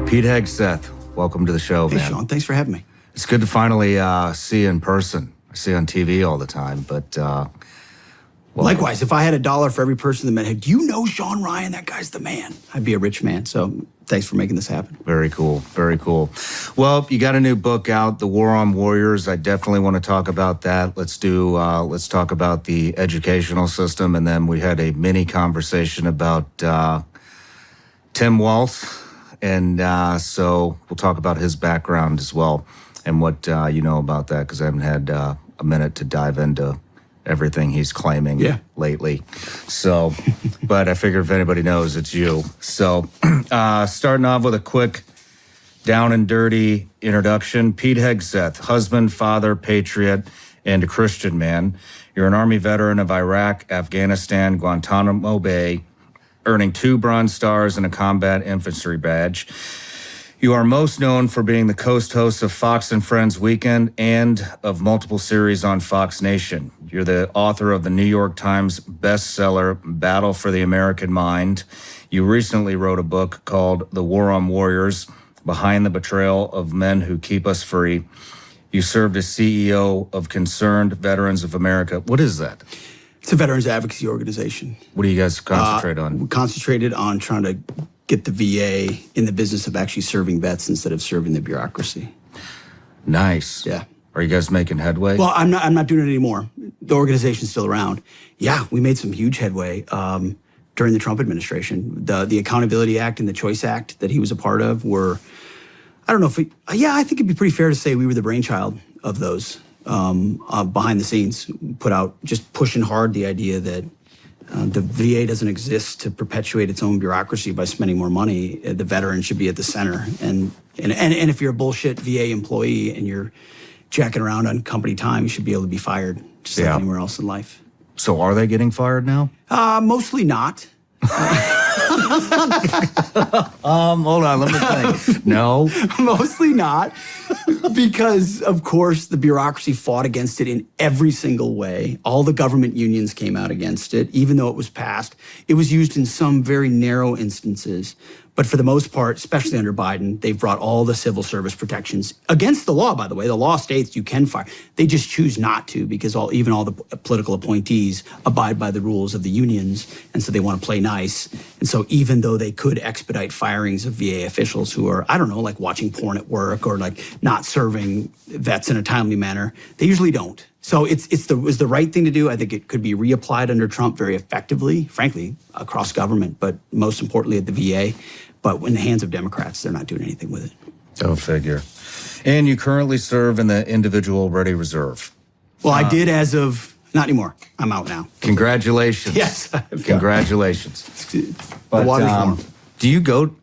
Pete Hegseth, welcome to the show, Hey, man. Shawn, thanks for having me. It's good to finally see you in person. I see you on TV all the time, but... well, Likewise, if I had $1 for every person that met, hey, do you know Shawn Ryan? That guy's the man. I'd be a rich man. So thanks for making this happen. Very cool. Very cool. Well, you got a new book out, The War on Warriors. I definitely want to talk about that. Let's talk about the educational system. And then we had a mini conversation about Tim Walz. And so we'll talk about his background as well and what you know about that, because I haven't had a minute to dive into everything he's claiming lately. So, but I figured if anybody knows, it's you. So starting off with a quick down and dirty introduction. Pete Hegseth, husband, father, patriot, and a Christian man. You're an Army veteran of Iraq, Afghanistan, Guantanamo Bay, earning 2 Bronze Stars and a Combat Infantry Badge. You are most known for being the host of Fox and Friends Weekend and of multiple series on Fox Nation. You're the author of the New York Times bestseller, Battle for the American Mind. You recently wrote a book called The War on Warriors, Behind the Betrayal of Men Who Keep Us Free. You served as CEO of Concerned Veterans of America. What is that? It's a veterans advocacy organization. What do you guys concentrate on? We concentrated on trying to get the VA in the business of actually serving vets instead of serving the bureaucracy. Nice. Yeah. Are you guys making headway? Well, I'm not doing it anymore. The organization's still around. Yeah, we made some huge headway during the Trump administration. The Accountability Act and the Choice Act that he was a part of were, I don't know if I think it'd be pretty fair to say we were the brainchild of those behind the scenes, just pushing hard the idea that the VA doesn't exist to perpetuate its own bureaucracy by spending more money. The veteran should be at the center. And if you're a bullshit VA employee and you're jacking around on company time, you should be able to be fired just like anywhere else in life. So are they getting fired now? Mostly not. Hold on, let me think. No. Mostly not, because of course the bureaucracy fought against it in every single way. All the government unions came out against it, even though it was passed. It was used in some very narrow instances. But for the most part, especially under Biden, they've brought all the civil service protections against the law, by the way. The law states you can fire. They just choose not to, because even all the political appointees abide by the rules of the unions, and so they want to play nice. And so even though they could expedite firings of VA officials who are, I don't know, like watching porn at work or like not serving vets in a timely manner, they usually don't. So it was the right thing to do. I think it could be reapplied under Trump very effectively, frankly, across government, but most importantly at the VA. But in the hands of Democrats, they're not doing anything with it. Go figure. And you currently serve in the Individual Ready Reserve. Well, I did as of, not anymore. I'm out now. Congratulations. Yes. Congratulations. But, water's warm. Do you go,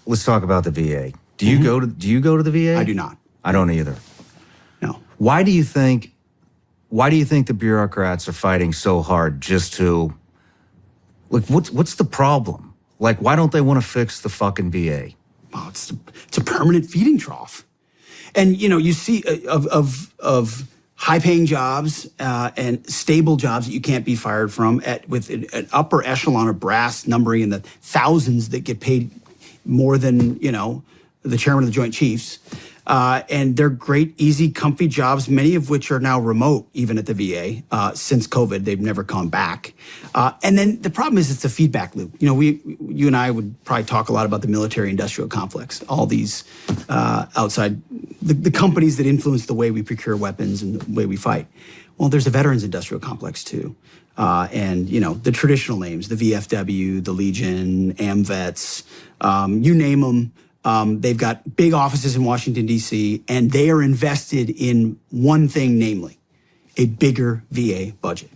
let's talk about the VA. Do you go to the VA? I do not. I don't either. No. Why do you think the bureaucrats are fighting so hard just to, like, what's the problem? Like, why don't they want to fix the fucking VA? Well, it's a permanent feeding trough. And, you see of high-paying jobs and stable jobs that you can't be fired from with an upper echelon of brass numbering in the thousands that get paid more than, the chairman of the Joint Chiefs. And they're great, easy, comfy jobs, many of which are now remote, even at the VA. Since COVID, they've never gone back. And then the problem is it's a feedback loop. You and I would probably talk a lot about the military-industrial complex, all these outside, the companies that influence the way we procure weapons and the way we fight. Well, there's a veterans industrial complex, too. And, the traditional names, the VFW, the Legion, AMVETS, you name them. They've got big offices in Washington, D.C., and they are invested in one thing, namely, a bigger VA budget.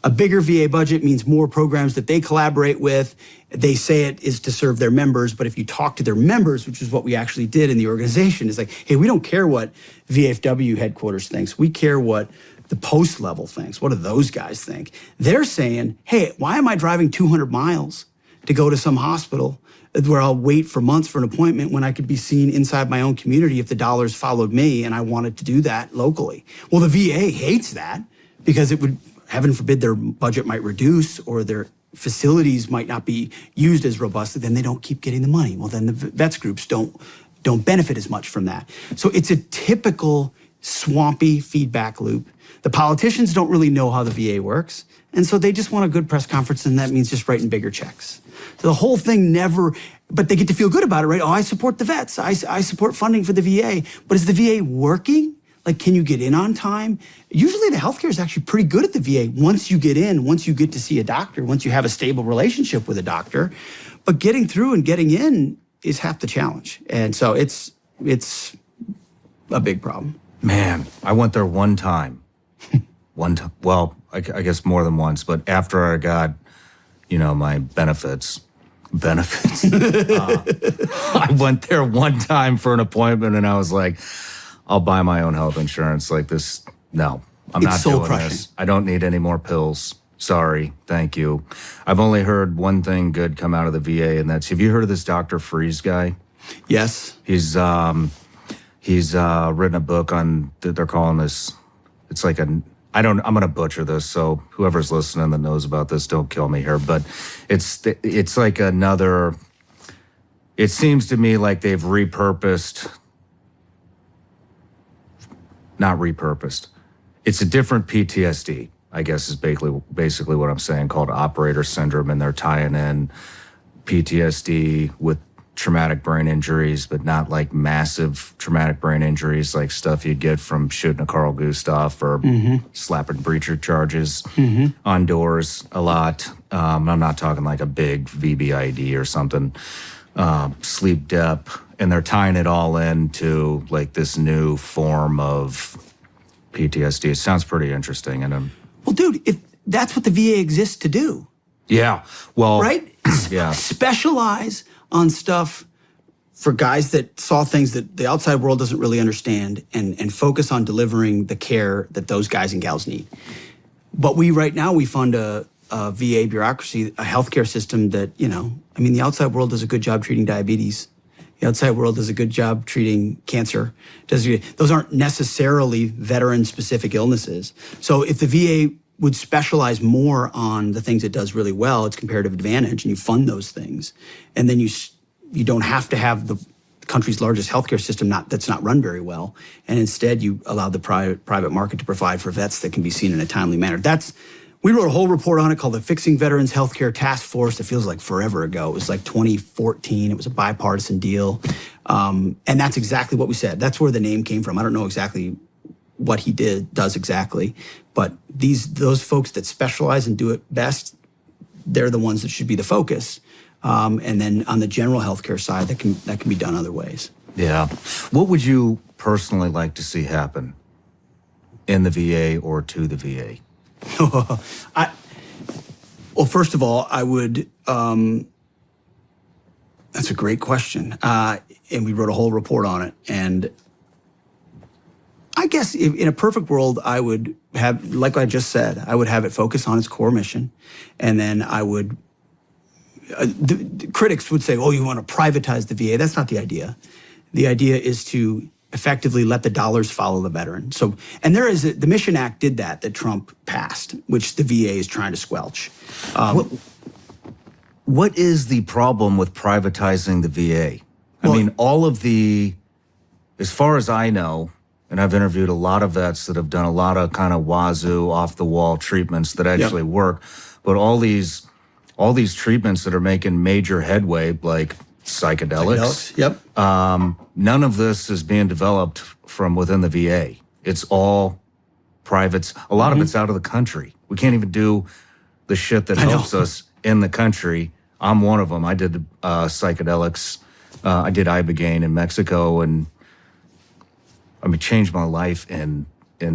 A bigger VA budget means more programs that they collaborate with. They say it is to serve their members, but if you talk to their members, which is what we actually did in the organization, is like, hey, we don't care what VFW headquarters thinks. We care what the post level thinks. What do those guys think? They're saying, hey, why am I driving 200 miles to go to some hospital where I'll wait for months for an appointment when I could be seen inside my own community if the dollars followed me and I wanted to do that locally? Well, the VA hates that because it would, heaven forbid, their budget might reduce or their facilities might not be used as robustly, then they don't keep getting the money. Well, then the vets groups don't benefit as much from that. So it's a typical swampy feedback loop. The politicians don't really know how the VA works, and so they just want a good press conference, and that means just writing bigger checks. So the whole thing never, but they get to feel good about it, right? Oh, I support the vets. I support funding for the VA. But is the VA working? Like, can you get in on time? Usually the healthcare is actually pretty good at the VA once you get in, once you get to see a doctor, once you have a stable relationship with a doctor. But getting through and getting in is half the challenge. And so it's a big problem. Man, I went there one time. Well, I guess more than once, but after I got, my benefits. I went there one time for an appointment and I was like, I'll buy my own health insurance. Like this, no, I'm not doing this. I don't need any more pills. Sorry, thank you. I've only heard one thing good come out of the VA, and that's, have you heard of this Dr. Freeze guy? Yes. He's written a book on, they're calling this, it's like I'm going to butcher this, so whoever's listening that knows about this, don't kill me here, but it's like another, it seems to me like they've not repurposed. It's a different PTSD, I guess is basically what I'm saying, called operator syndrome, and they're tying in PTSD with traumatic brain injuries, but not like massive traumatic brain injuries, like stuff you'd get from shooting a Carl Gustav or slapping breacher charges on doors a lot. I'm not talking like a big VBID or something, sleep dep, and they're tying it all into like this new form of PTSD. It sounds pretty interesting. And well, dude, if that's what the VA exists to do. Yeah. Well, right? Yeah. Specialize on stuff for guys that saw things that the outside world doesn't really understand, and focus on delivering the care that those guys and gals need. But right now we fund a VA bureaucracy, a healthcare system that, the outside world does a good job treating diabetes. The outside world does a good job treating cancer. Those aren't necessarily veteran-specific illnesses. So if the VA would specialize more on the things it does really well, its comparative advantage, and you fund those things, and then you don't have to have the country's largest healthcare system that's not run very well, and instead you allow the private market to provide for vets that can be seen in a timely manner. We wrote a whole report on it called the Fixing Veterans Healthcare Task Force. It feels like forever ago. It was like 2014. It was a bipartisan deal. And that's exactly what we said. That's where the name came from. I don't know exactly what he does exactly, but those folks that specialize and do it best, they're the ones that should be the focus. And then on the general healthcare side, that can be done other ways. Yeah. What would you personally like to see happen in the VA or to the VA? Well, first of all, I would, that's a great question. And we wrote a whole report on it. And I guess in a perfect world, I would have, like I just said, I would have it focus on its core mission. And then I would, the critics would say, oh, you want to privatize the VA. That's not the idea. The idea is to effectively let the dollars follow the veteran. So, and the Mission Act did that Trump passed, which the VA is trying to squelch. What is the problem with privatizing the VA? All of as far as I know, and I've interviewed a lot of vets that have done a lot of kind of wazoo, off the wall treatments that actually work, but all these treatments that are making major headway, like psychedelics. Yep. None of this is being developed from within the VA. It's all privates. A lot of it's out of the country. We can't even do the shit that helps us in the country. I'm one of them. I did psychedelics. I did Ibogaine in Mexico, and changed my life in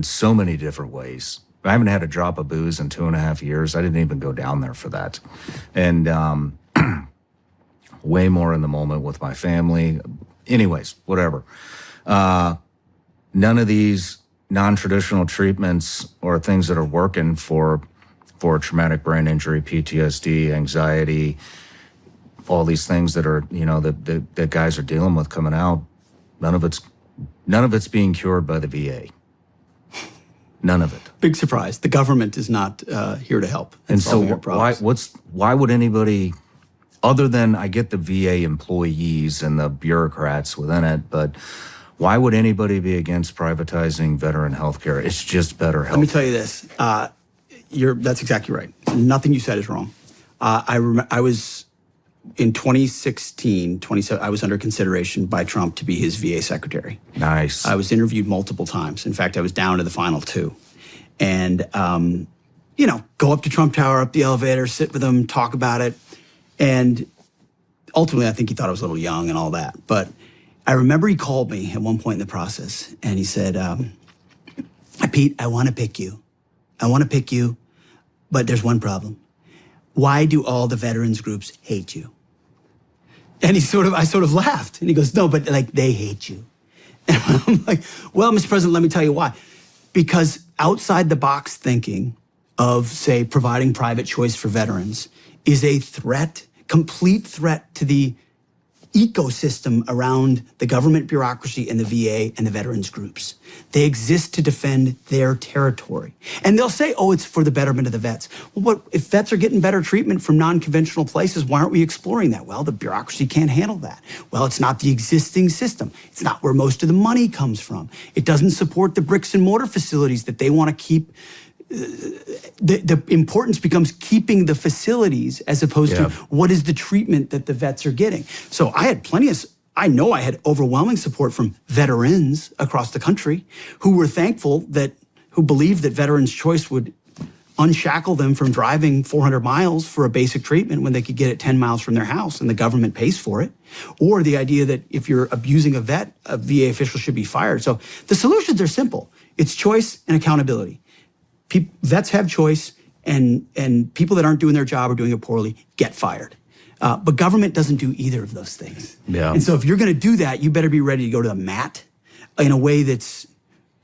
so many different ways. I haven't had a drop of booze in 2.5 years. I didn't even go down there for that. And way more in the moment with my family. Anyways, whatever. None of these non-traditional treatments or things that are working for traumatic brain injury, PTSD, anxiety, all these things that are, that guys are dealing with coming out, none of it's being cured by the VA. None of it. Big surprise. The government is not here to help. And so solving our problems. why would anybody, other than I get the VA employees and the bureaucrats within it, but why would anybody be against privatizing veteran health care? It's just better health. Let me tell you this. That's exactly right. Nothing you said is wrong. I was in 2016, 27. I was under consideration by Trump to be his VA secretary. Nice. I was interviewed multiple times. In fact, I was down to the final two. And, go up to Trump Tower, up the elevator, sit with him, talk about it. And ultimately, I think he thought I was a little young and all that. But I remember he called me at one point in the process, and he said, Pete, I want to pick you. I want to pick you, but there's one problem. Why do all the veterans groups hate you? And I sort of laughed. And he goes, no, but they hate you. And I'm like, well, Mr. President, let me tell you why. Because outside the box thinking of, say, providing private choice for veterans is a threat, complete threat to the ecosystem around the government bureaucracy and the VA and the veterans groups. They exist to defend their territory. And they'll say, oh, it's for the betterment of the vets. Well, if vets are getting better treatment from non-conventional places, why aren't we exploring that? Well, the bureaucracy can't handle that. Well, it's not the existing system. It's not where most of the money comes from. It doesn't support the bricks and mortar facilities that they want to keep. The importance becomes keeping the facilities as opposed to what is the treatment that the vets are getting. So I had overwhelming support from veterans across the country who were thankful who believed that Veterans Choice would unshackle them from driving 400 miles for a basic treatment when they could get it 10 miles from their house and the government pays for it. Or the idea that if you're abusing a vet, a VA official should be fired. So the solutions are simple. It's choice and accountability. Vets have choice, and people that aren't doing their job or doing it poorly get fired. But government doesn't do either of those things. Yeah. And so if you're going to do that, you better be ready to go to the mat in a way that's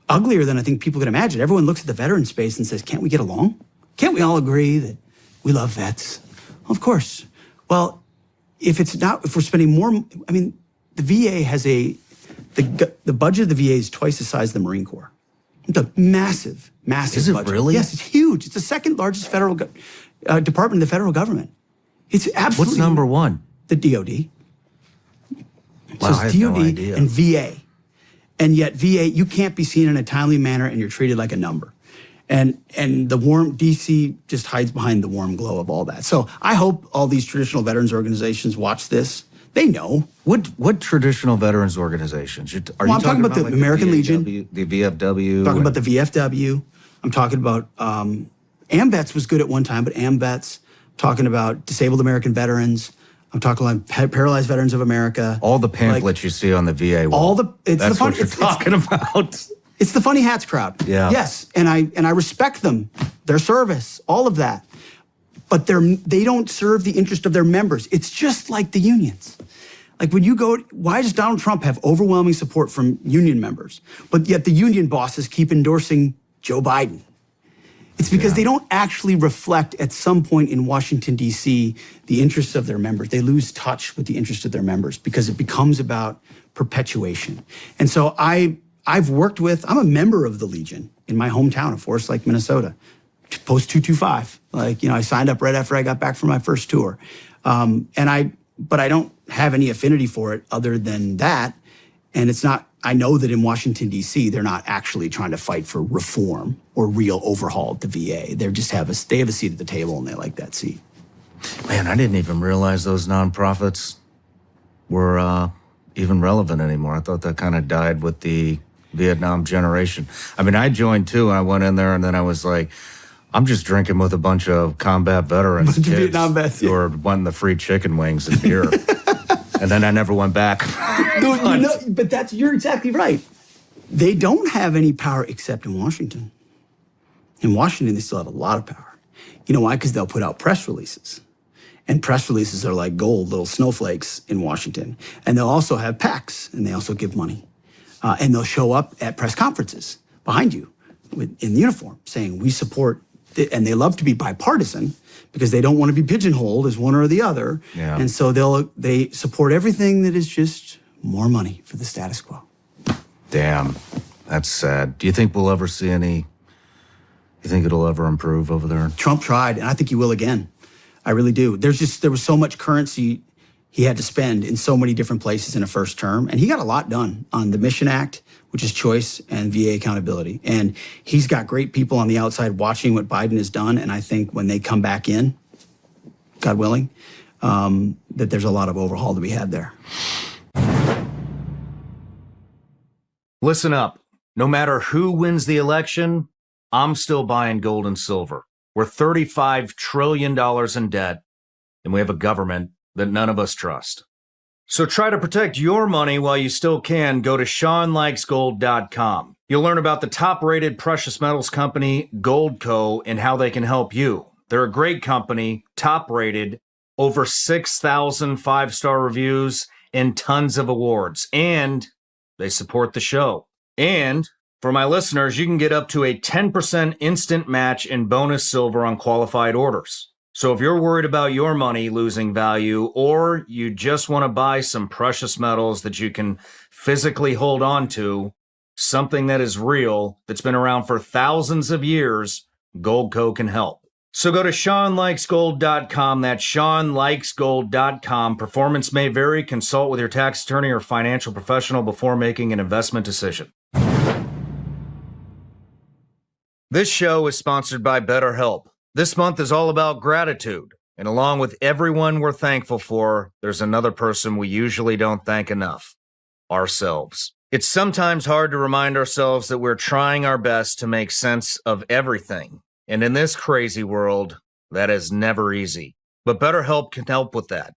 uglier than I think people can imagine. Everyone looks at the veteran space and says, can't we get along? Can't we all agree that we love vets? Of course. Well, if we're spending more, the VA has the budget of the VA is twice the size of the Marine Corps. It's a massive Is it budget. really? Yes, it's huge. It's the second largest federal department in the federal government. It's absolutely. What's number one? The DOD. Wow, I had DOD no idea. and VA. And yet VA, you can't be seen in a timely manner and you're treated like a number. And the DC just hides behind the warm glow of all that. So I hope all these traditional veterans organizations watch this. They know. What traditional veterans organizations? I'm talking about the American Legion. The VFW? Talking about the VFW. I'm talking about AMVETS was good at one time, but AMVETS. Talking about Disabled American Veterans. I'm talking like Paralyzed Veterans of America. All the pamphlets you see on the VA wall. That's what you're talking about. It's the funny hats crowd. Yeah. Yes, and I respect them, their service, all of that. But they don't serve the interest of their members. It's just like the unions. Like why does Donald Trump have overwhelming support from union members, but yet the union bosses keep endorsing Joe Biden? It's because they don't actually reflect at some point in Washington, D.C., the interests of their members. They lose touch with the interests of their members because it becomes about perpetuation. And so I'm a member of the Legion in my hometown of Forest Lake, Minnesota, post 225. I signed up right after I got back from my first tour. But I don't have any affinity for it other than that. And I know that in Washington, D.C., they're not actually trying to fight for reform or real overhaul at the VA. They have a seat at the table and they like that seat. Man, I didn't even realize those nonprofits were even relevant anymore. I thought that kind of died with the Vietnam generation. I joined too, and I went in there, and then I was like, I'm just drinking with a bunch of combat veterans, bunch of Vietnam vets, who are wanting the free chicken wings and beer. And then I never went back. But you're exactly right. They don't have any power except in Washington. In Washington, they still have a lot of power. You know why? Because they'll put out press releases. And press releases are like gold, little snowflakes in Washington. And they'll also have PACs, and they also give money. And they'll show up at press conferences behind you in uniform saying, we support, and they love to be bipartisan because they don't want to be pigeonholed as one or the other. Yeah. And so they support everything that is just more money for the status quo. Damn, that's sad. Do you think we'll ever see any You think it'll ever improve over there? Trump tried, and I think he will again. I really do. There was so much currency he had to spend in so many different places in a first term, and he got a lot done on the Mission Act, which is choice, and VA accountability. And he's got great people on the outside watching what Biden has done, and I think when they come back in, God willing, that there's a lot of overhaul to be had there. Listen up. No matter who wins the election, I'm still buying gold and silver. We're $35 trillion in debt, and we have a government that none of us trust. So try to protect your money while you still can. Go to shawnryanshow.com. You'll learn about the top-rated precious metals company, Goldco, and how they can help you. They're a great company, top-rated, over 6,000 five-star reviews, and tons of awards. And they support the show. And for my listeners, you can get up to a 10% instant match in bonus silver on qualified orders. So if you're worried about your money losing value, or you just want to buy some precious metals that you can physically hold on to, something that is real, that's been around for thousands of years, Goldco can help. So go to ShawnLikesGold.com. That's ShawnLikesGold.com. Performance may vary. Consult with your tax attorney or financial professional before making an investment decision. This show is sponsored by BetterHelp. This month is all about gratitude. And along with everyone we're thankful for, there's another person we usually don't thank enough: ourselves. It's sometimes hard to remind ourselves that we're trying our best to make sense of everything. And in this crazy world, that is never easy. But BetterHelp can help with that.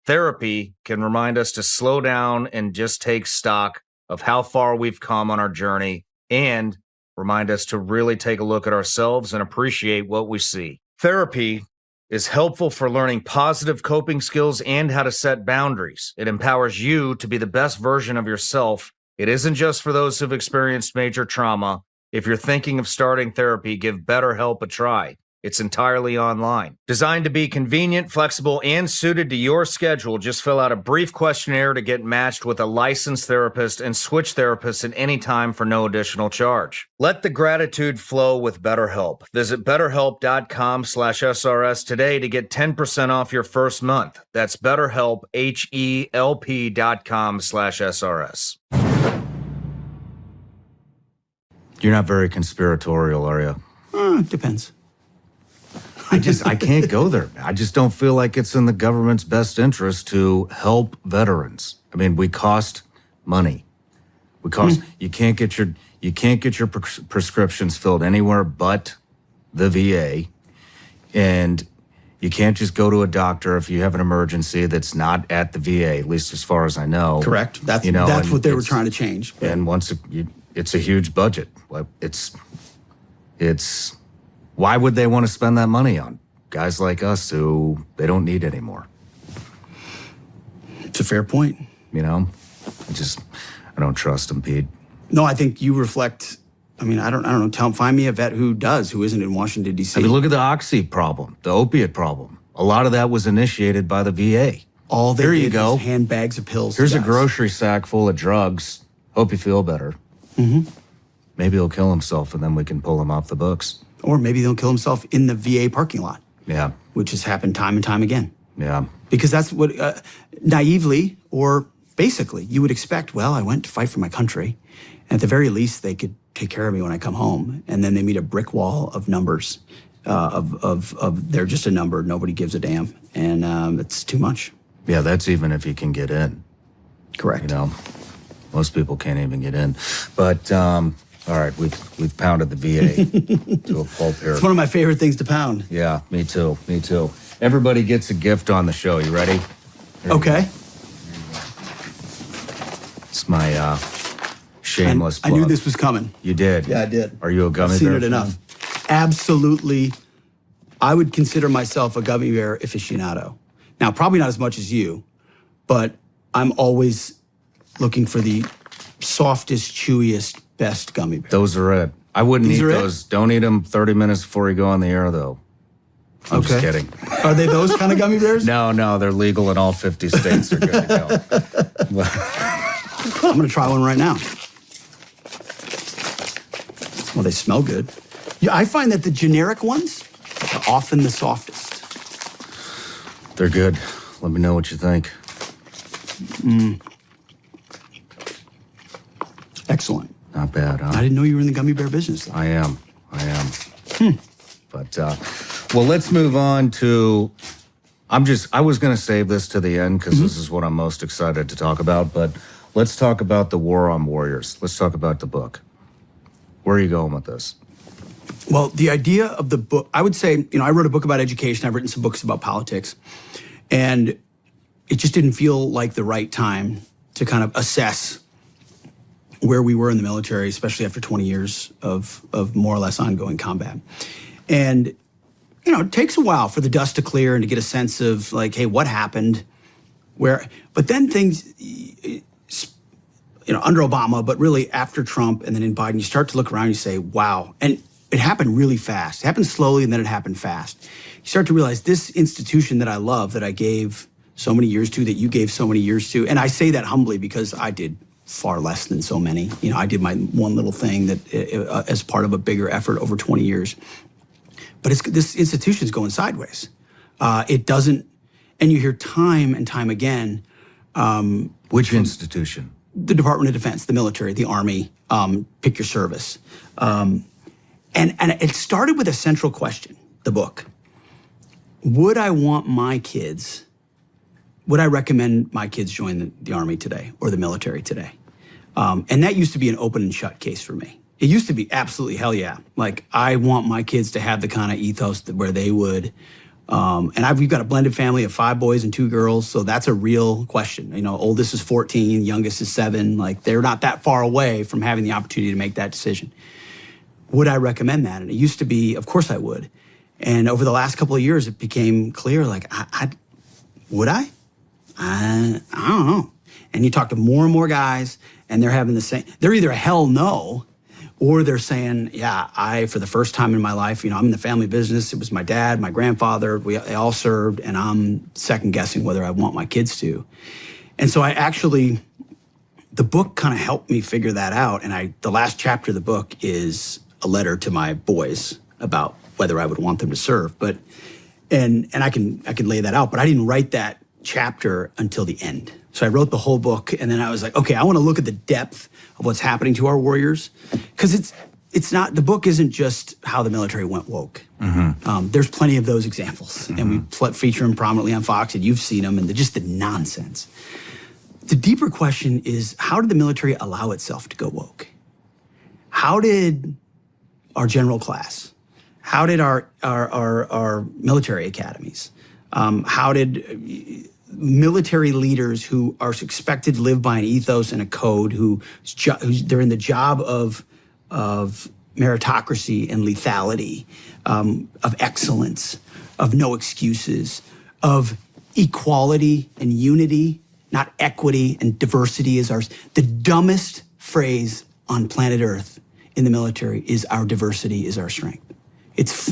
Therapy can remind us to slow down and just take stock of how far we've come on our journey, and remind us to really take a look at ourselves and appreciate what we see. Therapy is helpful for learning positive coping skills and how to set boundaries. It empowers you to be the best version of yourself. It isn't just for those who've experienced major trauma. If you're thinking of starting therapy, give BetterHelp a try. It's entirely online. Designed to be convenient, flexible, and suited to your schedule, just fill out a brief questionnaire to get matched with a licensed therapist and switch therapists at any time for no additional charge. Let the gratitude flow with BetterHelp. Visit BetterHelp.com/SRS today to get 10% off your first month. That's BetterHelp, HELP.com/SRS. You're not very conspiratorial, are you? Depends. I can't go there. I just don't feel like it's in the government's best interest to help veterans. I mean, we cost money. You can't get your prescriptions filled anywhere but the VA, and you can't just go to a doctor if you have an emergency that's not at the VA. At least as far as I know. Correct. That's what they were trying to change. And it's a huge budget. Why would they want to spend that money on guys like us who they don't need anymore? It's a fair point. You know, I don't trust them, Pete. No, I think you reflect. I mean, I don't know. Find me a vet who isn't in Washington, D.C. I mean, look at the oxy problem, the opiate problem. A lot of that was initiated by the VA. All they Here did you go. was hand bags of pills. Here's a grocery sack full of drugs. Hope you feel better. Mm-hmm. Maybe he'll kill himself, and then we can pull him off the books. Or maybe he'll kill himself in the VA parking lot. Yeah. Which has happened time and time again. Yeah. Because that's what, naively or basically, you would expect, well, I went to fight for my country. And at the very least, they could take care of me when I come home. And then they meet a brick wall of numbers, they're just a number. Nobody gives a damn. And it's too much. Yeah, that's even if you can get in. Correct. You know, most people can't even get in. But, all right, we've pounded the VA to a pulp here. It's one of my favorite things to pound. Yeah, me too. Everybody gets a gift on the show. You ready? Okay. It's my shameless plug. I knew this was coming. You did? Yeah, I did. Are you a gummy bear? I've seen it fan? enough. Absolutely. I would consider myself a gummy bear aficionado. Now, probably not as much as you, but I'm always looking for the softest, chewiest, best gummy bear. Those are it. I wouldn't eat those. Don't eat them 30 minutes before you go on the air, though. I'm just kidding. Are they those kind of gummy bears? No, they're legal in all 50 states. They're good to go. I'm going to try one right now. Well, they smell good. Yeah, I find that the generic ones are often the softest. They're good. Let me know what you think. Excellent. Not bad, huh? I didn't know you were in the gummy bear business, though. I am. But, well, let's move on to, I was going to save this to the end because this is what I'm most excited to talk about, but let's talk about the War on Warriors. Let's talk about the book. Where are you going with this? Well, the idea of the book, I would say, I wrote a book about education. I've written some books about politics. And it just didn't feel like the right time to kind of assess where we were in the military, especially after 20 years of more or less ongoing combat. And, it takes a while for the dust to clear and to get a sense of like, hey, what happened? But then things, under Obama, but really after Trump and then in Biden, you start to look around and you say, wow. And it happened really fast. It happened slowly and then it happened fast. You start to realize this institution that I love, that I gave so many years to, that you gave so many years to, and I say that humbly because I did far less than so many. I did my one little thing that as part of a bigger effort over 20 years. But this institution is going sideways. It doesn't, and you hear time and time again. Which institution? The Department of Defense, the military, the Army, pick your service. And it started with a central question, the book. Would I recommend my kids join the Army today or the military today? And that used to be an open and shut case for me. It used to be absolutely hell yeah. Like, I want my kids to have the kind of ethos where they would. We've got a blended family of 5 boys and 2 girls, so that's a real question. Oldest is 14, youngest is 7. Like, they're not that far away from having the opportunity to make that decision. Would I recommend that? And it used to be, of course I would. And over the last couple of years, it became clear, like, would I? I don't know. And you talk to more and more guys, and they're having the same, they're either a hell no, or they're saying, yeah, for the first time in my life, I'm in the family business. It was my dad, my grandfather, they all served, and I'm second guessing whether I want my kids to. And so the book kind of helped me figure that out. And the last chapter of the book is a letter to my boys about whether I would want them to serve. But, and I can lay that out, but I didn't write that chapter until the end. So I wrote the whole book, and then I was like, okay, I want to look at the depth of what's happening to our warriors, because it's not, the book isn't just how the military went woke. There's plenty of those examples, and we feature them prominently on Fox, and you've seen them, and just the nonsense. The deeper question is, how did the military allow itself to go woke? How did our general class, how did our military academies, how did military leaders who are expected to live by an ethos and a code, they're in the job of meritocracy and lethality, of excellence, of no excuses, of equality and unity, not equity and diversity is ours. The dumbest phrase on planet Earth in the military is our diversity is our strength. It's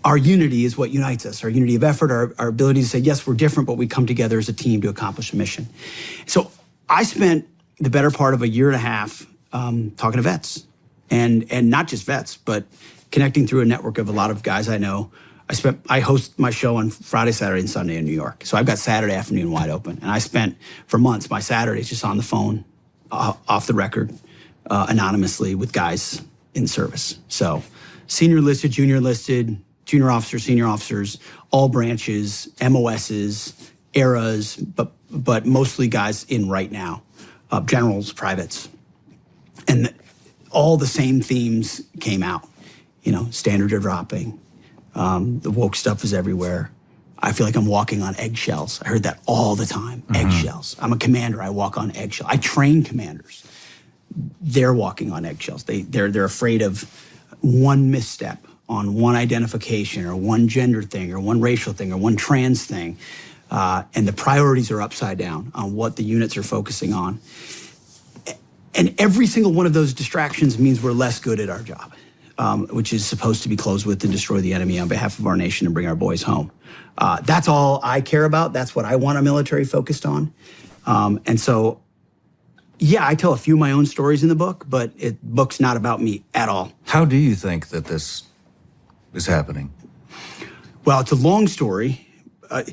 our unity is what unites us, our unity of effort, our ability to say, yes, we're different, but we come together as a team to accomplish a mission. So I spent the better part of a year and a half talking to vets, and not just vets, but connecting through a network of a lot of guys I know. I host my show on Friday, Saturday, and Sunday in New York. So I've got Saturday afternoon wide open. And I spent, for months, my Saturdays just on the phone, off the record, anonymously with guys in service. So senior enlisted, junior officers, senior officers, all branches, MOSs, eras, but mostly guys in right now, generals, privates. And all the same themes came out. Standards are dropping. The woke stuff is everywhere. I feel like I'm walking on eggshells. I heard that all the time, eggshells. I'm a commander, I walk on eggshells. I train commanders. They're walking on eggshells. They're afraid of one misstep on one identification or one gender thing or one racial thing or one trans thing. And the priorities are upside down on what the units are focusing on. And every single one of those distractions means we're less good at our job. Which is supposed to be close with and destroy the enemy on behalf of our nation and bring our boys home. That's all I care about. That's what I want our military focused on. And so Yeah, I tell a few of my own stories in the book, but the book's not about me at all. How do you think that this is happening? Well, it's a long story. Well,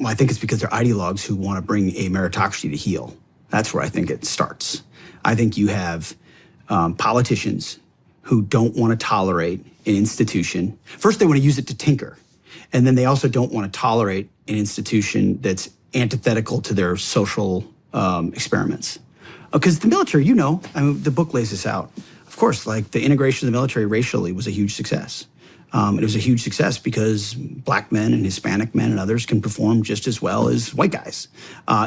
I think it's because they're ideologues who want to bring a meritocracy to heel. That's where I think it starts. I think you have politicians who don't want to tolerate an institution. First, they want to use it to tinker. And then they also don't want to tolerate an institution that's antithetical to their social experiments. Because the military, the book lays this out. Of course, like the integration of the military racially was a huge success. It was a huge success because black men and Hispanic men and others can perform just as well as white guys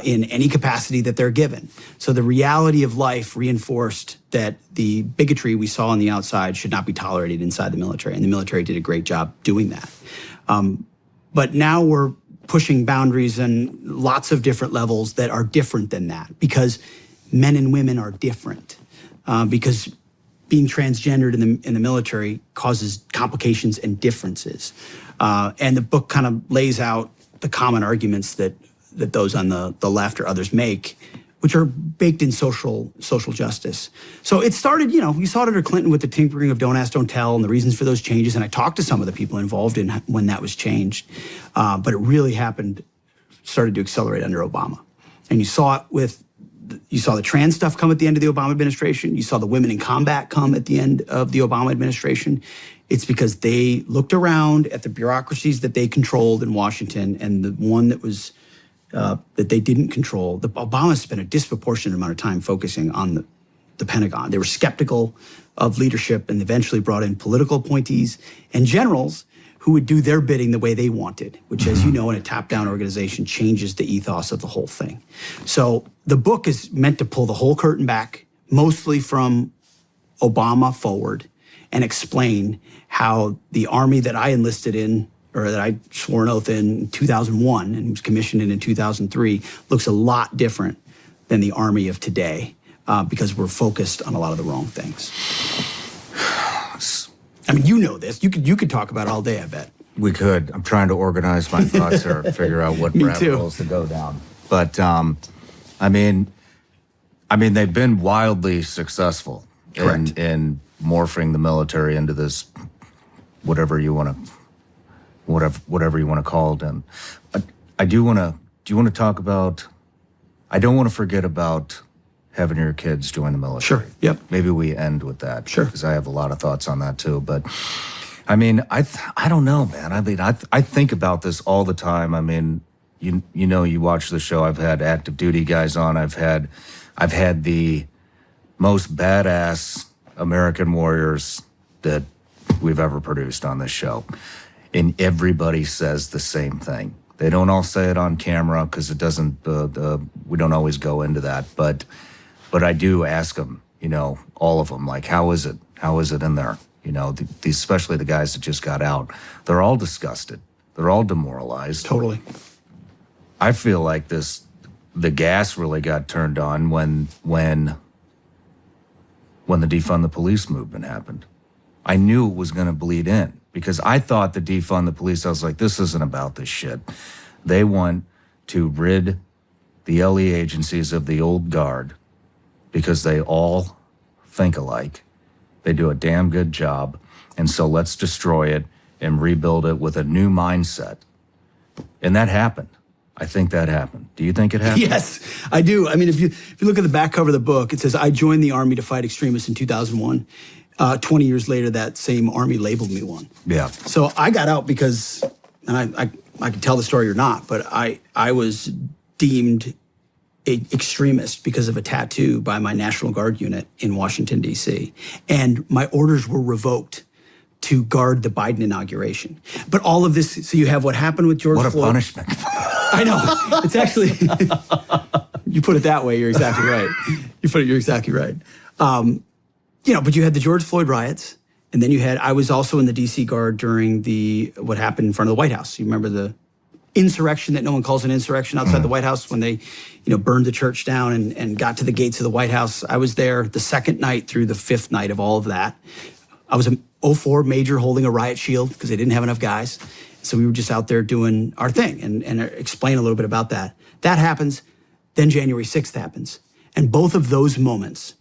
in any capacity that they're given. So the reality of life reinforced that the bigotry we saw on the outside should not be tolerated inside the military, and the military did a great job doing that. But now we're pushing boundaries on lots of different levels that are different than that, because men and women are different, because being transgendered in the military causes complications and differences. And the book kind of lays out the common arguments that those on the left or others make, which are baked in social justice. So it started, you saw it under Clinton with the tinkering of Don't Ask, Don't Tell and the reasons for those changes. And I talked to some of the people involved in when that was changed. But it really started to accelerate under Obama. And you saw the trans stuff come at the end of the Obama administration. You saw the women in combat come at the end of the Obama administration. It's because they looked around at the bureaucracies that they controlled in Washington, and the one that was that they didn't control. Obama spent a disproportionate amount of time focusing on the Pentagon. They were skeptical of leadership and eventually brought in political appointees and generals who would do their bidding the way they wanted, which, as you know, in a top-down organization, changes the ethos of the whole thing. So the book is meant to pull the whole curtain back, mostly from Obama forward, and explain how the Army that I enlisted in, or that I swore an oath in 2001 and was commissioned in 2003, looks a lot different than the Army of today, because we're focused on a lot of the wrong things. I mean, you know this. You could talk about it all day, I bet. We could. I'm trying to organize my thoughts here, figure out what rabbit holes to go down. But I mean, they've been wildly successful in morphing the military into this whatever you want to call it. And I do want to. Do you want to talk about? I don't want to forget about having your kids join the military. Sure. Yep. Maybe we end with that. Sure. Because I have a lot of thoughts on that too. But I mean, I don't know, man. I mean, I think about this all the time. I mean, you watch the show. I've had active duty guys on. I've had the most badass American warriors that we've ever produced on this show, and everybody says the same thing. They don't all say it on camera because it doesn't. We don't always go into that, but I do ask them, all of them, like, how is it? How is it in there? Especially the guys that just got out. They're all disgusted. They're all demoralized. Totally. I feel like the gas really got turned on when the defund the police movement happened. I knew it was going to bleed in because I thought the defund the police, I was like, this isn't about this shit. They want to rid the LE agencies of the old guard because they all think alike. They do a damn good job. And so let's destroy it and rebuild it with a new mindset. And that happened. I think that happened. Do you think it happened? Yes, I do. I mean, if you look at the back cover of the book, it says, I joined the Army to fight extremists in 2001. 20 years later, that same Army labeled me one. Yeah. So I got out because, and I can tell the story or not, but I was deemed an extremist because of a tattoo by my National Guard unit in Washington, D.C. And my orders were revoked to guard the Biden inauguration. But all of this, so you have what happened with George Floyd. What a punishment. I know. It's actually, you put it that way, you're exactly right. You're exactly right. But you had the George Floyd riots, and then I was also in the DC Guard during what happened in front of the White House. You remember the insurrection that no one calls an insurrection outside the White House when they, burned the church down and got to the gates of the White House. I was there the second night through the fifth night of all of that. I was a 04 major holding a riot shield because they didn't have enough guys. So we were just out there doing our thing and explain a little bit about that. That happens. Then January 6th happens. And both of those moments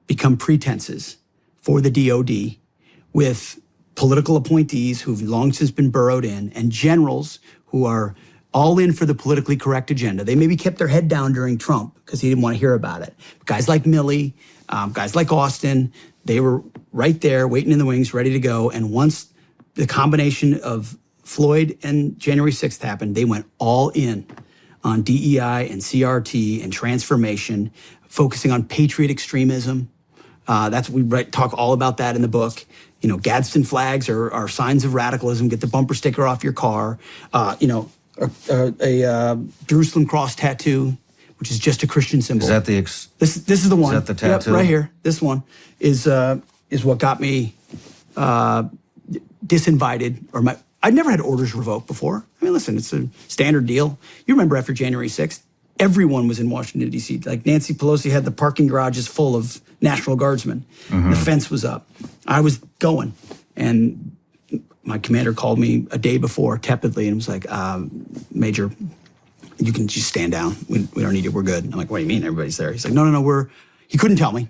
become pretenses for the DOD with political appointees who've long since been burrowed in and generals who are all in for the politically correct agenda. They maybe kept their head down during Trump because he didn't want to hear about it. Guys like Milley, guys like Austin, they were right there waiting in the wings, ready to go. And once the combination of Floyd and January 6th happened, they went all in on DEI and CRT and transformation, focusing on patriot extremism. We talk all about that in the book. You know, Gadsden flags are signs of radicalism. Get the bumper sticker off your car. A Jerusalem cross tattoo, which is just a Christian symbol. Is that this is the one? Is that the tattoo? Yep, right here. This one is what got me disinvited, or I'd never had orders revoked before. I mean, listen, it's a standard deal. You remember after January 6th, everyone was in Washington, D.C. Like Nancy Pelosi had the parking garages full of National Guardsmen. The fence was up. I was going, and my commander called me a day before tepidly and was like, Major, you can just stand down. We don't need you. We're good. I'm like, what do you mean? Everybody's there. He's like, no, he couldn't tell me.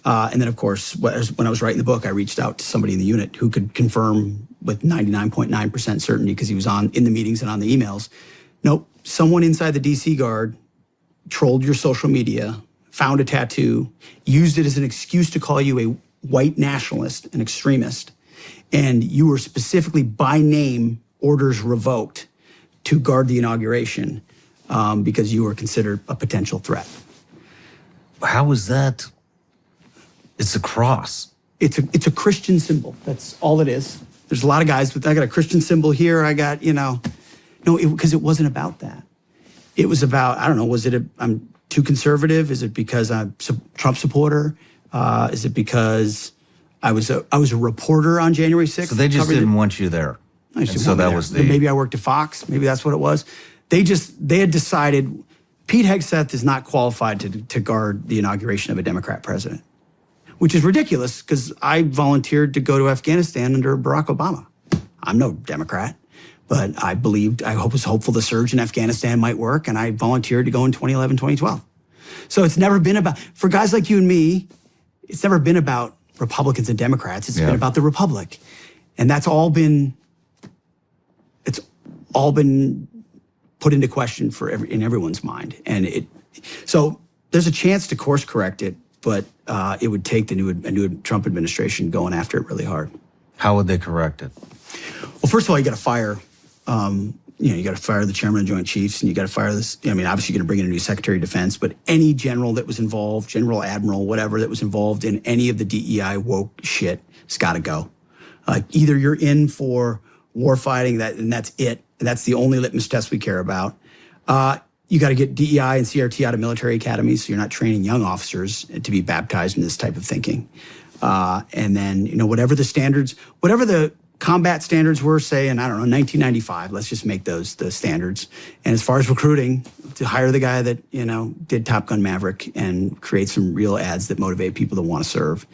And then, of course, when I was writing the book, I reached out to somebody in the unit who could confirm with 99.9% certainty, because he was in the meetings and on the emails. Nope, someone inside the DC Guard trolled your social media, found a tattoo, used it as an excuse to call you a white nationalist, an extremist, and you were specifically by name orders revoked to guard the inauguration because you were considered a potential threat. How is that? It's a cross. It's a Christian symbol. That's all it is. There's a lot of guys I got a Christian symbol here. I got, because it wasn't about that. It was about, I don't know, I'm too conservative? Is it because I'm a Trump supporter? Is it because I was a reporter on January 6th? So they just didn't want you there. So that was maybe I worked at Fox. Maybe that's what it was. They had decided Pete Hegseth is not qualified to guard the inauguration of a Democrat president, which is ridiculous because I volunteered to go to Afghanistan under Barack Obama. I'm no Democrat, but I was hopeful the surge in Afghanistan might work, and I volunteered to go in 2011, 2012. So it's never been about, for guys like you and me, it's never been about Republicans and Democrats. It's been about the Republic. And it's all been put into question in everyone's mind. And so there's a chance to course correct it, but it would take a new Trump administration going after it really hard. How would they correct it? Well, first of all, you got to fire, you got to fire the chairman of the Joint Chiefs, and you got to fire this. I mean, obviously, you're going to bring in a new Secretary of Defense, but any general that was involved, general, admiral, whatever, that was involved in any of the DEI woke shit, has got to go. Either you're in for war fighting, and that's it. And that's the only litmus test we care about. You got to get DEI and CRT out of military academies, so you're not training young officers to be baptized in this type of thinking. And then, whatever the combat standards were, say, in, 1995, let's just make those the standards. And as far as recruiting, to hire the guy that, did Top Gun Maverick and create some real ads that motivate people to want to serve.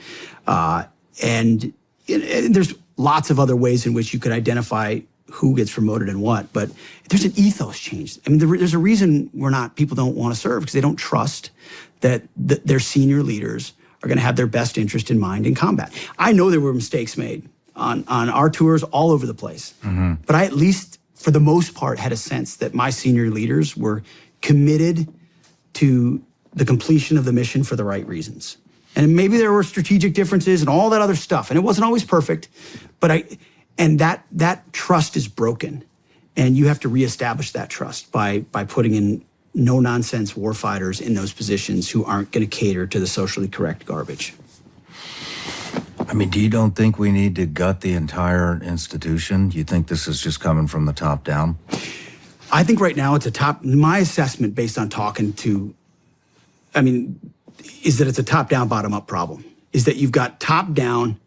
And there's lots of other ways in which you could identify who gets promoted and what, but there's an ethos change. I mean, there's a reason people don't want to serve, because they don't trust that their senior leaders are going to have their best interest in mind in combat. I know there were mistakes made on our tours all over the place, but I, at least for the most part, had a sense that my senior leaders were committed to the completion of the mission for the right reasons. And maybe there were strategic differences and all that other stuff, and it wasn't always perfect, but that trust is broken, and you have to reestablish that trust by putting in no-nonsense warfighters in those positions who aren't going to cater to the socially correct garbage. I mean, you don't think we need to gut the entire institution? Do you think this is just coming from the top down? I think right now my assessment based on talking to, is that it's a top-down, bottom-up problem. Is that you've got top-down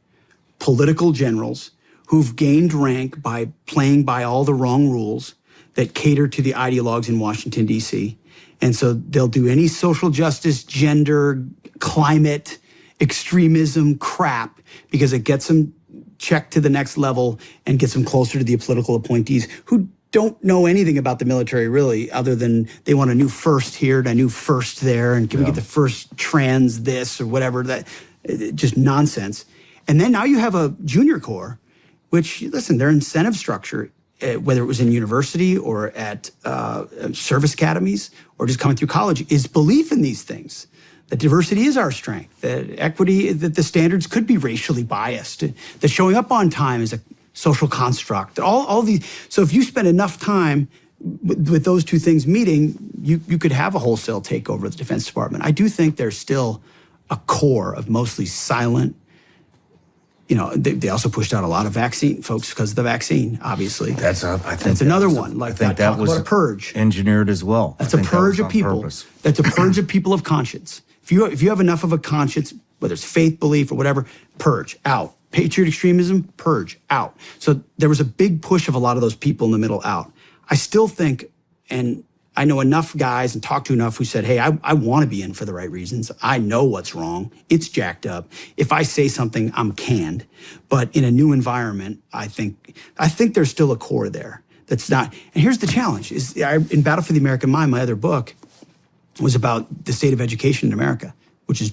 political generals who've gained rank by playing by all the wrong rules that cater to the ideologues in Washington, D.C. And so they'll do any social justice, gender, climate, extremism crap because it gets them checked to the next level and gets them closer to the political appointees who don't know anything about the military really, other than they want a new first here and a new first there, and can we get the first trans this or whatever, that just nonsense. And then now you have a junior corps, which, listen, their incentive structure, whether it was in university or at service academies or just coming through college, is belief in these things. That diversity is our strength, that equity, that the standards could be racially biased, that showing up on time is a social construct, all these. So if you spend enough time with those two things meeting, you could have a wholesale takeover of the Defense Department. I do think there's still a core of mostly silent. They also pushed out a lot of vaccine folks because of the vaccine, obviously. I think that's another one. Like, I think that was a purge. Engineered as well. That's a purge of people. That's a purge of people of conscience. If you have enough of a conscience, whether it's faith, belief, or whatever, purge, out. Patriot extremism, purge, out. So there was a big push of a lot of those people in the middle out. I still think, and I know enough guys and talked to enough who said, hey, I want to be in for the right reasons. I know what's wrong. It's jacked up. If I say something, I'm canned. But in a new environment, I think there's still a core there that's not. And here's the challenge: in Battle for the American Mind, my other book was about the state of education in America, which is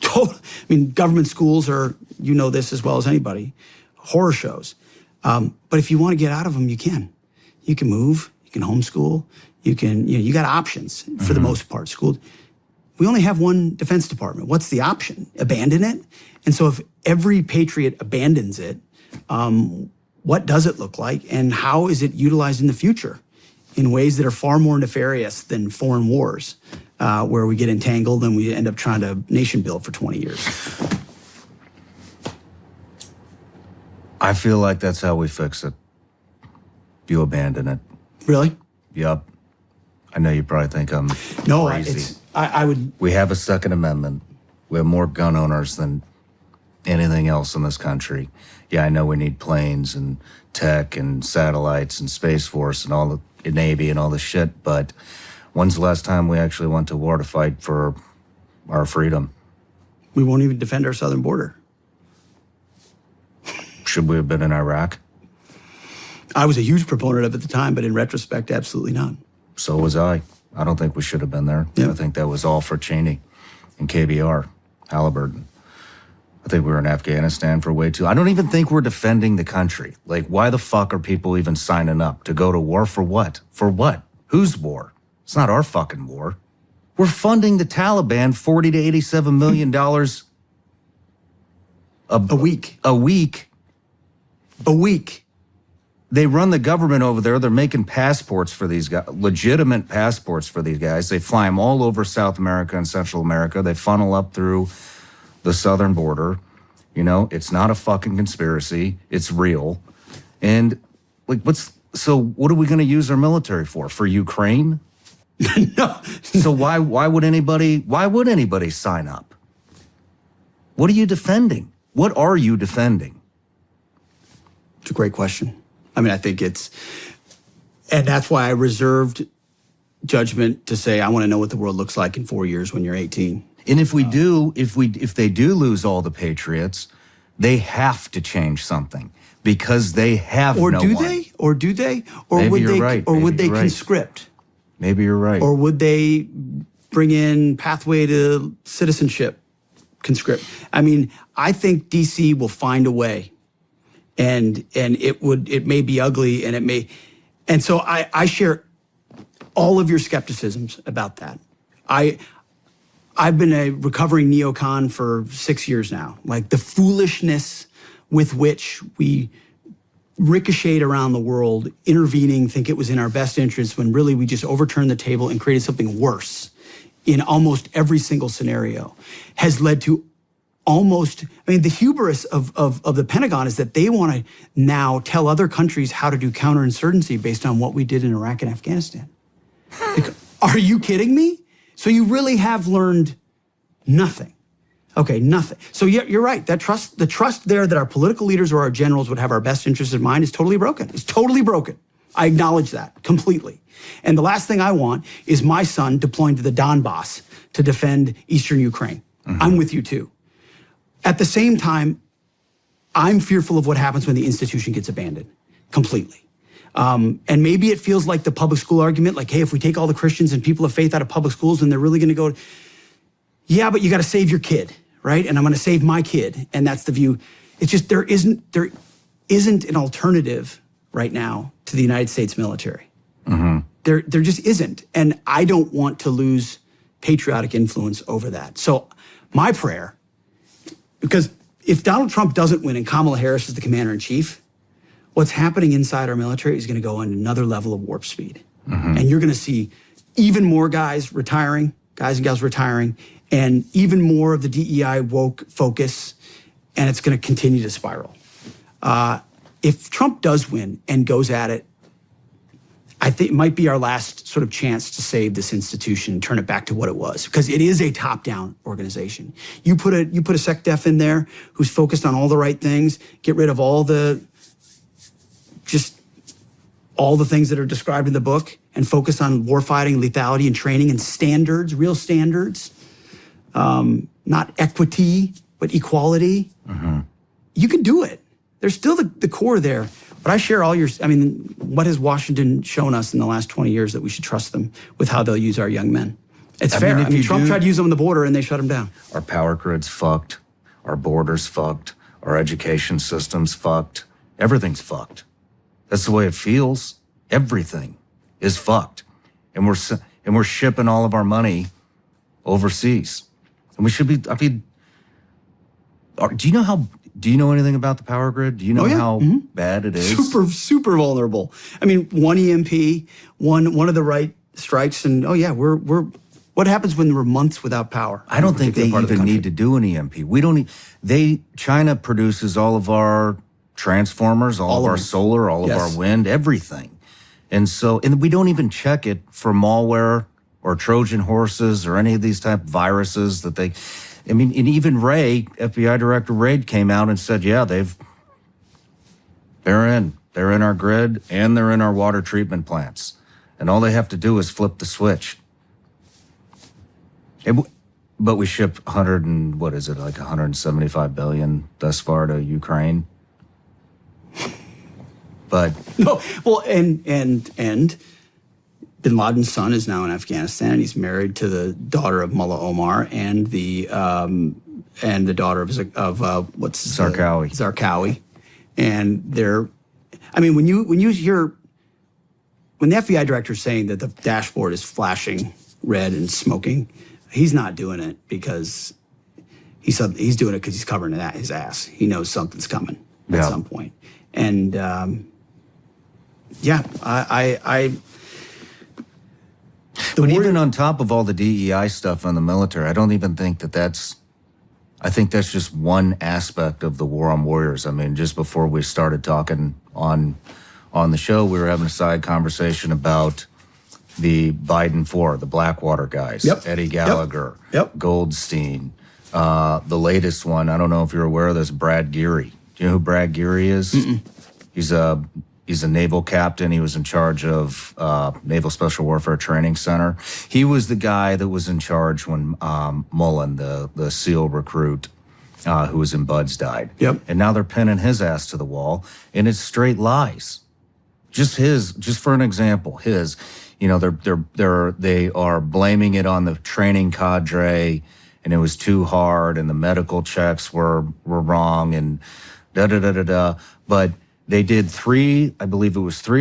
total. I mean, government schools are, you know this as well as anybody, horror shows. But if you want to get out of them, you can. You can move. You can homeschool. You got options for the most part. School. We only have one Defense Department. What's the option? Abandon it? And so if every patriot abandons it, what does it look like? And how is it utilized in the future in ways that are far more nefarious than foreign wars, where we get entangled and we end up trying to nation build for 20 years? I feel like that's how we fix it. You abandon it. Really? Yup. I know you probably think I'm crazy. I would. We have a Second Amendment. We have more gun owners than anything else in this country. Yeah, I know we need planes and tech and satellites and Space Force and all the Navy and all the shit, but when's the last time we actually went to war to fight for our freedom? We won't even defend our southern border. Should we have been in Iraq? I was a huge proponent of it at the time, but in retrospect, absolutely not. So was I. I don't think we should have been there. Yeah. I think that was all for Cheney and KBR, Halliburton. I think we were in Afghanistan for way too. I don't even think we're defending the country. Like, why the fuck are people even signing up to go to war for what? For what? Whose war? It's not our fucking war. We're funding the Taliban $40 to $87 million a week. A week. A week. They run the government over there. They're making passports for these guys, legitimate passports for these guys. They fly them all over South America and Central America. They funnel up through the southern border. You know, it's not a fucking conspiracy. It's real. And like, so what are we going to use our military for? For Ukraine? No. So why would anybody sign up? What are you defending? What are you defending? It's a great question. I mean, I think and that's why I reserved judgment to say, I want to know what the world looks like in 4 years when you're 18. And if they do lose all the patriots, they have to change something because they have Or no do one. they? Or do they? Or Maybe would you're they? right. Or Maybe would they you're right. conscript? Maybe you're right. Or would they bring in pathway to citizenship, conscript? I mean, I think DC will find a way. And it may be ugly, and so I share all of your skepticisms about that. I've been a recovering neocon for 6 years now. Like, the foolishness with which we ricocheted around the world, intervening, think it was in our best interest, when really we just overturned the table and created something worse in almost every single scenario, has led to the hubris of the Pentagon is that they want to now tell other countries how to do counterinsurgency based on what we did in Iraq and Afghanistan. Like, are you kidding me? So you really have learned nothing. Okay, nothing. So yeah, you're right. The trust there that our political leaders or our generals would have our best interests in mind is totally broken. It's totally broken. I acknowledge that completely. And the last thing I want is my son deploying to the Donbass to defend Eastern Ukraine. Mm-hmm. I'm with you too. At the same time, I'm fearful of what happens when the institution gets abandoned completely. And maybe it feels like the public school argument, like, hey, if we take all the Christians and people of faith out of public schools, then they're really going to go, yeah, but you got to save your kid, right? And I'm going to save my kid. And that's the view. It's just there isn't an alternative right now to the United States military. Mm-hmm. There just isn't. And I don't want to lose patriotic influence over that. So my prayer, because if Donald Trump doesn't win and Kamala Harris is the commander in chief, what's happening inside our military is going to go on another level of warp speed. Mm-hmm. And you're going to see even more guys retiring, guys and gals retiring, and even more of the DEI woke focus, and it's going to continue to spiral. If Trump does win and goes at it, I think it might be our last sort of chance to save this institution and turn it back to what it was, because it is a top-down organization. You put a SecDef in there who's focused on all the right things, get rid of all the things that are described in the book, and focus on warfighting, lethality, and training and standards, real standards, not equity, but equality. Mm-hmm. You can do it. There's still the core there. But I share what has Washington shown us in the last 20 years that we should trust them with how they'll use our young men? It's fair. Trump tried to use them on the border and they shut him down. Our power grid's fucked. Our borders fucked. Our education system's fucked. Everything's fucked. That's the way it feels. Everything is fucked. And we're shipping all of our money overseas. And we should be, do you know anything about the power grid? Do you know how bad it is? Super vulnerable. One EMP, one of the right strikes, and we're what happens when we're months without power? I don't think they even need to do an EMP. China produces all of our transformers, all of our solar, all of our wind, everything. And we don't even check it for malware or Trojan horses or any of these type of viruses that they... and even Ray, FBI Director Ray, came out and said, yeah, they're in our grid and they're in our water treatment plants. And all they have to do is flip the switch. But we ship 175 billion thus far to Ukraine. But no, well, and Bin Laden's son is now in Afghanistan. He's married to the daughter of Mullah Omar and the daughter of Zarqawi. Zarqawi, and they're, when the FBI director is saying that the dashboard is flashing red and smoking, he's not doing it because he's doing it because he's covering his ass. He knows something's coming at some point, and But even on top of all the DEI stuff on the military, I don't even think I think that's just one aspect of the war on warriors. Just before we started talking on the show, we were having a side conversation about the Biden Four, the Blackwater guys, Eddie Gallagher, Goldstein, the latest one. I don't know if you're aware of this, Brad Geary. Do you know who Brad Geary is? Mm-mm. He's a naval captain. He was in charge of Naval Special Warfare Training Center. He was the guy that was in charge when Mullen, the SEAL recruit who was in Buds, died. Yep. And now they're pinning his ass to the wall, and it's straight lies. Just for an example, they are blaming it on the training cadre, and it was too hard, and the medical checks were wrong, and but they did three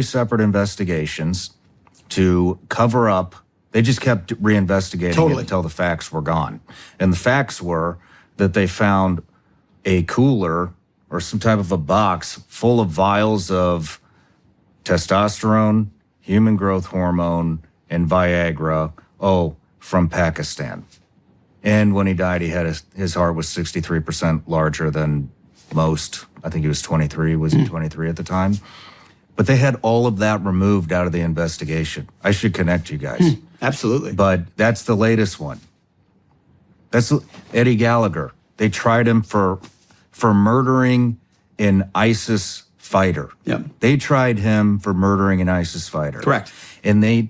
separate investigations to cover up. They just kept reinvestigating it until the facts were gone. And the facts were that they found a cooler or some type of a box full of vials of testosterone, human growth hormone, and Viagra, from Pakistan. And when he died, his heart was 63% larger than most. I think he was 23. Was he 23 at the time? But they had all of that removed out of the investigation. I should connect you guys. Absolutely. But that's the latest one. That's Eddie Gallagher. They tried him for murdering an ISIS fighter. Yep. They tried him for murdering an ISIS fighter. Correct. And I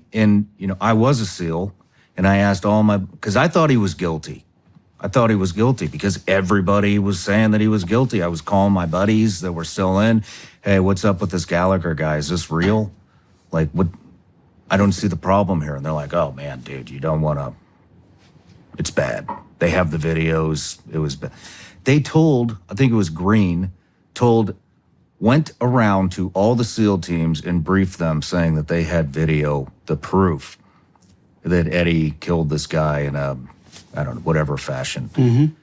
was a SEAL, and I asked because I thought he was guilty. I thought he was guilty because everybody was saying that he was guilty. I was calling my buddies that were still in. Hey, what's up with this Gallagher guy? Is this real? Like, what? I don't see the problem here. And they're like, oh, man, dude, you don't want to. It's bad. They have the videos. It was bad. They told, I think it was Green, went around to all the SEAL teams and briefed them saying that they had video, the proof that Eddie killed this guy in a, I don't know, whatever fashion.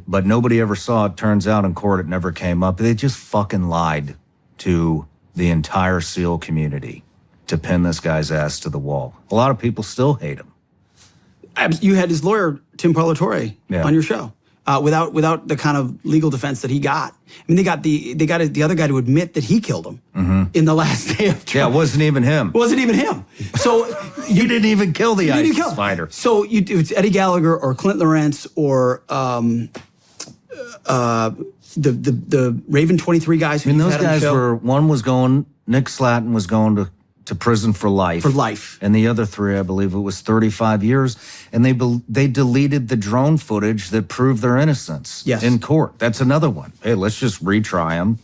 But nobody ever saw it. Turns out in court it never came up. They just fucking lied to the entire SEAL community to pin this guy's ass to the wall. A lot of people still hate him. You had his lawyer, Tim Parlatore, Yeah. on your show. Without the kind of legal defense that he got. I mean, they got the other guy to admit that he killed him in the last day of trial. Yeah, it wasn't even him. It wasn't even him. So You didn't even kill the ISIS fighter. So it's Eddie Gallagher or Clint Lawrence or the Raven 23 guys. I mean, those guys were, one was going, Nick Slatton was going to prison for life. For life. And the other three, I believe it was 35 years. And they deleted the drone footage that proved their innocence in court. That's another one. Hey, let's just retry them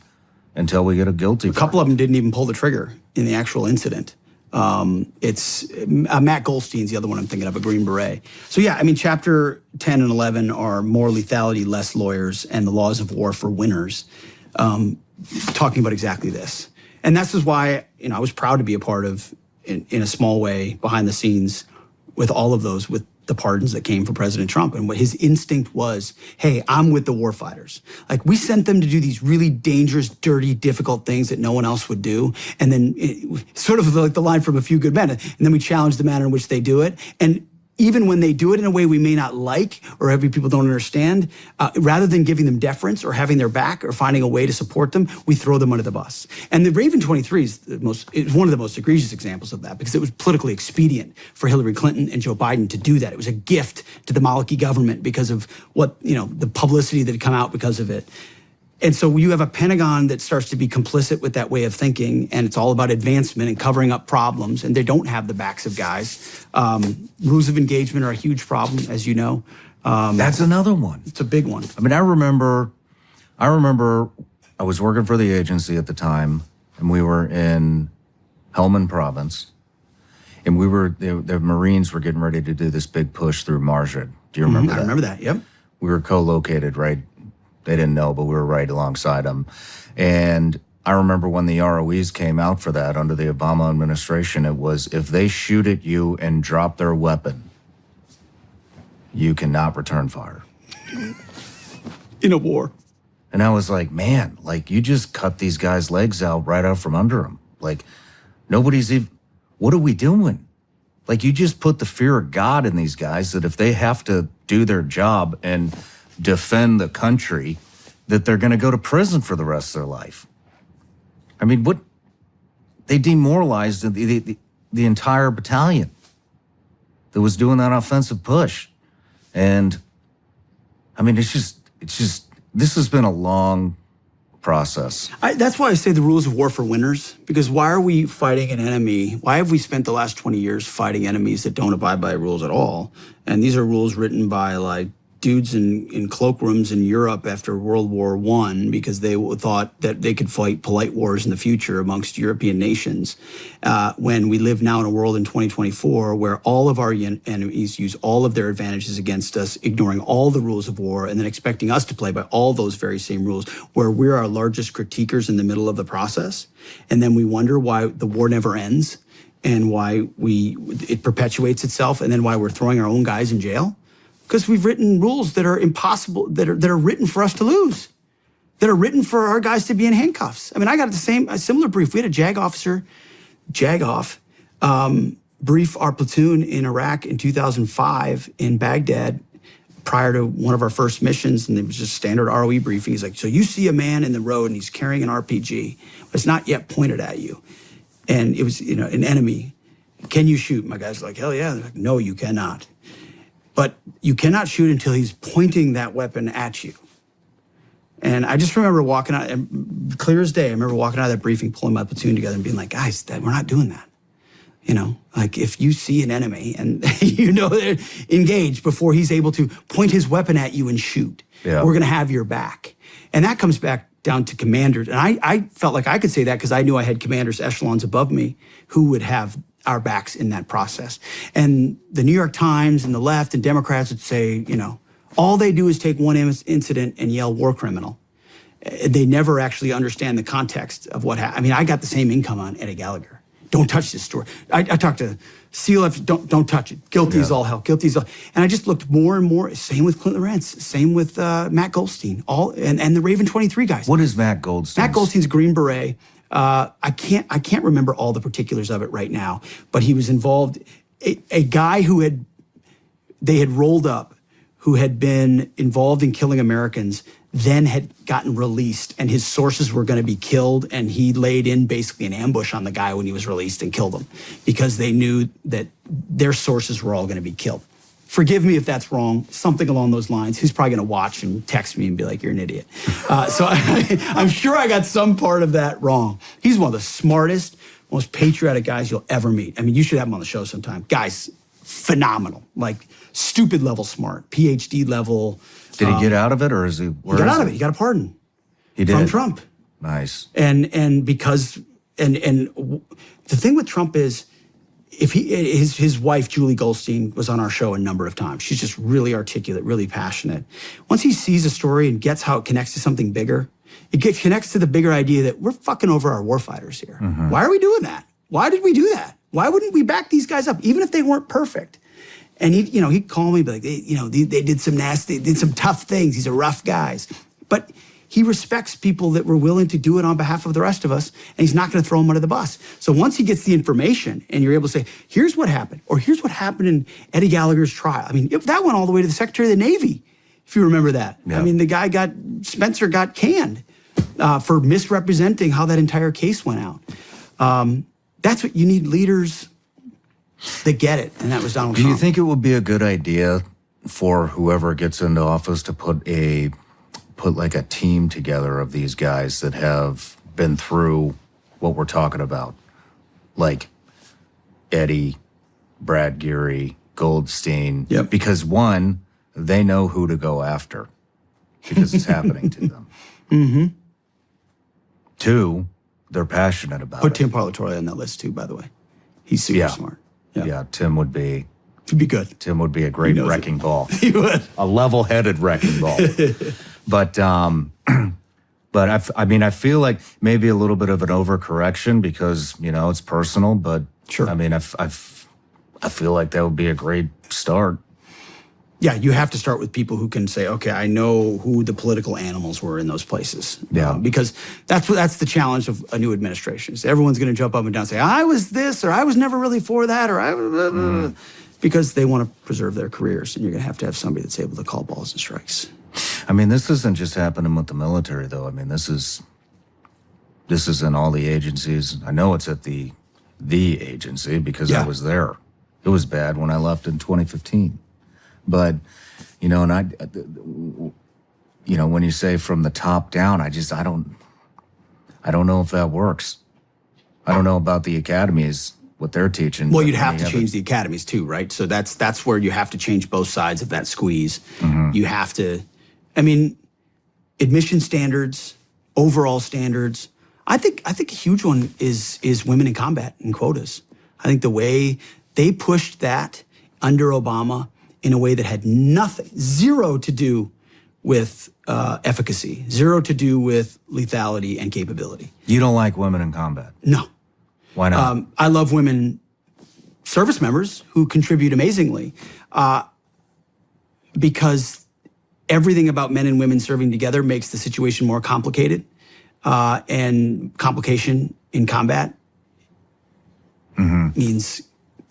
until we get a guilty A couple of them didn't even pull the trigger in the actual incident. It's Matt Goldstein's the other one I'm thinking of, a Green Beret. So yeah, I mean, chapter 10 and 11 are more lethality, less lawyers, and the laws of war for winners, talking about exactly this. And this is why, I was proud to be a part of, in a small way, behind the scenes with all of those, with the pardons that came for President Trump. And what his instinct was, hey, I'm with the warfighters. Like, we sent them to do these really dangerous, dirty, difficult things that no one else would do. And then sort of like the line from A Few Good Men. And then we challenge the manner in which they do it. And even when they do it in a way we may not like or every people don't understand, rather than giving them deference or having their back or finding a way to support them, we throw them under the bus. And the Raven 23 is one of the most egregious examples of that, because it was politically expedient for Hillary Clinton and Joe Biden to do that. It was a gift to the Maliki government because of what, the publicity that had come out because of it. And so you have a Pentagon that starts to be complicit with that way of thinking, and it's all about advancement and covering up problems, and they don't have the backs of guys. Rules of engagement are a huge problem, as you know. That's another one. It's a big one. I mean, I remember I was working for the agency at the time, and we were in Helmand Province, and the Marines were getting ready to do this big push through Marjad. Do you remember that? I remember that, yep. We were co-located, right? They didn't know, but we were right alongside them. And I remember when the ROEs came out for that under the Obama administration, it was, if they shoot at you and drop their weapon, you cannot return fire. In a war. And I was like, man, like, you just cut these guys' legs out right out from under them. Like, nobody's even, what are we doing? Like, you just put the fear of God in these guys that if they have to do their job and defend the country, that they're going to go to prison for the rest of their life. I mean, they demoralized the entire battalion that was doing that offensive push. And I mean, it's just, this has been a long process. That's why I say the rules of war for winners, because why are we fighting an enemy? Why have we spent the last 20 years fighting enemies that don't abide by rules at all? And these are rules written by like dudes in cloakrooms in Europe after World War I, because they thought that they could fight polite wars in the future amongst European nations. When we live now in a world in 2024 where all of our enemies use all of their advantages against us, ignoring all the rules of war, and then expecting us to play by all those very same rules, where we're our largest critiquers in the middle of the process. And then we wonder why the war never ends and why it perpetuates itself, and then why we're throwing our own guys in jail. Because we've written rules that are impossible, that are written for us to lose, that are written for our guys to be in handcuffs. I mean, I got a similar brief. We had a JAG officer, brief our platoon in Iraq in 2005 in Baghdad prior to one of our first missions, and it was just standard ROE briefing. He's like, so you see a man in the road and he's carrying an RPG, but it's not yet pointed at you. And it was, an enemy. Can you shoot? My guy's like, hell yeah. They're like, no, you cannot. But you cannot shoot until he's pointing that weapon at you. And I just remember walking out, and clear as day, I remember walking out of that briefing, pulling my platoon together and being like, guys, we're not doing that. Like if you see an enemy and they're engaged before he's able to point his weapon at you and shoot, we're going to have your back. And that comes back down to commanders. And I felt like I could say that because I knew I had commanders echelons above me who would have our backs in that process. And the New York Times and the left and Democrats would say, all they do is take one incident and yell war criminal. They never actually understand the context of what happened. I mean, I got the same income on Eddie Gallagher. Don't touch this story. I talked to CLF, don't touch it. Guilty as all hell, guilty as all. And I just looked more and more, same with Clint Lorenz, same with Matt Goldstein, and the Raven 23 guys. What is Matt Goldstein? Matt Goldstein's Green Beret. I can't remember all the particulars of it right now, but he was involved, a guy they had rolled up, who had been involved in killing Americans, then had gotten released, and his sources were going to be killed, and he laid in basically an ambush on the guy when he was released and killed him because they knew that their sources were all going to be killed. Forgive me if that's wrong, something along those lines. He's probably going to watch and text me and be like, you're an idiot. So I'm sure I got some part of that wrong. He's one of the smartest, most patriotic guys you'll ever meet. I mean, you should have him on the show sometime. Guy's phenomenal, like stupid level smart, PhD level. Did he get out of it, or is he? He got out of it. He got a pardon. He did. From Trump. Nice. And because the thing with Trump is, if his wife Julie Goldstein was on our show a number of times. She's just really articulate, really passionate. Once he sees a story and gets how it connects to something bigger, connects to the bigger idea that we're fucking over our warfighters here. Mm-hmm. Why are we doing that? Why did we do that? Why wouldn't we back these guys up, even if they weren't perfect? And he'd call me, be like, they did some nasty, did some tough things. These are rough guys. But he respects people that were willing to do it on behalf of the rest of us, and he's not going to throw them under the bus. So once he gets the information and you're able to say, here's what happened, or here's what happened in Eddie Gallagher's trial. I mean, that went all the way to the Secretary of the Navy, if you remember that. Yeah. I mean, the guy Spencer got canned for misrepresenting how that entire case went out. That's what you need, leaders that get it, and that was Donald Trump. Do you think it would be a good idea for whoever gets into office to put like a team together of these guys that have been through what we're talking about, like Eddie, Brad Geary, Goldstein? Yep. Because one, they know who to go after because it's happening to them. Mm-hmm. Two, they're passionate about it. Put Tim Parlatore on that list too, by the way. He's super smart. Yeah, Tim would be. He'd be good. Tim would be a great wrecking ball. He would. A level-headed wrecking ball. But I feel like maybe a little bit of an overcorrection because it's personal. But sure. I mean, I feel like that would be a great start. Yeah, you have to start with people who can say, okay, I know who the political animals were in those places. Yeah. Because that's the challenge of a new administration. So everyone's going to jump up and down and say, I was this, or I was never really for that, or because they want to preserve their careers. And you're going to have somebody that's able to call balls and strikes. I mean, this isn't just happening with the military, though. I mean, this is in all the agencies. I know it's at the agency because I was there. It was bad when I left in 2015. But, when you say from the top down, I don't know if that works. I don't know about the academies, what they're teaching. Well, you'd have to change the academies too, right? So that's where you have to change both sides of that squeeze. Mm-hmm. You have to, admission standards, overall standards. I think a huge one is women in combat and quotas. I think the way they pushed that under Obama in a way that had zero to do with efficacy, zero to do with lethality and capability. You don't like women in combat? No. Why not? I love women service members who contribute amazingly because everything about men and women serving together makes the situation more complicated, and complication in combat means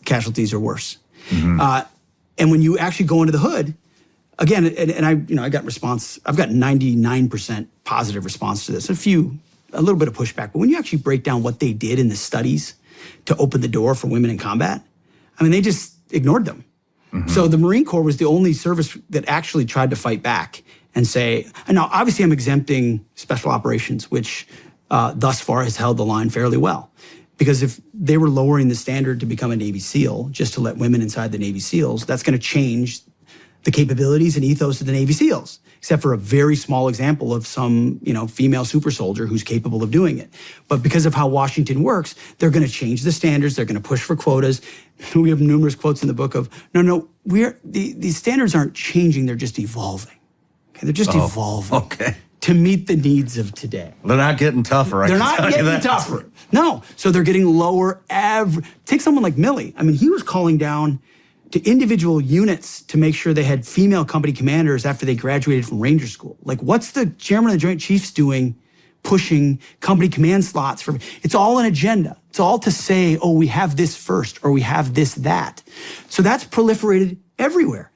casualties are worse. Mm-hmm. And when you actually go into the hood, again, and I got response. I've got 99% positive response to this. A little bit of pushback. But when you actually break down what they did in the studies to open the door for women in combat, they just ignored them. Mm-hmm. So the Marine Corps was the only service that actually tried to fight back and say, and now obviously I'm exempting special operations, which thus far has held the line fairly well. Because if they were lowering the standard to become a Navy SEAL, just to let women inside the Navy SEALs, that's going to change the capabilities and ethos of the Navy SEALs, except for a very small example of some, female super soldier who's capable of doing it. But because of how Washington works, they're going to change the standards. They're going to push for quotas. We have numerous quotes in the book of, these standards aren't changing. They're just evolving. Okay? They're just evolving. Okay. To meet the needs of today. They're not getting tougher. They're not getting tougher. No. So they're getting lower average. Take someone like Milley. I mean, he was calling down to individual units to make sure they had female company commanders after they graduated from Ranger School. Like, what's the chairman of the Joint Chiefs doing pushing company command slots for? It's all an agenda. It's all to say, oh, we have this first, or we have this, that. So that's proliferated everywhere.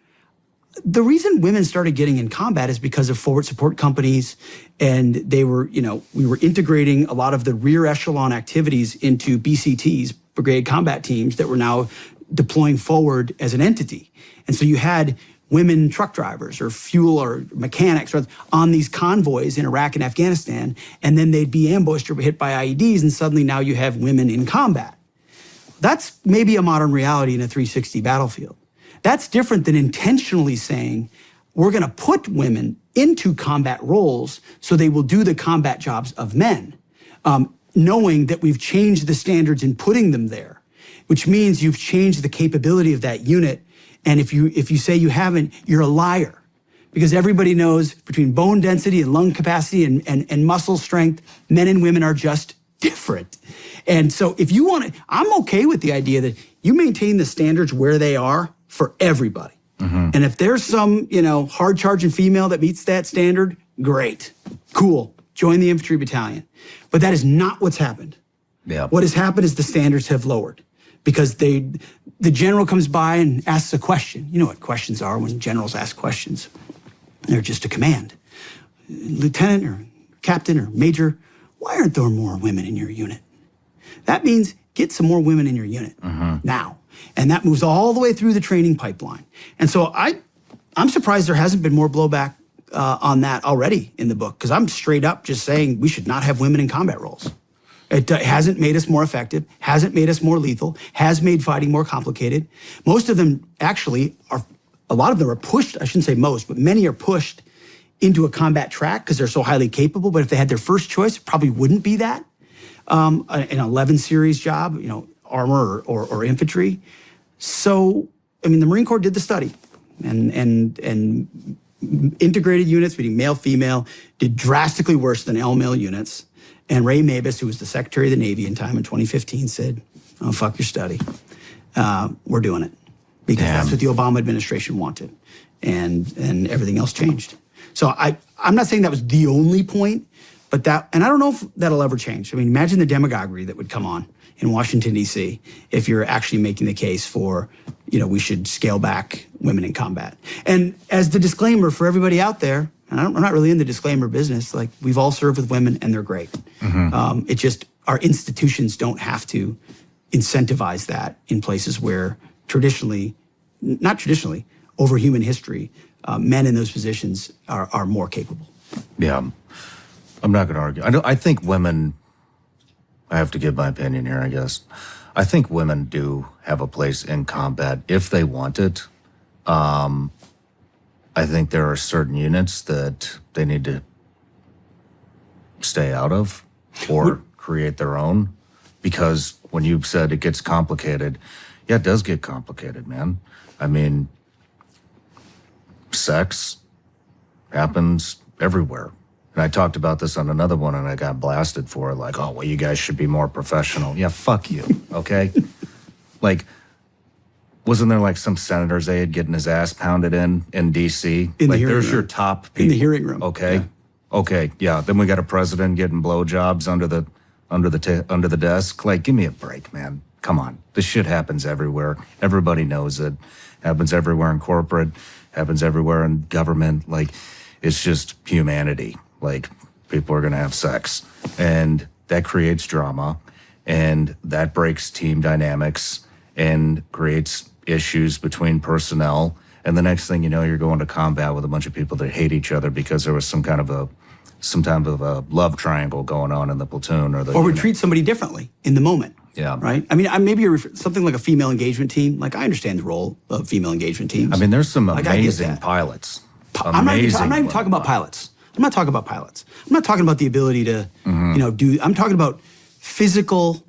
The reason women started getting in combat is because of forward support companies, and they were, we were integrating a lot of the rear echelon activities into BCTs, brigade combat teams, that were now deploying forward as an entity. And so you had women truck drivers or fuel or mechanics on these convoys in Iraq and Afghanistan, and then they'd be ambushed or hit by IEDs, and suddenly now you have women in combat. That's maybe a modern reality in a 360 battlefield. That's different than intentionally saying, we're going to put women into combat roles so they will do the combat jobs of men, knowing that we've changed the standards in putting them there, which means you've changed the capability of that unit. And if you say you haven't, you're a liar, because everybody knows between bone density and lung capacity and muscle strength, men and women are just different. And so if you want to, I'm okay with the idea that you maintain the standards where they are for everybody. Mm-hmm. And if there's some, hard-charging female that meets that standard, great, cool, join the infantry battalion. But that is not what's happened. Yeah. What has happened is the standards have lowered, because the general comes by and asks a question. You know what questions are when generals ask questions. They're just a command. Lieutenant or captain or major, why aren't there more women in your unit? That means get some more women in your unit now. And that moves all the way through the training pipeline. And so I'm surprised there hasn't been more blowback on that already in the book, because I'm straight up just saying we should not have women in combat roles. It hasn't made us more effective, hasn't made us more lethal, has made fighting more complicated. Most of them actually a lot of them are pushed, I shouldn't say most, but many are pushed into a combat track because they're so highly capable. But if they had their first choice, it probably wouldn't be that. An 11 series job, armor or infantry. So, the Marine Corps did the study, and integrated units, meaning male, female, did drastically worse than all-male units. And Ray Mabus, who was the Secretary of the Navy in 2015, said, oh, fuck your study. We're doing it. Because that's what the Obama administration wanted. And everything else changed. So I'm not saying that was the only point, but and I don't know if that'll ever change. Imagine the demagoguery that would come on in Washington, D.C., if you're actually making the case for, we should scale back women in combat. And as the disclaimer for everybody out there, and I'm not really in the disclaimer business, like, we've all served with women and they're great. Mm-hmm. It just, our institutions don't have to incentivize that in places where not traditionally, over human history, men in those positions are more capable. Yeah, I'm not going to argue. I think women, I have to give my opinion here, I guess. I think women do have a place in combat if they want it. I think there are certain units that they need to stay out of or create their own, because when you said it gets complicated, yeah, it does get complicated, man. Sex happens everywhere. And I talked about this on another one, and I got blasted for it. Like, oh, well, you guys should be more professional. Yeah, fuck you, okay? Wasn't there some senator's aide getting his ass pounded in D.C.? There's your top people. In the hearing room. Okay. Yeah. Okay, yeah. Then we got a president getting blowjobs under the desk. Give me a break, man. Come on. This shit happens everywhere. Everybody knows it. Happens everywhere in corporate. Happens everywhere in government. It's just humanity. People are going to have sex. And that creates drama. And that breaks team dynamics and creates issues between personnel. And the next thing you know, you're going to combat with a bunch of people that hate each other because there was some kind of a love triangle going on in the platoon. Or would treat somebody differently in the moment. Yeah. Right? I mean, maybe something like a female engagement team. Like, I understand the role of female engagement teams. I mean, there's some Like, I get amazing that. pilots. I'm not even talking about pilots. I'm not talking about pilots. I'm not talking about the ability to, I'm talking about physical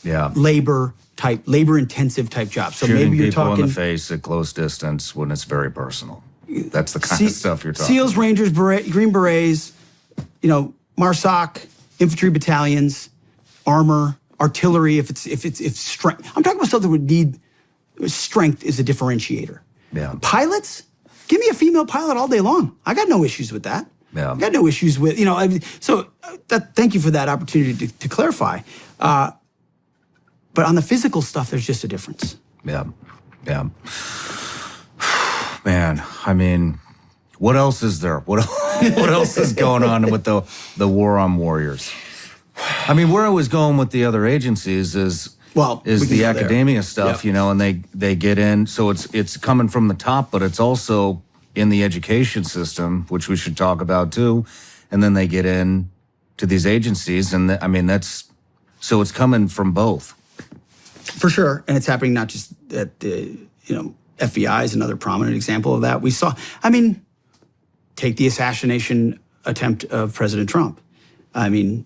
labor intensive type jobs. So Shooting maybe you're people talking in the face at close distance when it's very personal. That's the kind of stuff you're talking SEALs, about. Rangers, Green Berets, MARSOC, infantry battalions, armor, artillery, if strength. I'm talking about stuff that would need strength is a differentiator. Yeah. Pilots, give me a female pilot all day long. I got no issues with that. Yeah. I got no issues with, thank you for that opportunity to clarify. But on the physical stuff, there's just a difference. Yeah. Yeah. Man, I mean, what else is there? What else is going on with the war on warriors? I mean, where I was going with the other agencies is the academia stuff, and they get in. So it's coming from the top, but it's also in the education system, which we should talk about too. And then they get in to these agencies, and so it's coming from both. For sure, and it's happening not just at the FBI is another prominent example of that. We saw. I mean, take the assassination attempt of President Trump. I mean,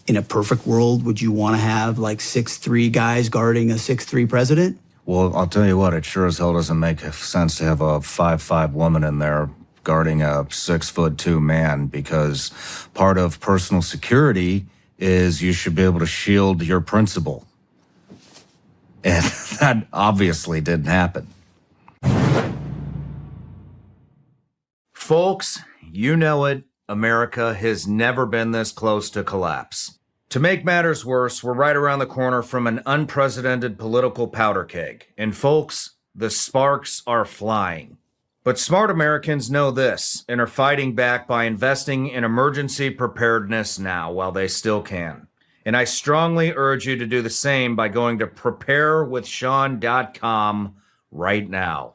in a perfect world, would you want to have like 6'3" guys guarding a 6'3" president? Well, I'll tell you what, it sure as hell doesn't make sense to have a 5'5" woman in there guarding a 6'2" man, because part of personal security is you should be able to shield your principal. And that obviously didn't happen. Folks, you know it. America has never been this close to collapse. To make matters worse, we're right around the corner from an unprecedented political powder keg. And folks, the sparks are flying. But smart Americans know this and are fighting back by investing in emergency preparedness now while they still can. And I strongly urge you to do the same by going to preparewithshawn.com right now.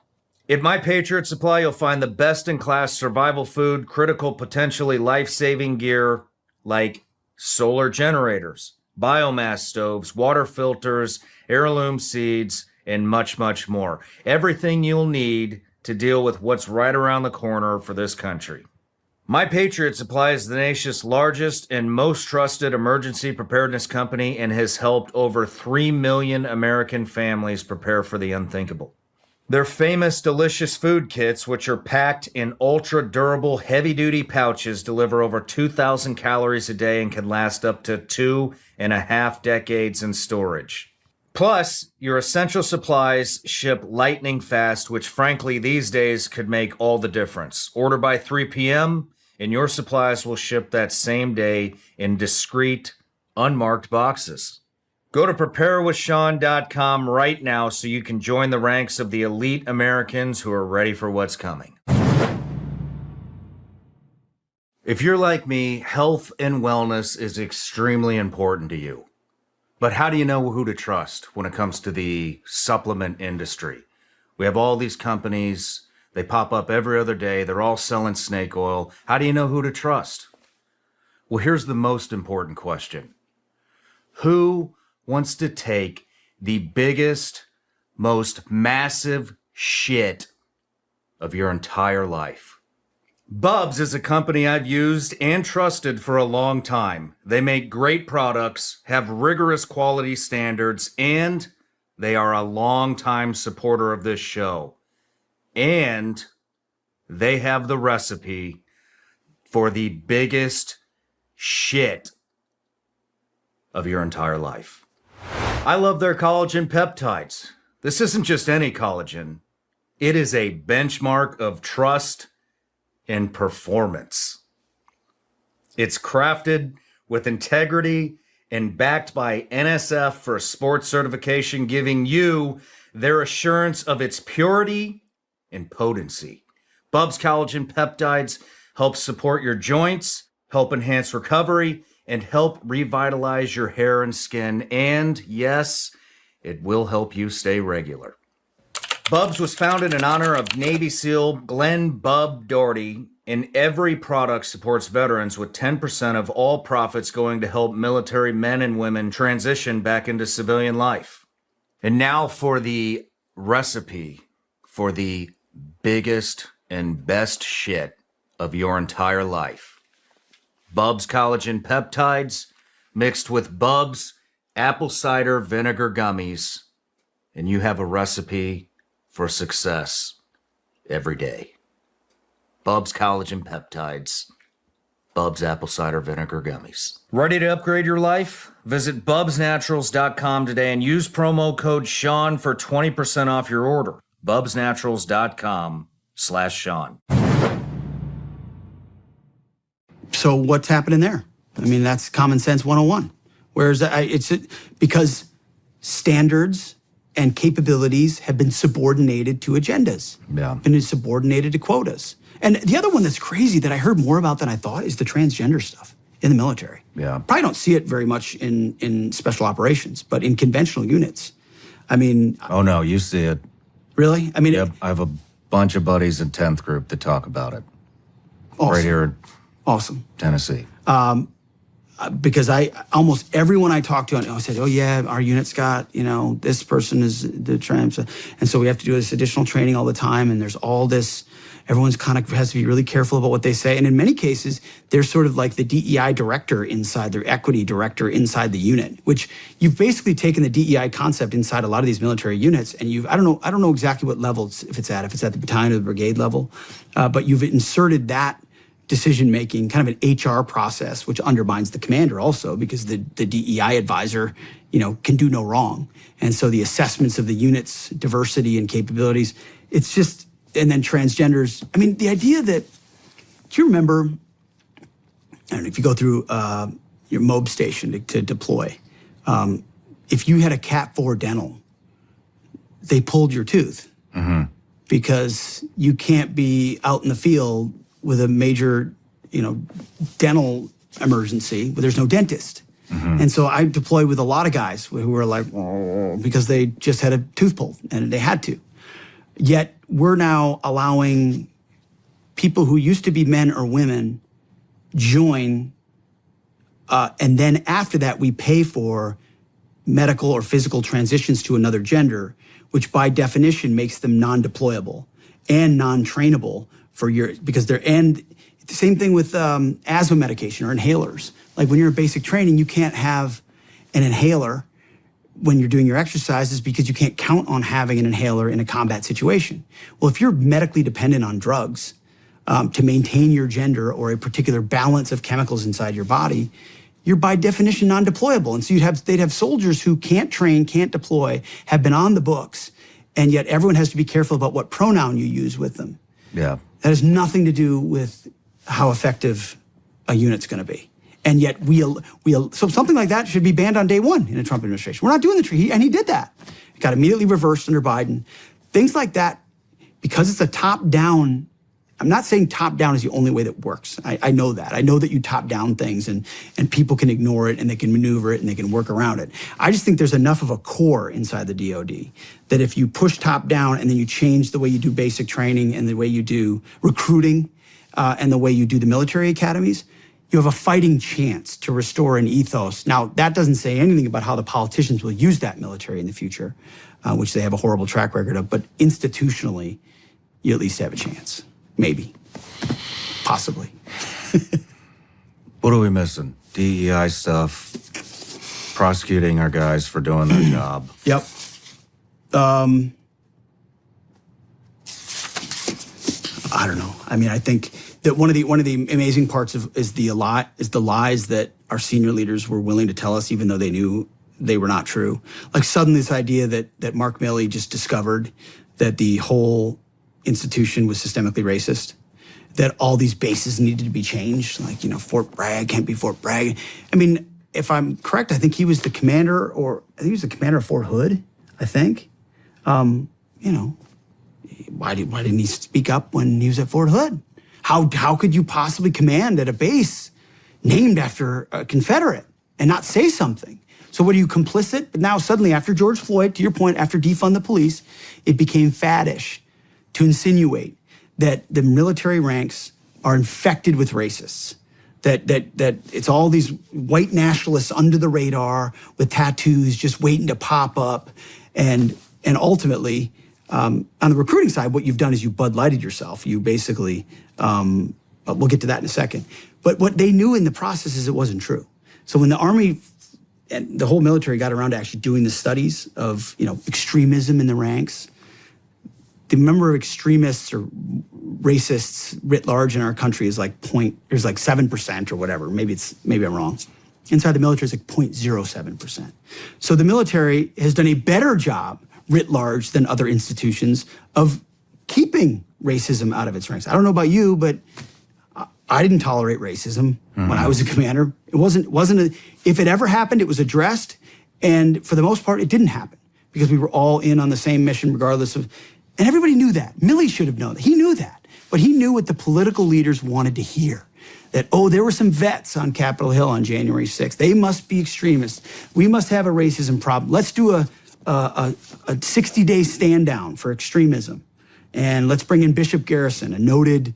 At My Patriot Supply, you'll find the best-in-class survival food, critical, potentially life-saving gear like solar generators, biomass stoves, water filters, heirloom seeds, and much, much more. Everything you'll need to deal with what's right around the corner for this country. My Patriot Supply is the nation's largest and most trusted emergency preparedness company and has helped over 3 million American families prepare for the unthinkable. Their famous delicious food kits, which are packed in ultra-durable, heavy-duty pouches, deliver over 2,000 calories a day and can last up to 2.5 decades in storage. Plus, your essential supplies ship lightning fast, which frankly these days could make all the difference. Order by 3 p.m., and your supplies will ship that same day in discreet, unmarked boxes. Go to preparewithshawn.com right now so you can join the ranks of the elite Americans who are ready for what's coming. If you're like me, health and wellness is extremely important to you. But how do you know who to trust when it comes to the supplement industry? We have all these companies. They pop up every other day. They're all selling snake oil. How do you know who to trust? Well, here's the most important question. Who wants to take the biggest, most massive shit of your entire life? Bubs is a company I've used and trusted for a long time. They make great products, have rigorous quality standards, and they are a long-time supporter of this show. And they have the recipe for the biggest shit of your entire life. I love their collagen peptides. This isn't just any collagen. It is a benchmark of trust and performance. It's crafted with integrity and backed by NSF for sports certification, giving you their assurance of its purity and potency. Bubs collagen peptides help support your joints, help enhance recovery, and help revitalize your hair and skin. And yes, it will help you stay regular. Bubs was founded in honor of Navy SEAL Glenn Bub Doherty, And every product supports veterans with 10% of all profits going to help military men and women transition back into civilian life. And now for the recipe for the biggest and best shit of your entire life. Bubs collagen peptides mixed with Bubs apple cider vinegar gummies. And you have a recipe for success every day. Bubs collagen peptides. Bubs apple cider vinegar gummies. Ready to upgrade your life? Visit bubsnaturals.com today and use promo code Shawn for 20% off your order. bubsnaturals.com/Shawn. So what's happening there? I mean, that's common sense 101. Whereas because standards and capabilities have been subordinated to agendas. Yeah. Been subordinated to quotas. And the other one that's crazy that I heard more about than I thought is the transgender stuff in the military. Yeah. Probably don't see it very much in special operations, but in conventional units. I mean. Oh, no, you see it. Really? I mean. Yep, I have a bunch of buddies in 10th group that talk about it. Awesome. Right here in Awesome. Tennessee. Because almost everyone I talked to, I said, oh yeah, our unit's got, this person is the trans. And so we have to do this additional training all the time. And there's all this, everyone's kind of has to be really careful about what they say. And in many cases, they're sort of like the DEI director inside, their equity director inside the unit, which you've basically taken the DEI concept inside a lot of these military units. And I don't know exactly what level if it's at the battalion or the brigade level, but you've inserted that decision-making, kind of an HR process, which undermines the commander also, because the DEI advisor, can do no wrong. And so the assessments of the unit's diversity and capabilities, it's just, and then transgenders. I mean, the idea that, do you remember, I don't know, if you go through your MOB station to deploy, if you had a Cat 4 dental, they pulled your tooth because you can't be out in the field with a major, dental emergency, but there's no dentist. And so I deployed with a lot of guys who were like, oh, because they just had a tooth pulled and they had to. Yet we're now allowing people who used to be men or women join, and then after that we pay for medical or physical transitions to another gender, which by definition makes them non-deployable and non-trainable because they're, and the same thing with asthma medication or inhalers. Like when you're in basic training, you can't have an inhaler when you're doing your exercises because you can't count on having an inhaler in a combat situation. Well, if you're medically dependent on drugs to maintain your gender or a particular balance of chemicals inside your body, you're by definition non-deployable. And so they'd have soldiers who can't train, can't deploy, have been on the books, and yet everyone has to be careful about what pronoun you use with them. Yeah. That has nothing to do with how effective a unit's going to be. And yet so something like that should be banned on day one in a Trump administration. We're not doing and he did that. It got immediately reversed under Biden. Things like that, because it's a top-down, I'm not saying top-down is the only way that works. I know that. I know that you top-down things and people can ignore it and they can maneuver it and they can work around it. I just think there's enough of a core inside the DOD that if you push top-down and then you change the way you do basic training and the way you do recruiting and the way you do the military academies, you have a fighting chance to restore an ethos. Now, that doesn't say anything about how the politicians will use that military in the future, which they have a horrible track record of, but institutionally, you at least have a chance. Maybe. Possibly. What are we missing? DEI stuff, prosecuting our guys for doing their job. Yep. I don't know. I mean, I think that one of the amazing parts is the lies that our senior leaders were willing to tell us, even though they knew they were not true. Like suddenly this idea that Mark Milley just discovered that the whole institution was systemically racist, that all these bases needed to be changed, like, Fort Bragg can't be Fort Bragg. I mean, if I'm correct, I think he was the commander, of Fort Hood, I think. Why didn't he speak up when he was at Fort Hood? How could you possibly command at a base named after a Confederate and not say something? So what are you, complicit? But now suddenly after George Floyd, to your point, after defund the police, it became faddish to insinuate that the military ranks are infected with racists. That it's all these white nationalists under the radar with tattoos just waiting to pop up. And ultimately, on the recruiting side, what you've done is you Bud Lighted yourself. You basically, we'll get to that in a second. But what they knew in the process is it wasn't true. So when the Army and the whole military got around to actually doing the studies of, extremism in the ranks, the number of extremists or racists writ large in our country is there's like 7% or whatever. Maybe I'm wrong. Inside the military is like 0.07%. So the military has done a better job writ large than other institutions of keeping racism out of its ranks. I don't know about you, but I didn't tolerate racism when I was a commander. It wasn't if it ever happened, it was addressed. And for the most part, it didn't happen because we were all in on the same mission regardless of, and everybody knew that. Milley should have known that. He knew that. But he knew what the political leaders wanted to hear. That, there were some vets on Capitol Hill on January 6th. They must be extremists. We must have a racism problem. Let's do a 60-day stand down for extremism. And let's bring in Bishop Garrison, a noted,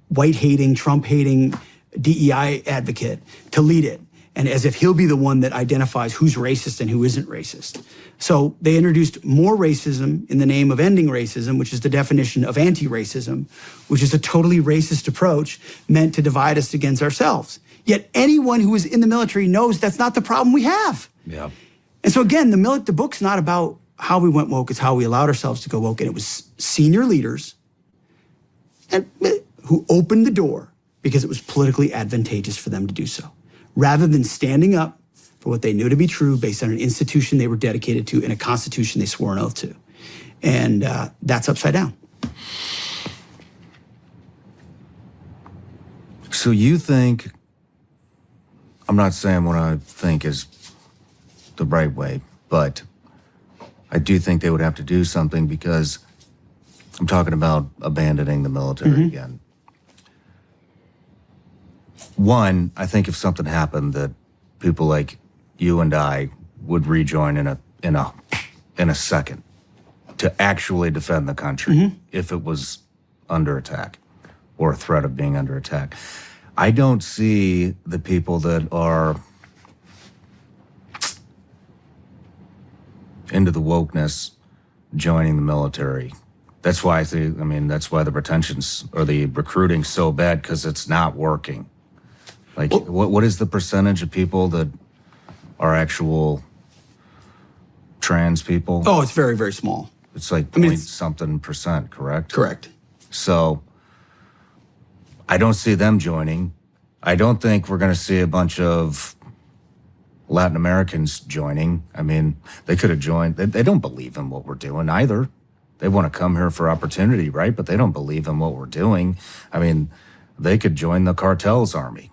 white-hating, Trump-hating DEI advocate, to lead it. And as if he'll be the one that identifies who's racist and who isn't racist. So they introduced more racism in the name of ending racism, which is the definition of anti-racism, which is a totally racist approach meant to divide us against ourselves. Yet anyone who is in the military knows that's not the problem we have. Yeah. And so again, the book's not about how we went woke, it's how we allowed ourselves to go woke. And it was senior leaders who opened the door because it was politically advantageous for them to do so, rather than standing up for what they knew to be true based on an institution they were dedicated to and a constitution they swore an oath to. And that's upside down. So you think, I'm not saying what I think is the right way, but I do think they would have to do something because I'm talking about abandoning the military again. One, I think if something happened that people like you and I would rejoin in a second to actually defend the country if it was under attack or a threat of being under attack. I don't see the people that are into the wokeness joining the military. That's why that's why the retentions or the recruiting's so bad, because it's not working. Like, what is the percentage of people that are actual trans people? Oh, it's very, very small. It's like something percent, correct? Correct. So I don't see them joining. I don't think we're going to see a bunch of Latin Americans joining. I mean, they could have joined. They don't believe in what we're doing either. They want to come here for opportunity, right? But they don't believe in what we're doing. I mean, they could join the cartel's army.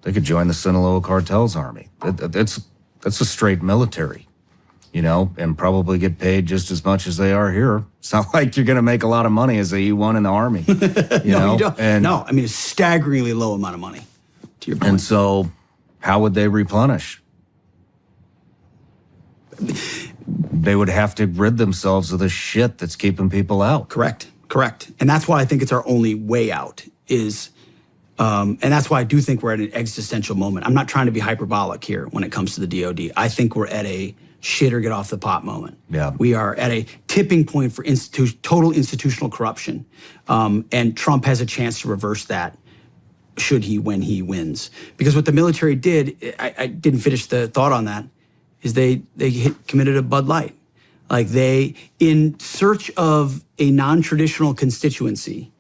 They could join the Sinaloa cartel's army. That's a straight military, and probably get paid just as much as they are here. It's not like you're going to make a lot of money as a E1 in the army. No, you don't. And no, a staggeringly low amount of money, to your point. And so how would they replenish? They would have to rid themselves of the shit that's keeping people out. Correct. And that's why I think it's our only way out is... and that's why I do think we're at an existential moment. I'm not trying to be hyperbolic here when it comes to the DOD. I think we're at a shit or get off the pot moment. Yeah. We are at a tipping point for total institutional corruption. And Trump has a chance to reverse that when he wins. Because what the military did, I didn't finish the thought on that, is they committed a Bud Light. Like in search of a non-traditional constituency,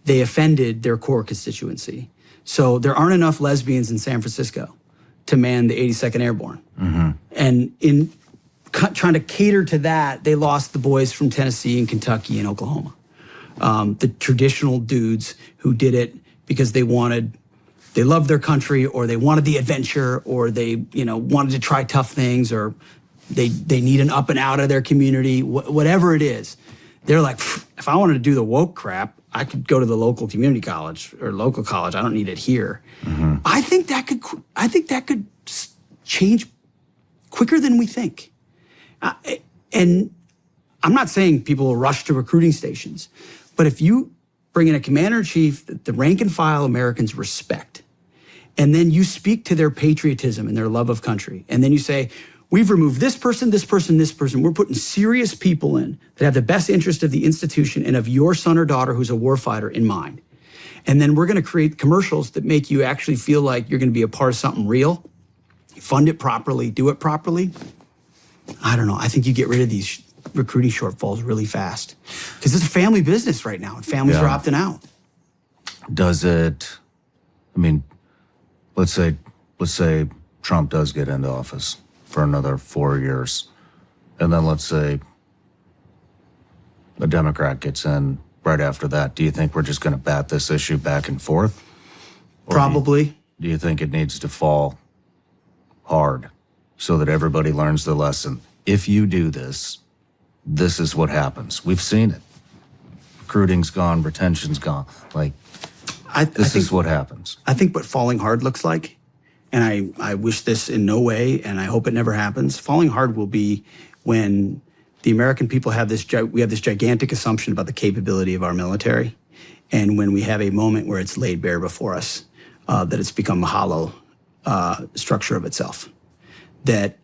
they offended their core constituency. So there aren't enough lesbians in San Francisco to man the 82nd Airborne. And in trying to cater to that, they lost the boys from Tennessee and Kentucky and Oklahoma. The traditional dudes who did it because they loved their country, or they wanted the adventure, or they wanted to try tough things, or they need an up and out of their community, whatever it is. They're like, if I wanted to do the woke crap, I could go to the local community college or local college. I don't need it here. I think that could change quicker than we think. And I'm not saying people will rush to recruiting stations, but if you bring in a commander-in-chief that the rank-and-file Americans respect. And then you speak to their patriotism and their love of country. And then you say, we've removed this person, this person, this person. We're putting serious people in that have the best interest of the institution and of your son or daughter who's a warfighter in mind. And then we're going to create commercials that make you actually feel like you're going to be a part of something real. Fund it properly, do it properly. I don't know. I think you get rid of these recruiting shortfalls really fast because it's a family business right now and families are opting out. Does it, I mean, let's say Trump does get into office for another 4 years. And then let's say a Democrat gets in right after that. Do you think we're just going to bat this issue back and forth? Or Probably. Do you think it needs to fall hard so that everybody learns the lesson? If you do this, this is what happens. We've seen it. Recruiting's gone, retention's gone. Like, this is what happens. I think what falling hard looks like, and I wish this in no way, and I hope it never happens, falling hard will be when the American people have this gigantic assumption about the capability of our military, and when we have a moment where it's laid bare before us that it's become a hollow structure of itself. That,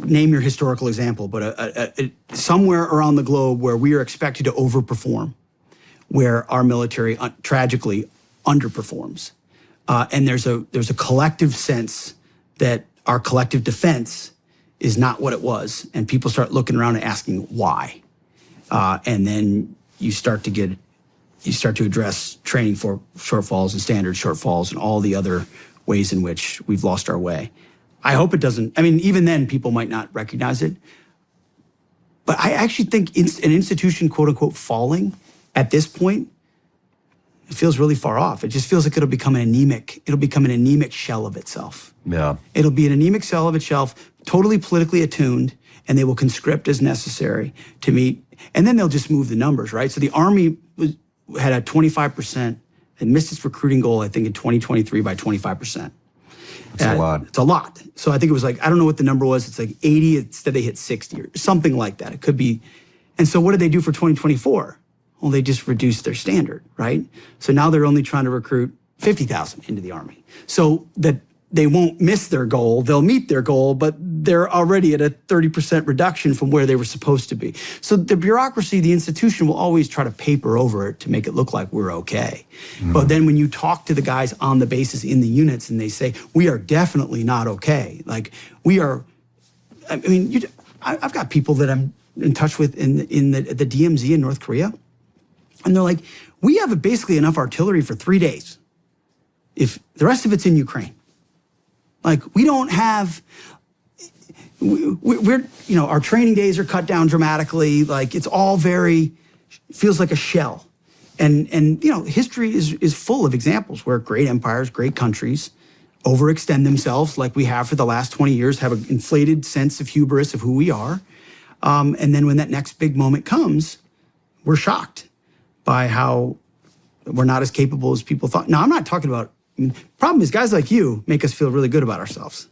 name your historical example, but somewhere around the globe where we are expected to overperform, where our military tragically underperforms. And there's a collective sense that our collective defense is not what it was. And people start looking around and asking why. And then you start to address training for shortfalls and standard shortfalls and all the other ways in which we've lost our way. I hope it doesn't. I mean, even then people might not recognize it. But I actually think an institution, quote unquote, falling at this point, it feels really far off. It just feels like it'll become an anemic shell of itself. Yeah. It'll be an anemic shell of itself, totally politically attuned, and they will conscript as necessary to meet. And then they'll just move the numbers, right? So the Army had a 25%, and missed its recruiting goal, I think, in 2023 by 25%. It's a lot. It's a lot. So I think it was like, I don't know what the number was. It's like 80, instead they hit 60 or something like that. It could be. And so what did they do for 2024? Well, they just reduced their standard, right? So now they're only trying to recruit 50,000 into the Army. So that they won't miss their goal. They'll meet their goal, but they're already at a 30% reduction from where they were supposed to be. So the bureaucracy, the institution will always try to paper over it to make it look like we're okay. But then when you talk to the guys on the bases in the units and they say, we are definitely not okay. Like we are, I mean, I've got people that I'm in touch with in the DMZ in North Korea. And they're like, we have basically enough artillery for 3 days. If the rest of it's in Ukraine. Like we don't have, we're, you know, our training days are cut down dramatically. Like it's all feels like a shell. And you know, history is full of examples where great empires, great countries overextend themselves like we have for the last 20 years, have an inflated sense of hubris of who we are. And then when that next big moment comes, we're shocked by how we're not as capable as people thought. Now, I'm not talking about, problem is guys like you make us feel really good about ourselves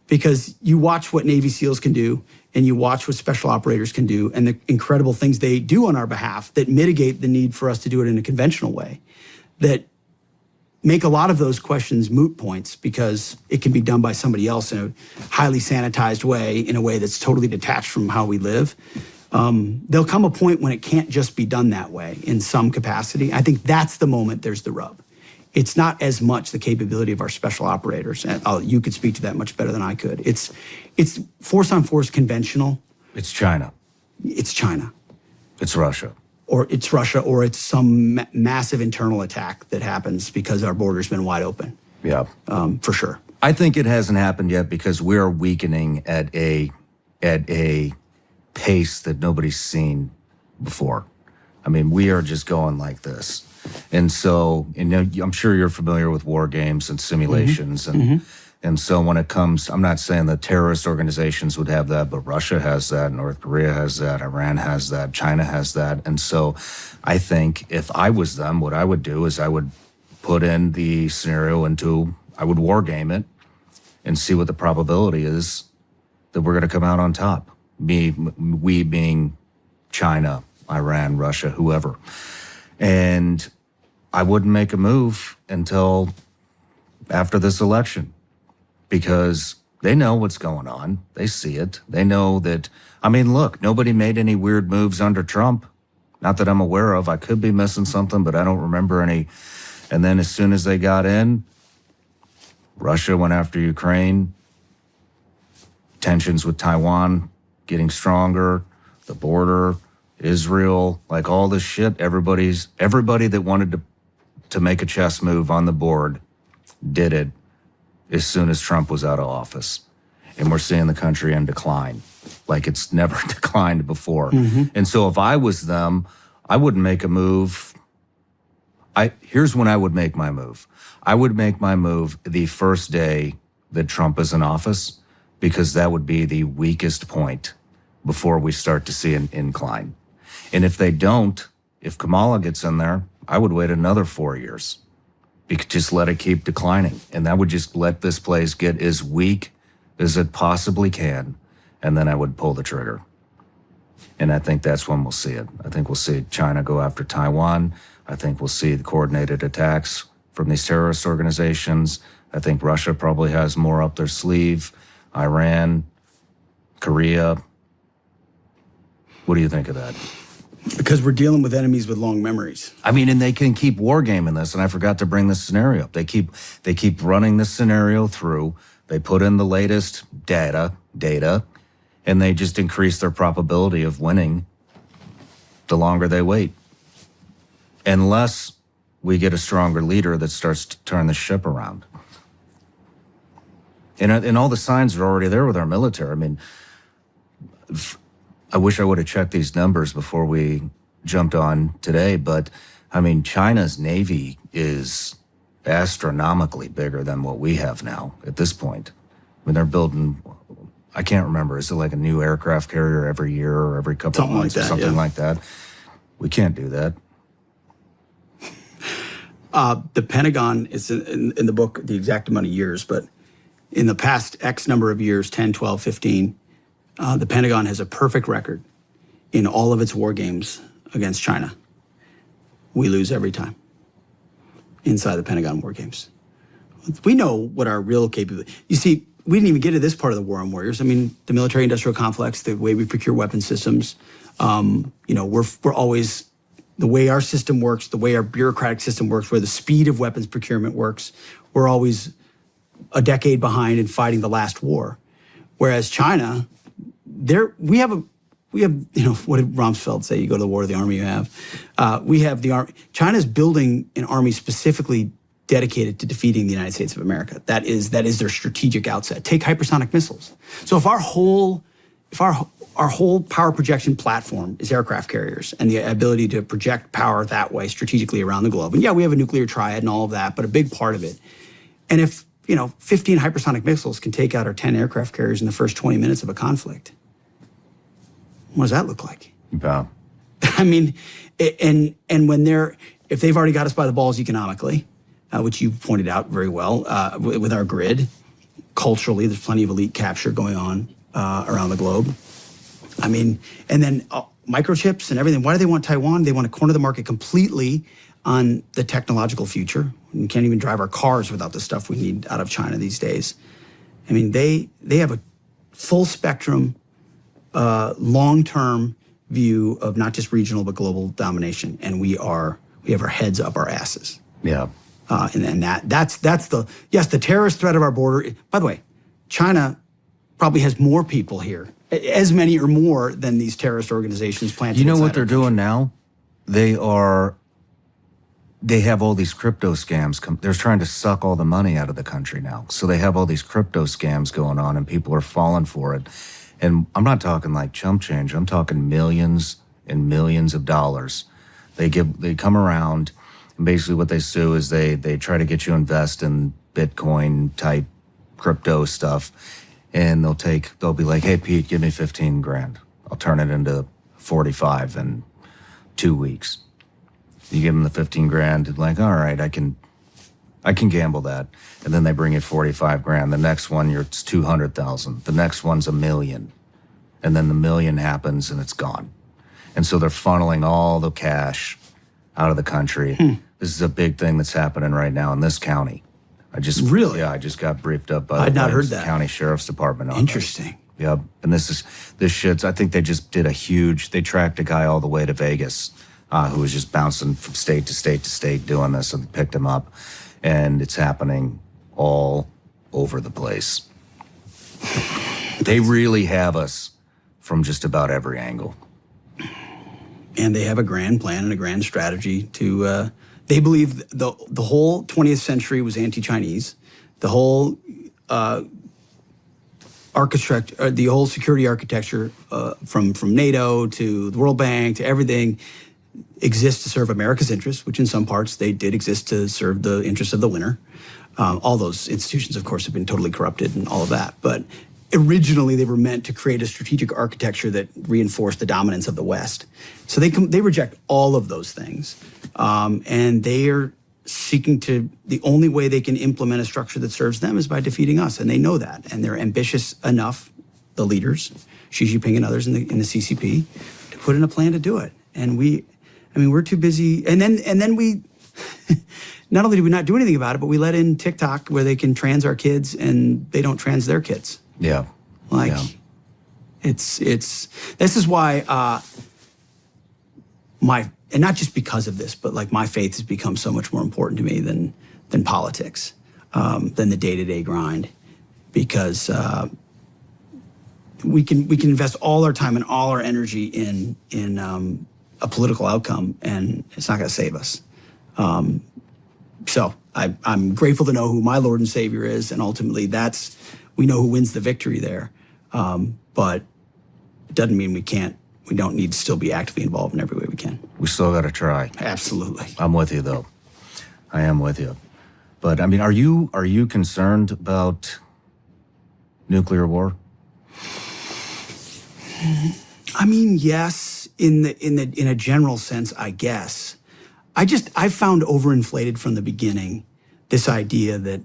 because you watch what Navy SEALs can do and you watch what special operators can do and the incredible things they do on our behalf that mitigate the need for us to do it in a conventional way, that make a lot of those questions moot points because it can be done by somebody else in a highly sanitized way, in a way that's totally detached from how we live. There'll come a point when it can't just be done that way in some capacity. I think that's the moment there's the rub. It's not as much the capability of our special operators. And you could speak to that much better than I could. It's force on force conventional. It's China. It's China. It's Russia. Or it's Russia, or it's some massive internal attack that happens because our border's been wide open. Yeah. For sure. I think it hasn't happened yet because we're weakening at a pace that nobody's seen before. I mean, we are just going like this. And so, and I'm sure you're familiar with war games and simulations. And so when it comes, I'm not saying that terrorist organizations would have that, but Russia has that, North Korea has that, Iran has that, China has that. And so I think if I was them, what I would do is I would put in the scenario I would war game it and see what the probability is that we're going to come out on top. We being China Iran, Russia, whoever. And I wouldn't make a move until after this election, because they know what's going on. They see it. They know that, I mean, look, nobody made any weird moves under Trump. Not that I'm aware of. I could be missing something, but I don't remember any. And then as soon as they got in, Russia went after Ukraine, tensions with Taiwan getting stronger, the border, Israel, like all this shit. Everybody that wanted to make a chess move on the board did it as soon as Trump was out of office. And we're seeing the country in decline, like it's never declined before. And so if I was them, I wouldn't make a move. Here's when I would make my move. I would make my move the first day that Trump is in office, because that would be the weakest point before we start to see an incline. And if they don't, if Kamala gets in there, I would wait another 4 years. Just let it keep declining. And that would just let this place get as weak as it possibly can. And then I would pull the trigger. And I think that's when we'll see it. I think we'll see China go after Taiwan. I think we'll see the coordinated attacks from these terrorist organizations. I think Russia probably has more up their sleeve. Iran, Korea. What do you think of that? Because we're dealing with enemies with long memories. I mean, and they can keep wargaming this, and I forgot to bring this scenario up. They keep running this scenario through. They put in the latest data, and they just increase their probability of winning the longer they wait. Unless we get a stronger leader that starts to turn the ship around. And all the signs are already there with our military. I mean, I wish I would have checked these numbers before we jumped on today, but I mean, China's Navy is astronomically bigger than what we have now at this point. I mean, they're building, I can't remember, is it like a new aircraft carrier every year or every couple of months or something like that? We can't do that. The Pentagon is in the book, the exact amount of years, but in the past X number of years, 10, 12, 15, the Pentagon has a perfect record in all of its war games against China. We lose every time inside the Pentagon war games. We know what our real capability. You see, we didn't even get to this part of the war on warriors. I mean, the military-industrial complex, the way we procure weapon systems. We're always, the way our system works, the way our bureaucratic system works, where the speed of weapons procurement works, we're always a decade behind in fighting the last war. Whereas China, we have, what did Rumsfeld say? You go to the war of the army you have. We have the army. China's building an army specifically dedicated to defeating the United States of America. That is their strategic outset. Take hypersonic missiles. So if our whole power projection platform is aircraft carriers and the ability to project power that way strategically around the globe. And yeah, we have a nuclear triad and all of that, but a big part of it. And if 15 hypersonic missiles can take out our 10 aircraft carriers in the first 20 minutes of a conflict, what does that look like? Yeah. I mean, and if they've already got us by the balls economically, which you pointed out very well, with our grid, culturally, there's plenty of elite capture going on around the globe. I mean, and then microchips and everything. Why do they want Taiwan? They want to corner the market completely on the technological future. We can't even drive our cars without the stuff we need out of China these days. I mean, they have a full spectrum, long-term view of not just regional but global domination, and we have our heads up our asses. Yeah. And that's the terrorist threat of our border. By the way, China probably has more people here, as many or more than these terrorist organizations planted. You know what they're doing now? They have all these crypto scams. They're trying to suck all the money out of the country now. So they have all these crypto scams going on, and people are falling for it. And I'm not talking like chump change. I'm talking millions and millions of dollars. They come around, and basically what they do is they try to get you to invest in Bitcoin type crypto stuff. And they'll be like, hey, Pete, give me 15 grand. I'll turn it into 45 in 2 weeks. You give them the 15 grand, like, all right, I can gamble that. And then they bring you 45 grand. The next one, it's 200,000. The next one's $1 million. And then the $1 million happens and it's gone. And so they're funneling all the cash out of the country. This is a big thing that's happening right now in this county. I just got briefed up by I'd the not heard that. County Sheriff's Department on Interesting. this. Yep. And this shit's, I think they just did they tracked a guy all the way to Vegas who was just bouncing from state to state to state doing this, and picked him up. And it's happening all over the place. They really have us from just about every angle. And they have a grand plan and a grand strategy to, they believe the whole 20th century was anti-Chinese. The whole the whole security architecture from NATO to the World Bank to everything exists to serve America's interests, which in some parts they did exist to serve the interests of the winner. All those institutions, of course, have been totally corrupted and all of that. But originally, they were meant to create a strategic architecture that reinforced the dominance of the West. So they reject all of those things. And they are seeking to, the only way they can implement a structure that serves them is by defeating us. And they know that. And they're ambitious enough, the leaders, Xi Jinping and others in the CCP, to put in a plan to do it. And we're too busy. And then we, not only do we not do anything about it, but we let in TikTok where they can trans our kids and they don't trans their kids. Yeah. This is why and not just because of this, but like my faith has become so much more important to me than politics, than the day-to-day grind, because we can invest all our time and all our energy in a political outcome, and it's not going to save us. So I'm grateful to know who my Lord and Savior is, and ultimately we know who wins the victory there. But it doesn't mean we don't need to still be actively involved in every way we can. We still got to try. Absolutely. I'm with you, though. I am with you. But, I mean, are you concerned about nuclear war? I mean, yes, in a general sense, I guess. I found overinflated from the beginning this idea that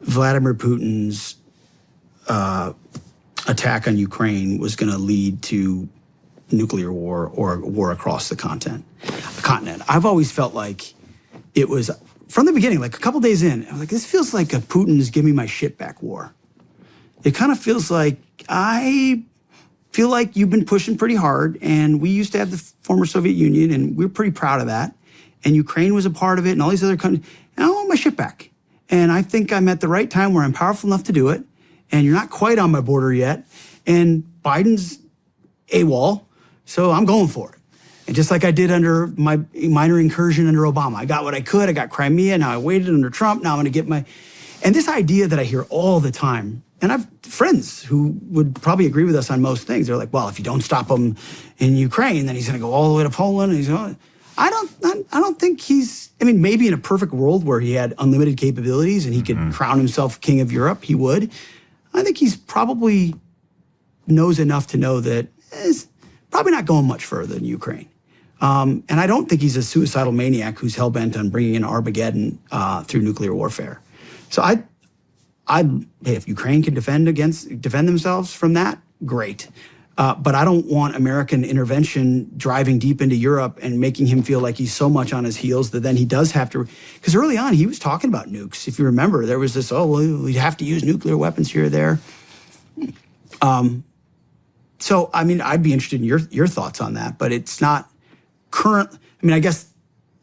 Vladimir Putin's attack on Ukraine was going to lead to nuclear war or war across the continent. I've always felt like it was, from the beginning, like a couple days in, I was like, this feels like a Putin's give me my shit back war. It kind of feels like, I feel like you've been pushing pretty hard, and we used to have the former Soviet Union, and we're pretty proud of that. And Ukraine was a part of it, and all these other countries, and I want my shit back. And I think I'm at the right time where I'm powerful enough to do it, and you're not quite on my border yet, and Biden's AWOL, so I'm going for it. And just like I did under my minor incursion under Obama, I got what I could, I got Crimea, now I waited under Trump, now I'm gonna get and this idea that I hear all the time, and I've friends who would probably agree with us on most things. They're like, well, if you don't stop him in Ukraine, then he's gonna go all the way to Poland, and he's going, I don't think maybe in a perfect world where he had unlimited capabilities and he could crown himself king of Europe, he would. I think he's probably knows enough to know that it's probably not going much further than Ukraine. And I don't think he's a suicidal maniac who's hell-bent on bringing in Armageddon through nuclear warfare. So hey, if Ukraine can defend themselves from that, great. But I don't want American intervention driving deep into Europe and making him feel like he's so much on his heels that then he does have to, because early on he was talking about nukes. If you remember, there was this, we have to use nuclear weapons here or there. So, I mean, I'd be interested in your thoughts on that, but it's not current. I mean, I guess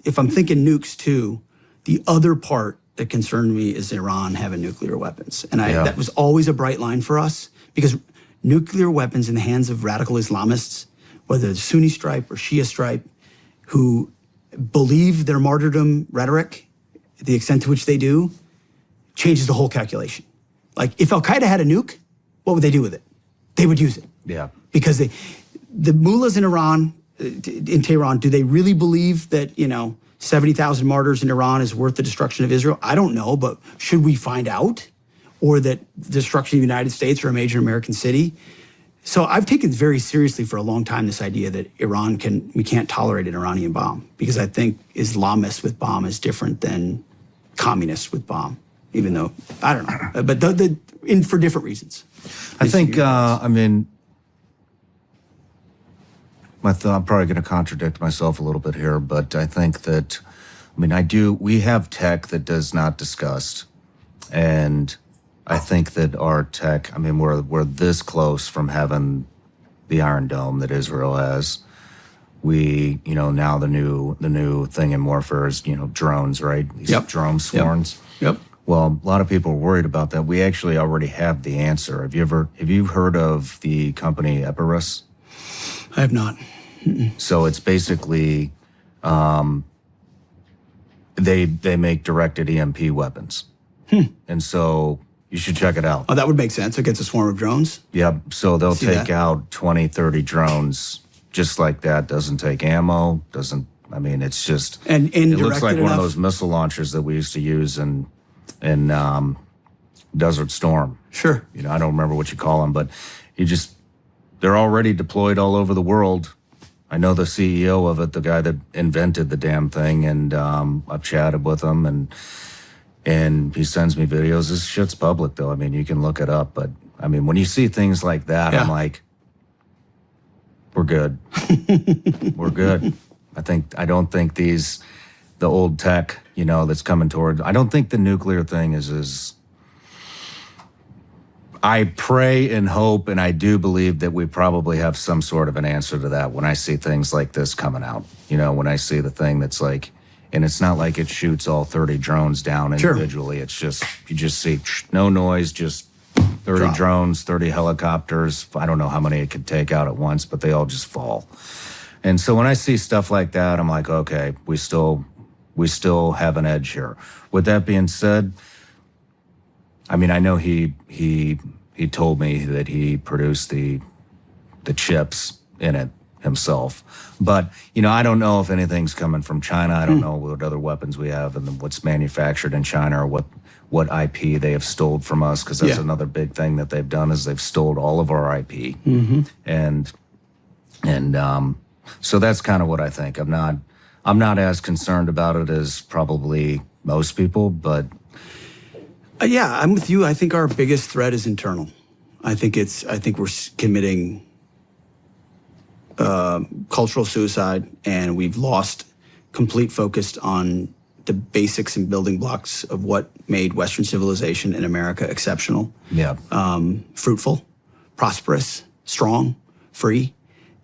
if I'm thinking nukes too, the other part that concerned me is Iran having nuclear weapons. And that was always a bright line for us, because nuclear weapons in the hands of radical Islamists, whether it's Sunni stripe or Shia stripe, who believe their martyrdom rhetoric, the extent to which they do, changes the whole calculation. Like, if Al-Qaeda had a nuke, what would they do with it? They would use it. Yeah. Because the mullahs in Iran, in Tehran, do they really believe that, 70,000 martyrs in Iran is worth the destruction of Israel? I don't know, but should we find out? Or that the destruction of the United States or a major American city? So I've taken very seriously for a long time this idea that we can't tolerate an Iranian bomb, because I think Islamists with bomb is different than communists with bomb, even though, I don't know, but for different reasons. I think, I'm probably going to contradict myself a little bit here, but I think that, we have tech that does not disgust. And I think that our tech, we're this close from having the Iron Dome that Israel has. We, now the new thing in warfare is, drones, right? These drone swarms. Yep. Well, a lot of people are worried about that. We actually already have the answer. Have you heard of the company Epirus? I have not. So it's basically, they make directed EMP weapons. And so you should check it out. Oh, that would make sense against a swarm of drones. Yep. So they'll take out 20, 30 drones just like that. Doesn't take ammo, it's just, and it looks like one of those missile launchers that we used to use in Desert Storm. Sure. I don't remember what you call them, but they're already deployed all over the world. I know the CEO of it, the guy that invented the damn thing, and I've chatted with him, and he sends me videos. This shit's public, though. You can look it up. But, when you see things like that, I'm like, we're good. We're good. I don't think the old tech, that's coming toward, I don't think the nuclear thing is I pray and hope, and I do believe that we probably have some sort of an answer to that when I see things like this coming out. When I see the thing that's like, and it's not like it shoots all 30 drones down individually. Sure. It's just, you just see no noise, just 30 drones, 30 helicopters. I don't know how many it could take out at once, but they all just fall. And so when I see stuff like that, I'm like, okay, we still have an edge here. With that being said, I know he told me that he produced the chips in it himself. But, I don't know if anything's coming from China. I don't know what other weapons we have and what's manufactured in China or what IP they have stole from us, because that's another big thing that they've done is they've stole all of our IP. And so that's kind of what I think. I'm not as concerned about it as probably most people, but I'm with you. I think our biggest threat is internal. I think we're committing cultural suicide, and we've lost complete focus on the basics and building blocks of what made Western civilization in America exceptional. Yeah. Fruitful, prosperous, strong, free.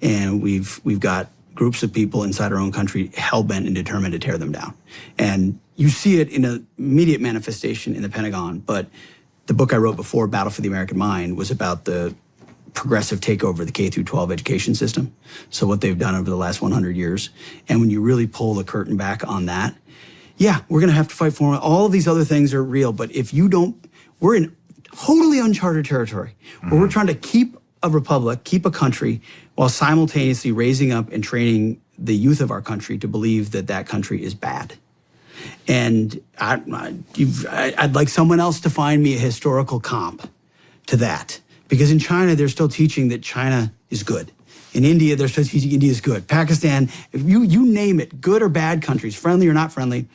And we've got groups of people inside our own country hell-bent and determined to tear them down. And you see it in an immediate manifestation in the Pentagon, but the book I wrote before, Battle for the American Mind, was about the progressive takeover of the K through 12 education system. So what they've done over the last 100 years. And when you really pull the curtain back on that, we're going to have to fight for it. All of these other things are real, but if you don't, we're in totally uncharted territory where we're trying to keep a republic, keep a country, while simultaneously raising up and training the youth of our country to believe that that country is bad. And I'd like someone else to find me a historical comp to that. Because in China, they're still teaching that China is good. In India, they're still teaching India is good. Pakistan, if you name it, good or bad countries, friendly or not friendly,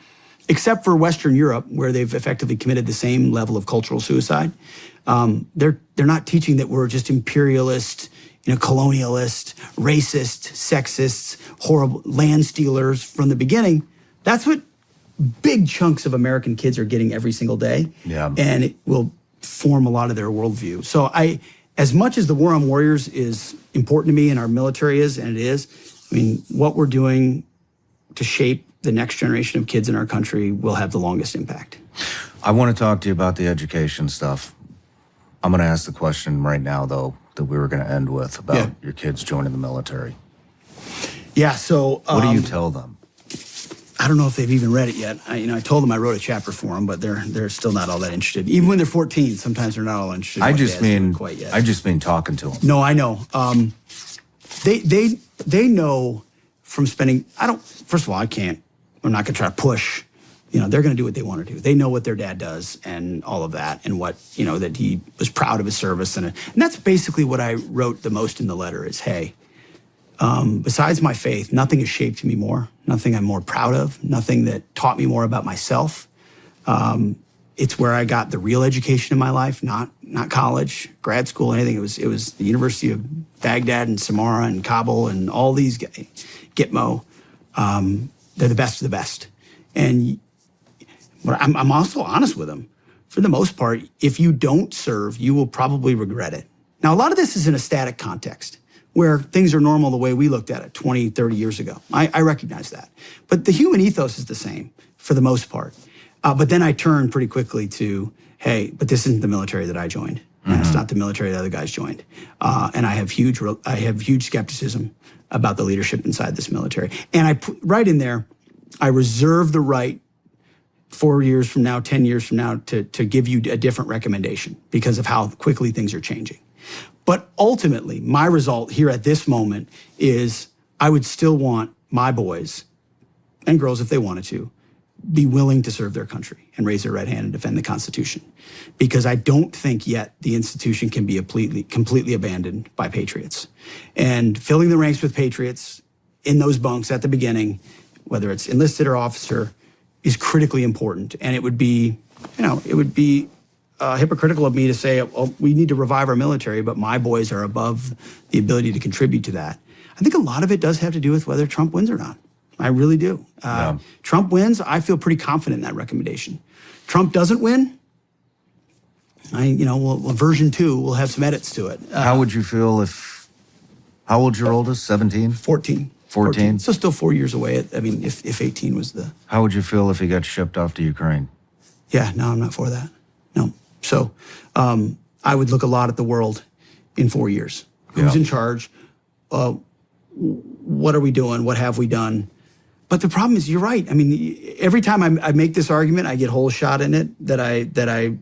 except for Western Europe, where they've effectively committed the same level of cultural suicide. They're not teaching that we're just imperialist, colonialist, racist, sexist, horrible land stealers from the beginning. That's what big chunks of American kids are getting every single day. Yeah. And it will form a lot of their worldview. So as much as the war on warriors is important to me and our military is, and it is, what we're doing to shape the next generation of kids in our country will have the longest impact. I want to talk to you about the education stuff. I'm going to ask the question right now, though, that we were going to end with about your kids joining the military. Yeah, so... what do you tell them? I don't know if they've even read it yet. I told them I wrote a chapter for them, but they're still not all that interested. Even when they're 14, sometimes they're not all interested. I just mean talking to them. No, I know. They know from spending. First of all, I'm not going to try to push. They're going to do what they want to do. They know what their dad does and all of that, and what that he was proud of his service, and that's basically what I wrote the most in the letter. Is hey. Besides my faith, nothing has shaped me more, nothing I'm more proud of, nothing that taught me more about myself. It's where I got the real education in my life, not college, grad school, anything. It was the University of Baghdad and Samarra and Kabul and all these Gitmo. They're the best of the best. And but I'm also honest with them. For the most part, if you don't serve, you will probably regret it. Now, a lot of this is in a static context where things are normal the way we looked at it 20, 30 years ago. I recognize that. But the human ethos is the same for the most part. But then I turned pretty quickly to, hey, but this isn't the military that I joined. And it's not the military that other guys joined. And I have huge skepticism about the leadership inside this military. And I put right in there, I reserve the right 4 years from now, 10 years from now, to give you a different recommendation because of how quickly things are changing. But ultimately, my result here at this moment is I would still want my boys and girls, if they wanted to, be willing to serve their country and raise their right hand and defend the Constitution. Because I don't think yet the institution can be completely abandoned by patriots. And filling the ranks with patriots in those bunks at the beginning, whether it's enlisted or officer, is critically important. And it would be, hypocritical of me to say, oh, we need to revive our military, but my boys are above the ability to contribute to that. I think a lot of it does have to do with whether Trump wins or not. I really do. Trump wins, I feel pretty confident in that recommendation. Trump doesn't win, version 2, we'll have some edits to it. How would you feel if, how old's your oldest, 17? 14. 14? So still 4 years away. If 18 was the... How would you feel if he got shipped off to Ukraine? Yeah, no, I'm not for that. No. So I would look a lot at the world in 4 years. Who's in charge? What are we doing? What have we done? But the problem is, you're right. I mean, every time I make this argument, I get whole shot in it I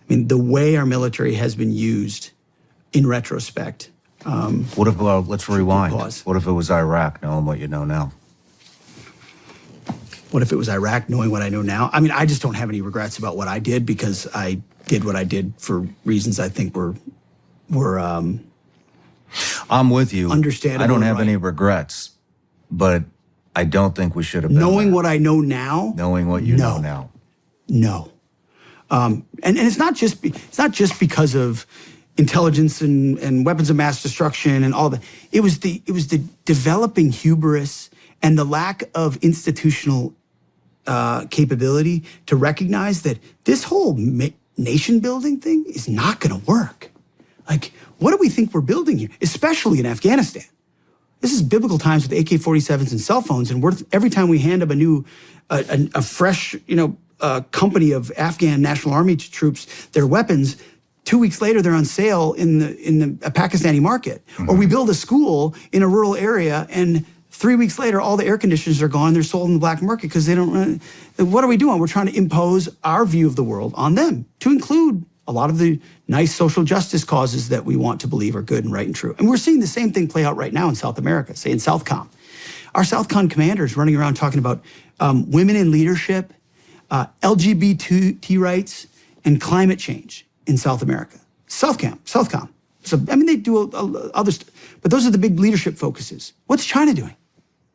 mean, the way our military has been used in retrospect. What if, let's rewind. Pause. What if it was Iraq, knowing what you know now? What if it was Iraq, knowing what I know now? I mean, I just don't have any regrets about what I did because I did what I did for reasons I think were I'm with you. Understandable. I don't have any regrets, but I don't think we should have been knowing there. what I know now. Knowing what you know now. No. And it's not just because of intelligence and weapons of mass destruction and all that. It was the developing hubris and the lack of institutional capability to recognize that this whole nation building thing is not going to work. Like, what do we think we're building here, especially in Afghanistan? This is biblical times with AK-47s and cell phones, and every time we hand them a fresh, company of Afghan National Army troops their weapons, 2 weeks later they're on sale in the Pakistani market. Or we build a school in a rural area, and 3 weeks later all the air conditioners are gone. They're sold in the black market because they don't. What are we doing? We're trying to impose our view of the world on them, to include a lot of the nice social justice causes that we want to believe are good and right and true. And we're seeing the same thing play out right now in South America, say in Southcom. Our Southcom commanders running around talking about women in leadership, LGBT rights, and climate change in South America. Southcom. So, I mean, they do other stuff, but those are the big leadership focuses. What's China doing?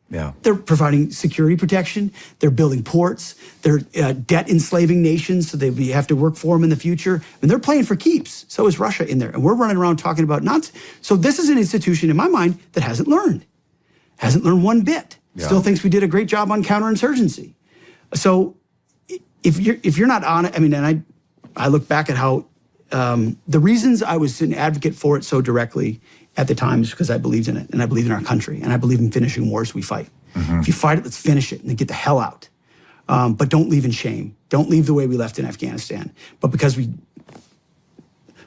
Yeah. They're providing security protection. They're building ports. They're debt enslaving nations, so we have to work for them in the future. And they're playing for keeps. So is Russia in there. And we're running around talking about nonsense. So this is an institution, in my mind, that hasn't learned one bit. Yeah. Still thinks we did a great job on counterinsurgency. So if you're not on it, I mean, and I look back at how the reasons I was an advocate for it so directly at the time is because I believed in it, and I believed in our country, and I believe in finishing wars we fight. If you fight it, let's finish it and then get the hell out. But don't leave in shame. Don't leave the way we left in Afghanistan. But because we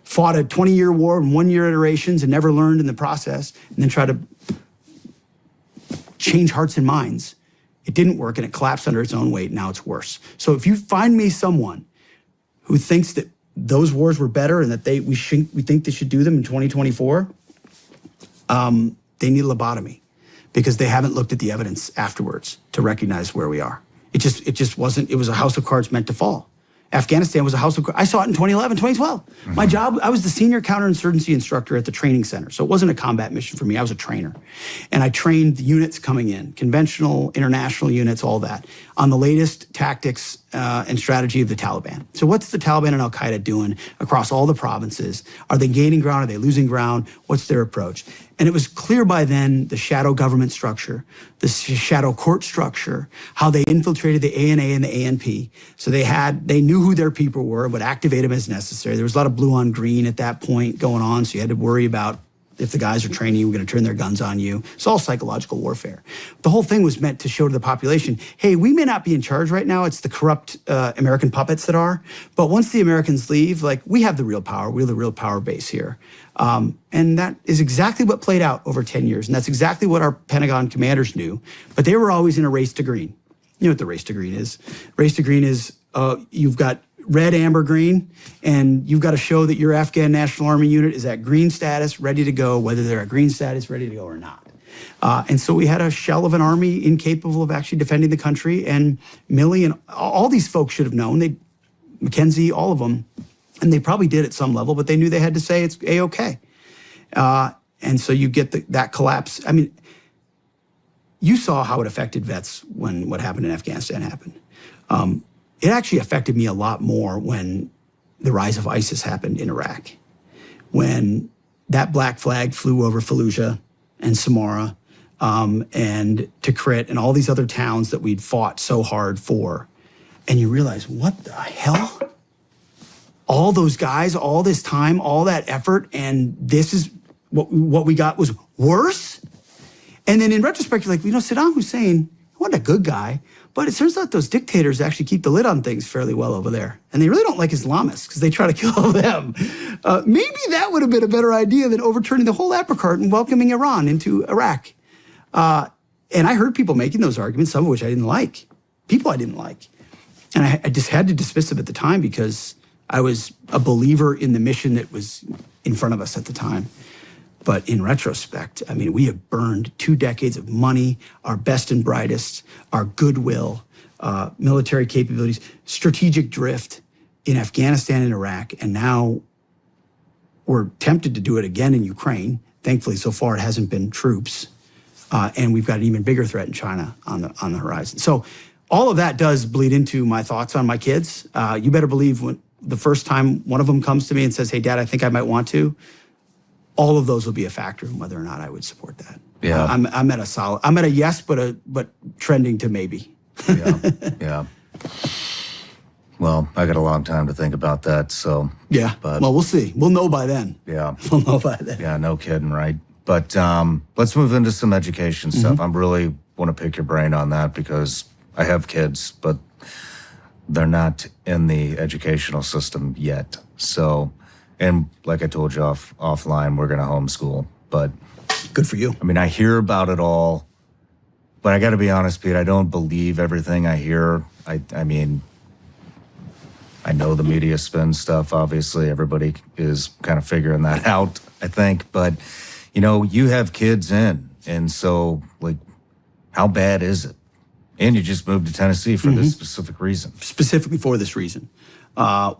fought a 20-year war in 1-year iterations and never learned in the process, and then try to change hearts and minds, it didn't work, and it collapsed under its own weight. Now it's worse. So if you find me someone who thinks that those wars were better and that we think they should do them in 2024, they need a lobotomy, because they haven't looked at the evidence afterwards to recognize where we are. It just wasn't. It was a house of cards meant to fall, Afghanistan was a house of cards. I saw it in 2011, 2012. My job, I was the senior counterinsurgency instructor at the training center. So it wasn't a combat mission for me. I was a trainer. And I trained the units coming in, conventional, international units, all that, on the latest tactics and strategy of the Taliban. So what's the Taliban and Al-Qaeda doing across all the provinces? Are they gaining ground? Are they losing ground? What's their approach? And it was clear by then the shadow government structure, the shadow court structure, how they infiltrated the ANA and the ANP. So they knew who their people were, would activate them as necessary. There was a lot of blue on green at that point going on, so you had to worry about if the guys are training you, we're going to turn their guns on you. It's all psychological warfare. The whole thing was meant to show to the population, hey, we may not be in charge right now. It's the corrupt American puppets that are. But once the Americans leave, like, we have the real power. We're the real power base here. And that is exactly what played out over 10 years. And that's exactly what our Pentagon commanders knew. But they were always in a race to green. You know what the race to green is? Race to green is you've got red, amber, green, and you've got to show that your Afghan National Army unit is at green status, ready to go, whether they're at green status, ready to go or not. And so we had a shell of an army incapable of actually defending the country, and Milley and all these folks should have known, Mackenzie, all of them, and they probably did at some level, but they knew they had to say it's A-OK. And so you get that collapse. I mean, you saw how it affected vets when what happened in Afghanistan happened. It actually affected me a lot more when the rise of ISIS happened in Iraq. When that black flag flew over Fallujah and Samarra and Tikrit and all these other towns that we'd fought so hard for. And you realize, what the hell? All those guys, all this time, all that effort, and this is what we got was worse? And then in retrospect, you're like, Saddam Hussein wasn't a good guy. But it turns out those dictators actually keep the lid on things fairly well over there. And they really don't like Islamists because they try to kill them. Maybe that would have been a better idea than overturning the whole apple cart and welcoming Iran into Iraq. And I heard people making those arguments, some of which I didn't like. People I didn't like. And I just had to dismiss them at the time because I was a believer in the mission that was in front of us at the time. But in retrospect, I mean, we have burned 2 decades of money, our best and brightest, our goodwill, military capabilities, strategic drift in Afghanistan and Iraq. And now we're tempted to do it again in Ukraine. Thankfully, so far, it hasn't been troops. And we've got an even bigger threat in China on the horizon. So all of that does bleed into my thoughts on my kids. You better believe when the first time one of them comes to me and says, hey, Dad, I think I might want to, all of those will be a factor in whether or not I would support that. Yeah, I'm at a yes, but trending to maybe. Yeah. Well, I got a long time to think about that. So yeah. But, well, we'll see. We'll know by then. Yeah. We'll know by then. Yeah. No kidding, right? But let's move into some education stuff. I really want to pick your brain on that because I have kids, but they're not in the educational system yet. So. And like I told you offline, we're going to homeschool. But good for you. I mean, I hear about it all, but I got to be honest, Pete, I don't believe everything I hear. I mean, I know the media spins stuff. Obviously, everybody is kind of figuring that out, I think. But, you have kids in. And so, like, how bad is it? And you just moved to Tennessee for this specific reason. Specifically for this reason.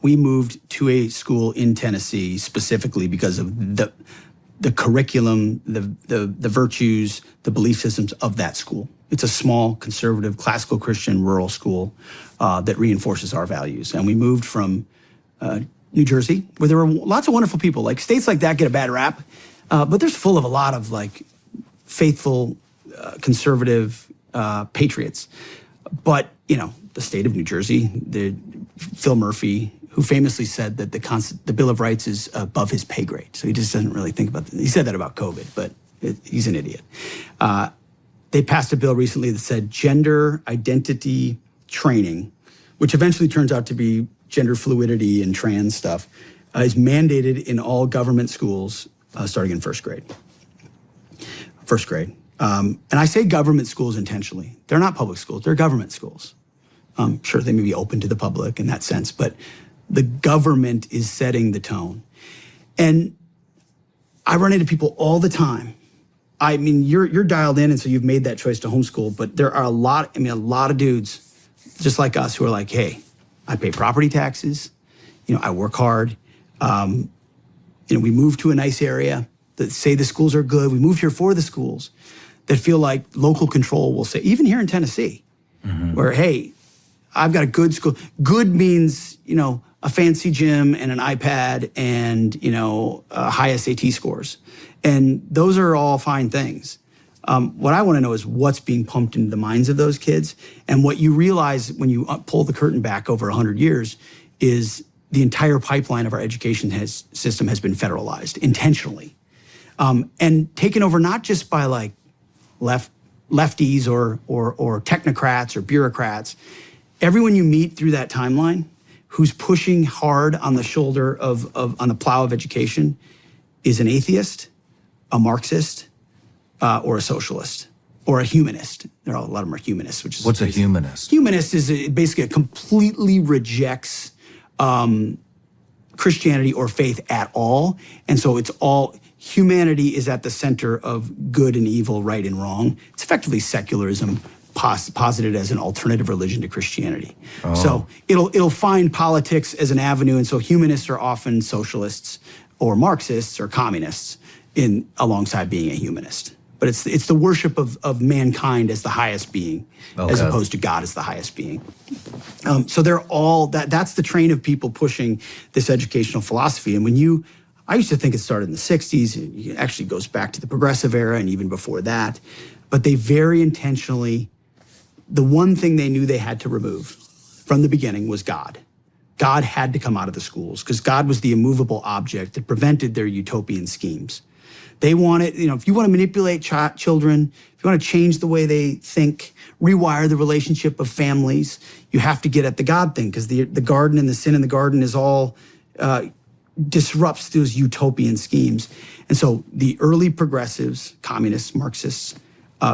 We moved to a school in Tennessee specifically because of the curriculum, the virtues, the belief systems of that school. It's a small, conservative, classical Christian rural school that reinforces our values. And we moved from New Jersey, where there were lots of wonderful people. Like, states like that get a bad rap, but there's full of a lot of, like, faithful, conservative patriots. But, the state of New Jersey, Phil Murphy, who famously said that the Bill of Rights is above his pay grade. So he just doesn't really think about it. He said that about COVID, but he's an idiot. They passed a bill recently that said gender identity training, which eventually turns out to be gender fluidity and trans stuff, is mandated in all government schools starting in first grade. And I say government schools intentionally. They're not public schools. They're government schools. Sure, they may be open to the public in that sense, but the government is setting the tone. And I run into people all the time. I mean, you're dialed in, and so you've made that choice to homeschool, but there are a lot of dudes just like us who are like, hey, I pay property taxes. I work hard. We move to a nice area that say the schools are good. We move here for the schools that feel like local control will say, even here in Tennessee, where, hey, I've got a good school. Good means, a fancy gym and an iPad and, high SAT scores. And those are all fine things. What I want to know is what's being pumped into the minds of those kids. And what you realize when you pull the curtain back over 100 years is the entire pipeline of our education system has been federalized intentionally. And taken over not just by like lefties or technocrats or bureaucrats. Everyone you meet through that timeline who's pushing hard on the shoulder on the plow of education is an atheist, a Marxist, or a socialist, or a humanist. A lot of them are humanists, which is— What's a humanist? Humanist is basically completely rejects Christianity or faith at all. And so it's all— humanity is at the center of good and evil, right and wrong. It's effectively secularism posited as an alternative religion to Christianity. Oh. So it'll find politics as an avenue, and so humanists are often socialists or Marxists or communists alongside being a humanist. But it's the worship of mankind as the highest being, as opposed to God as the highest being. So they're all— that's the train of people pushing this educational philosophy. And I used to think it started in the 60s. It actually goes back to the progressive era and even before that. But they very intentionally— the one thing they knew they had to remove from the beginning was God. God had to come out of the schools because God was the immovable object that prevented their utopian schemes. They wanted— if you want to manipulate children, if you want to change the way they think, rewire the relationship of families, you have to get at the God thing, because the garden and the sin in the garden is all— disrupts those utopian schemes. And so the early progressives, communists, Marxists,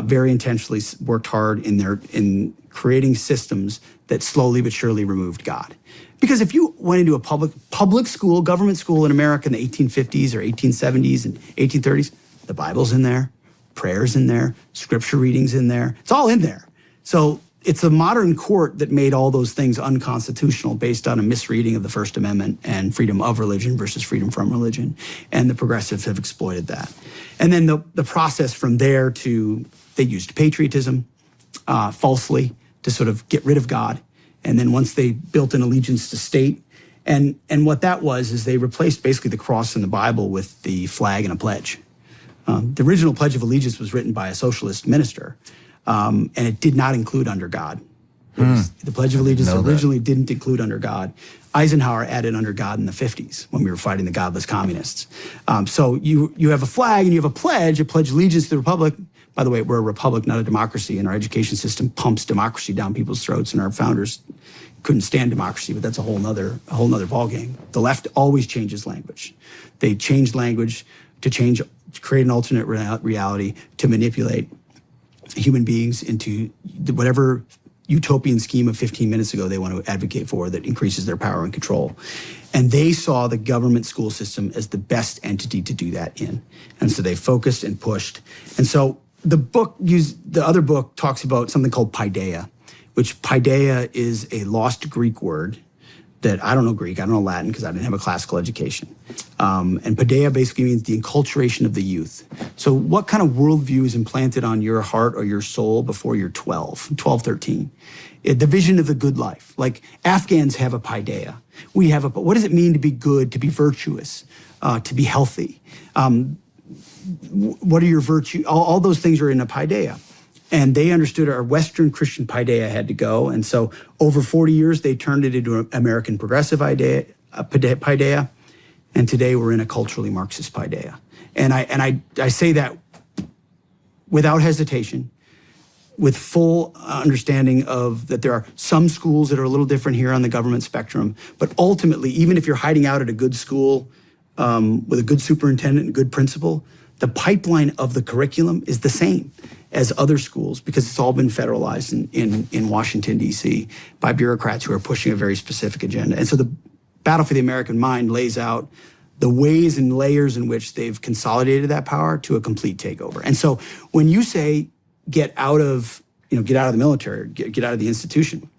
very intentionally worked hard in creating systems that slowly but surely removed God. Because if you went into a public school, government school in America in the 1850s or 1870s and 1830s, the Bible's in there, prayers in there, scripture readings in there. It's all in there. So it's a modern court that made all those things unconstitutional based on a misreading of the First Amendment and freedom of religion versus freedom from religion. And the progressives have exploited that. And then the process from there they used patriotism falsely to sort of get rid of God. And then once they built an allegiance to state, and what that was is they replaced basically the cross in the Bible with the flag and a pledge. The original Pledge of Allegiance was written by a socialist minister. And it did not include under God. The Pledge of Allegiance originally didn't include under God. Eisenhower added under God in the 50s when we were fighting the godless communists. So you have a flag and you have a pledge allegiance to the republic. By the way, we're a republic, not a democracy, and our education system pumps democracy down people's throats, and our founders couldn't stand democracy, but that's a whole nother ballgame. The left always changes language. They change language to create an alternate reality, to manipulate human beings into whatever utopian scheme of 15 minutes ago they want to advocate for that increases their power and control. And they saw the government school system as the best entity to do that in. And so they focused and pushed. And so the other book talks about something called paideia, which paideia is a lost Greek word that— I don't know Greek, I don't know Latin because I didn't have a classical education. And paideia basically means the enculturation of the youth. So what kind of worldview is implanted on your heart or your soul before you're 12, 13? The vision of the good life. Like Afghans have a paideia. We have what does it mean to be good, to be virtuous, to be healthy? What are your virtues? All those things are in a paideia. And they understood our Western Christian paideia had to go. And so over 40 years, they turned it into an American progressive paideia. And today we're in a culturally Marxist paideia. And I say that without hesitation, with full understanding of that there are some schools that are a little different here on the government spectrum. But ultimately, even if you're hiding out at a good school with a good superintendent and good principal, the pipeline of the curriculum is the same as other schools because it's all been federalized in Washington, D.C. by bureaucrats who are pushing a very specific agenda. And so the Battle for the American Mind lays out the ways and layers in which they've consolidated that power to a complete takeover. And so when you say get out of the military, get out of the institution,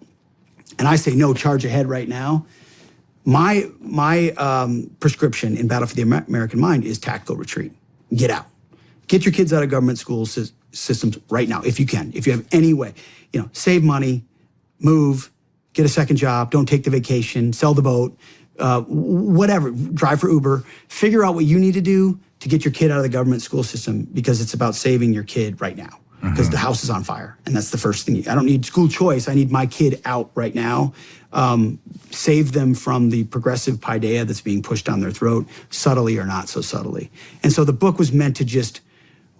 and I say no, charge ahead right now, my prescription in Battle for the American Mind is tactical retreat. Get out. Get your kids out of government school systems right now, if you can. If you have any way, save money, move, get a second job, don't take the vacation, sell the boat, whatever, drive for Uber. Figure out what you need to do to get your kid out of the government school system, because it's about saving your kid right now, because the house is on fire. And that's the first thing. I don't need school choice. I need my kid out right now. Save them from the progressive paideia that's being pushed down their throat, subtly or not so subtly. And so the book was meant to just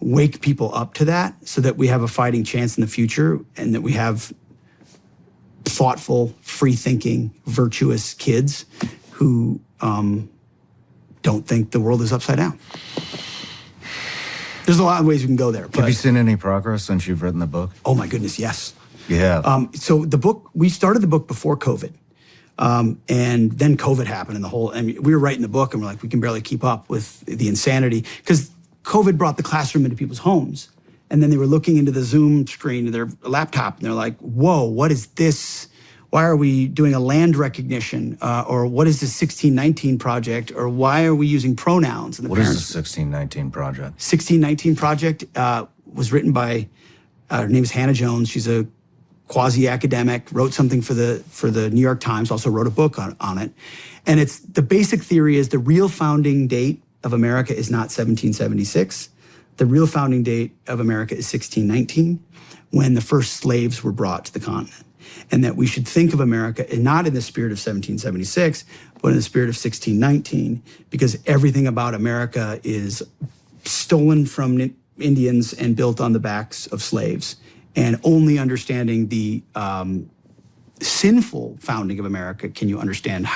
wake people up to that, so that we have a fighting chance in the future, and that we have thoughtful, free-thinking, virtuous kids who don't think the world is upside down. There's a lot of ways we can go there. Have you seen any progress since you've written the book? Oh my goodness, yes. Yeah. So the book, we started the book before COVID. And then COVID happened, and we were writing the book, and we're like, we can barely keep up with the insanity, because COVID brought the classroom into people's homes. And then they were looking into the Zoom screen of their laptop, and they're like, whoa, what is this? Why are we doing a land recognition? Or what is this 1619 project? Or why are we using pronouns? And what is the 1619 project? 1619 project was written by, her name is Hannah Jones. She's a quasi-academic, wrote something for the New York Times, also wrote a book on it. And it's, the basic theory is the real founding date of America is not 1776. The real founding date of America is 1619, when the first slaves were brought to the continent. And that we should think of America not in the spirit of 1776, but in the spirit of 1619, because everything about America is stolen from Indians and built on the backs of slaves. And only understanding the sinful founding of America can you understand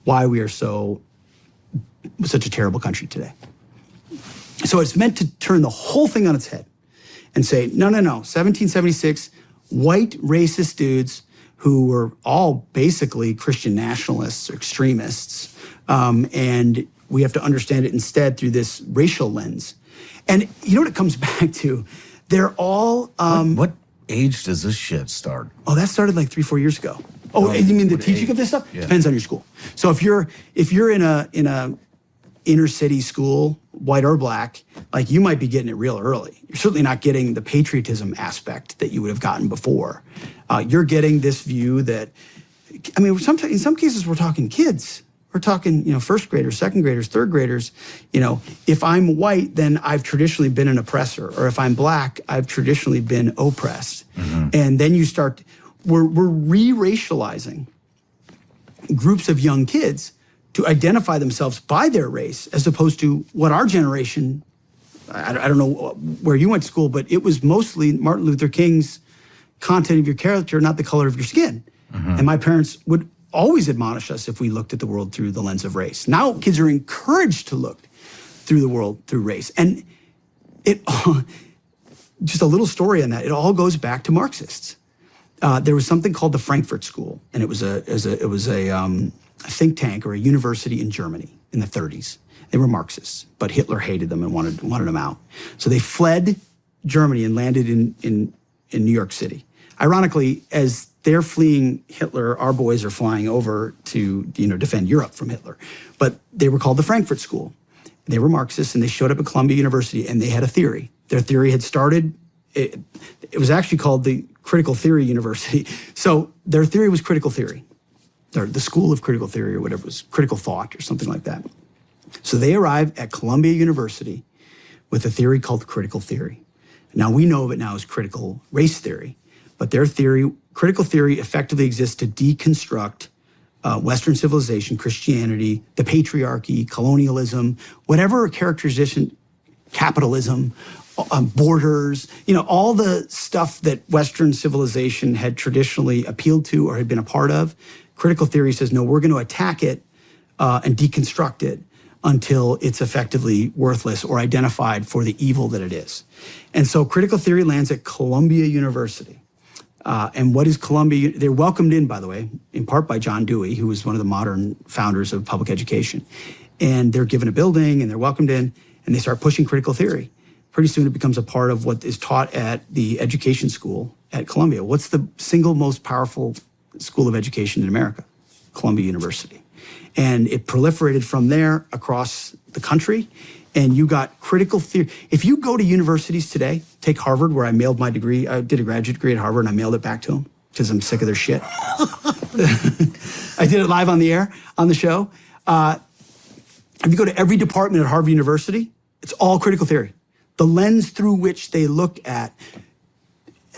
why we are such a terrible country today. So it's meant to turn the whole thing on its head and say, no, 1776, white racist dudes who were all basically Christian nationalists or extremists, and we have to understand it instead through this racial lens. And you know what it comes back to? They're all... What age does this shit start? Oh, that started like 3-4 years ago. Oh, and you mean the teaching of this stuff? Yeah. Depends on your school. So if you're in a inner city school, white or black, like, you might be getting it real early. You're certainly not getting the patriotism aspect that you would have gotten before. You're getting this view that, I mean, sometimes in some cases we're talking kids. We're talking, first graders, second graders, third graders. If I'm white, then I've traditionally been an oppressor, or if I'm black, I've traditionally been oppressed. And then we're re-racializing groups of young kids to identify themselves by their race, as opposed to what our generation, I don't know where you went to school, but it was mostly Martin Luther King's content of your character, not the color of your skin. And my parents would always admonish us if we looked at the world through the lens of race. Now kids are encouraged to look through the world through race. And just a little story on that, it all goes back to Marxists. There was something called the Frankfurt School, and it was a think tank or a university in Germany in the 30s. They were Marxists, but Hitler hated them and wanted them out. So they fled Germany and landed in New York City. Ironically, as they're fleeing Hitler, our boys are flying over to defend Europe from Hitler. But they were called the Frankfurt School. They were Marxists, and they showed up at Columbia University, and they had a theory. Their theory had started, it was actually called the Critical Theory University. So their theory was critical theory, or the School of Critical Theory, or whatever it was, critical thought or something like that. So they arrived at Columbia University with a theory called critical theory. Now we know of it now as critical race theory, but their theory, critical theory, effectively exists to deconstruct Western civilization, Christianity, the patriarchy, colonialism, whatever characterization, capitalism, borders, all the stuff that Western civilization had traditionally appealed to or had been a part of. Critical theory says, no, we're going to attack it and deconstruct it until it's effectively worthless or identified for the evil that it is. And so critical theory lands at Columbia University. And what is Columbia? They're welcomed in, by the way, in part by John Dewey, who was one of the modern founders of public education. And they're given a building, and they're welcomed in, and they start pushing critical theory. Pretty soon it becomes a part of what is taught at the education school at Columbia. What's the single most powerful school of education in America, Columbia University. And it proliferated from there across the country. And you got critical theory. If you go to universities today, take Harvard, where I mailed my degree. I did a graduate degree at Harvard, and I mailed it back to them because I'm sick of their shit. I did it live on the air, on the show. If you go to every department at Harvard University, it's all critical theory. The lens through which they look at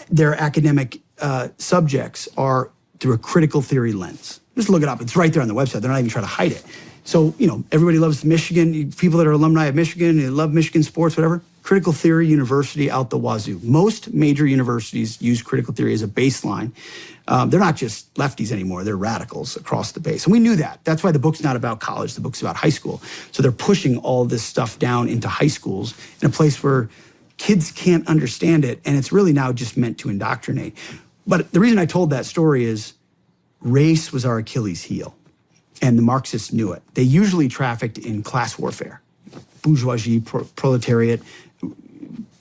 their academic subjects are through a critical theory lens. Just look it up. It's right there on the website. They're not even trying to hide it. So, everybody loves Michigan. People that are alumni of Michigan, they love Michigan sports, whatever. Critical theory university out the wazoo. Most major universities use critical theory as a baseline. They're not just lefties anymore. They're radicals across the base. And we knew that. That's why the book's not about college. The book's about high school. So they're pushing all this stuff down into high schools in a place where kids can't understand it. And it's really now just meant to indoctrinate. But the reason I told that story is race was our Achilles heel. And the Marxists knew it. They usually trafficked in class warfare, bourgeoisie, proletariat,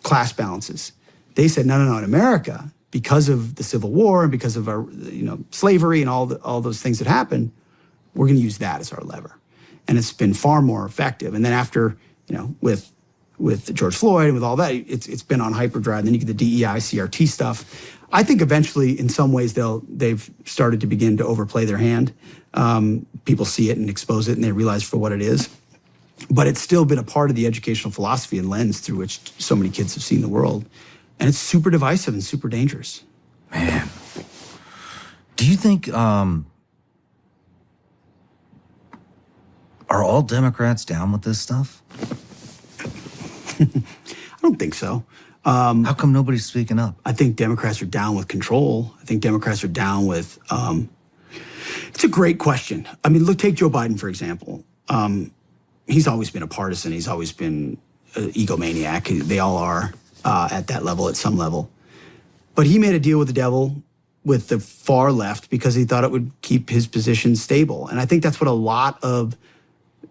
class balances. They said, no, in America, because of the Civil War and because of our, slavery and all those things that happened, we're going to use that as our lever. And it's been far more effective. And then after, with George Floyd and with all that, it's been on hyperdrive. And then you get the DEI, CRT stuff. I think eventually, in some ways, they've started to begin to overplay their hand. People see it and expose it, and they realize for what it is. But it's still been a part of the educational philosophy and lens through which so many kids have seen the world. And it's super divisive and super dangerous. Man. Do you think, are all Democrats down with this stuff? I don't think so. How come nobody's speaking up? I think Democrats are down with control. I think Democrats are down with, it's a great question. I mean, take Joe Biden, for example. He's always been a partisan. He's always been an egomaniac. They all are at that level, at some level. But he made a deal with the devil with the far left because he thought it would keep his position stable. And I think that's what a lot of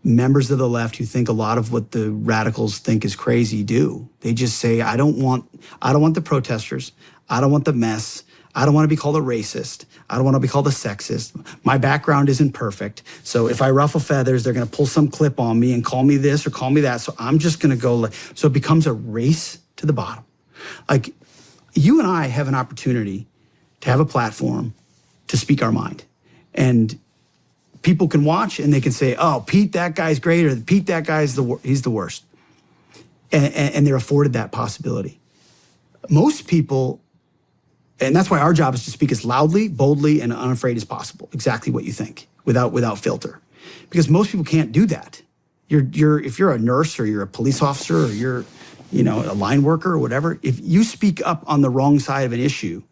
members of the left who think a lot of what the radicals think is crazy do. They just say, I don't want the protesters. I don't want the mess. I don't want to be called a racist. I don't want to be called a sexist. My background isn't perfect. So if I ruffle feathers, they're going to pull some clip on me and call me this or call me that. So I'm just going to go. So it becomes a race to the bottom. Like, you and I have an opportunity to have a platform to speak our mind. And people can watch and they can say, oh, Pete, that guy's great, or Pete, that guy's he's the worst. And they're afforded that possibility. Most people, and that's why our job is to speak as loudly, boldly, and unafraid as possible, exactly what you think, without filter. Because most people can't do that. If you're a nurse or you're a police officer or you're a line worker or whatever, if you speak up on the wrong side of an issue,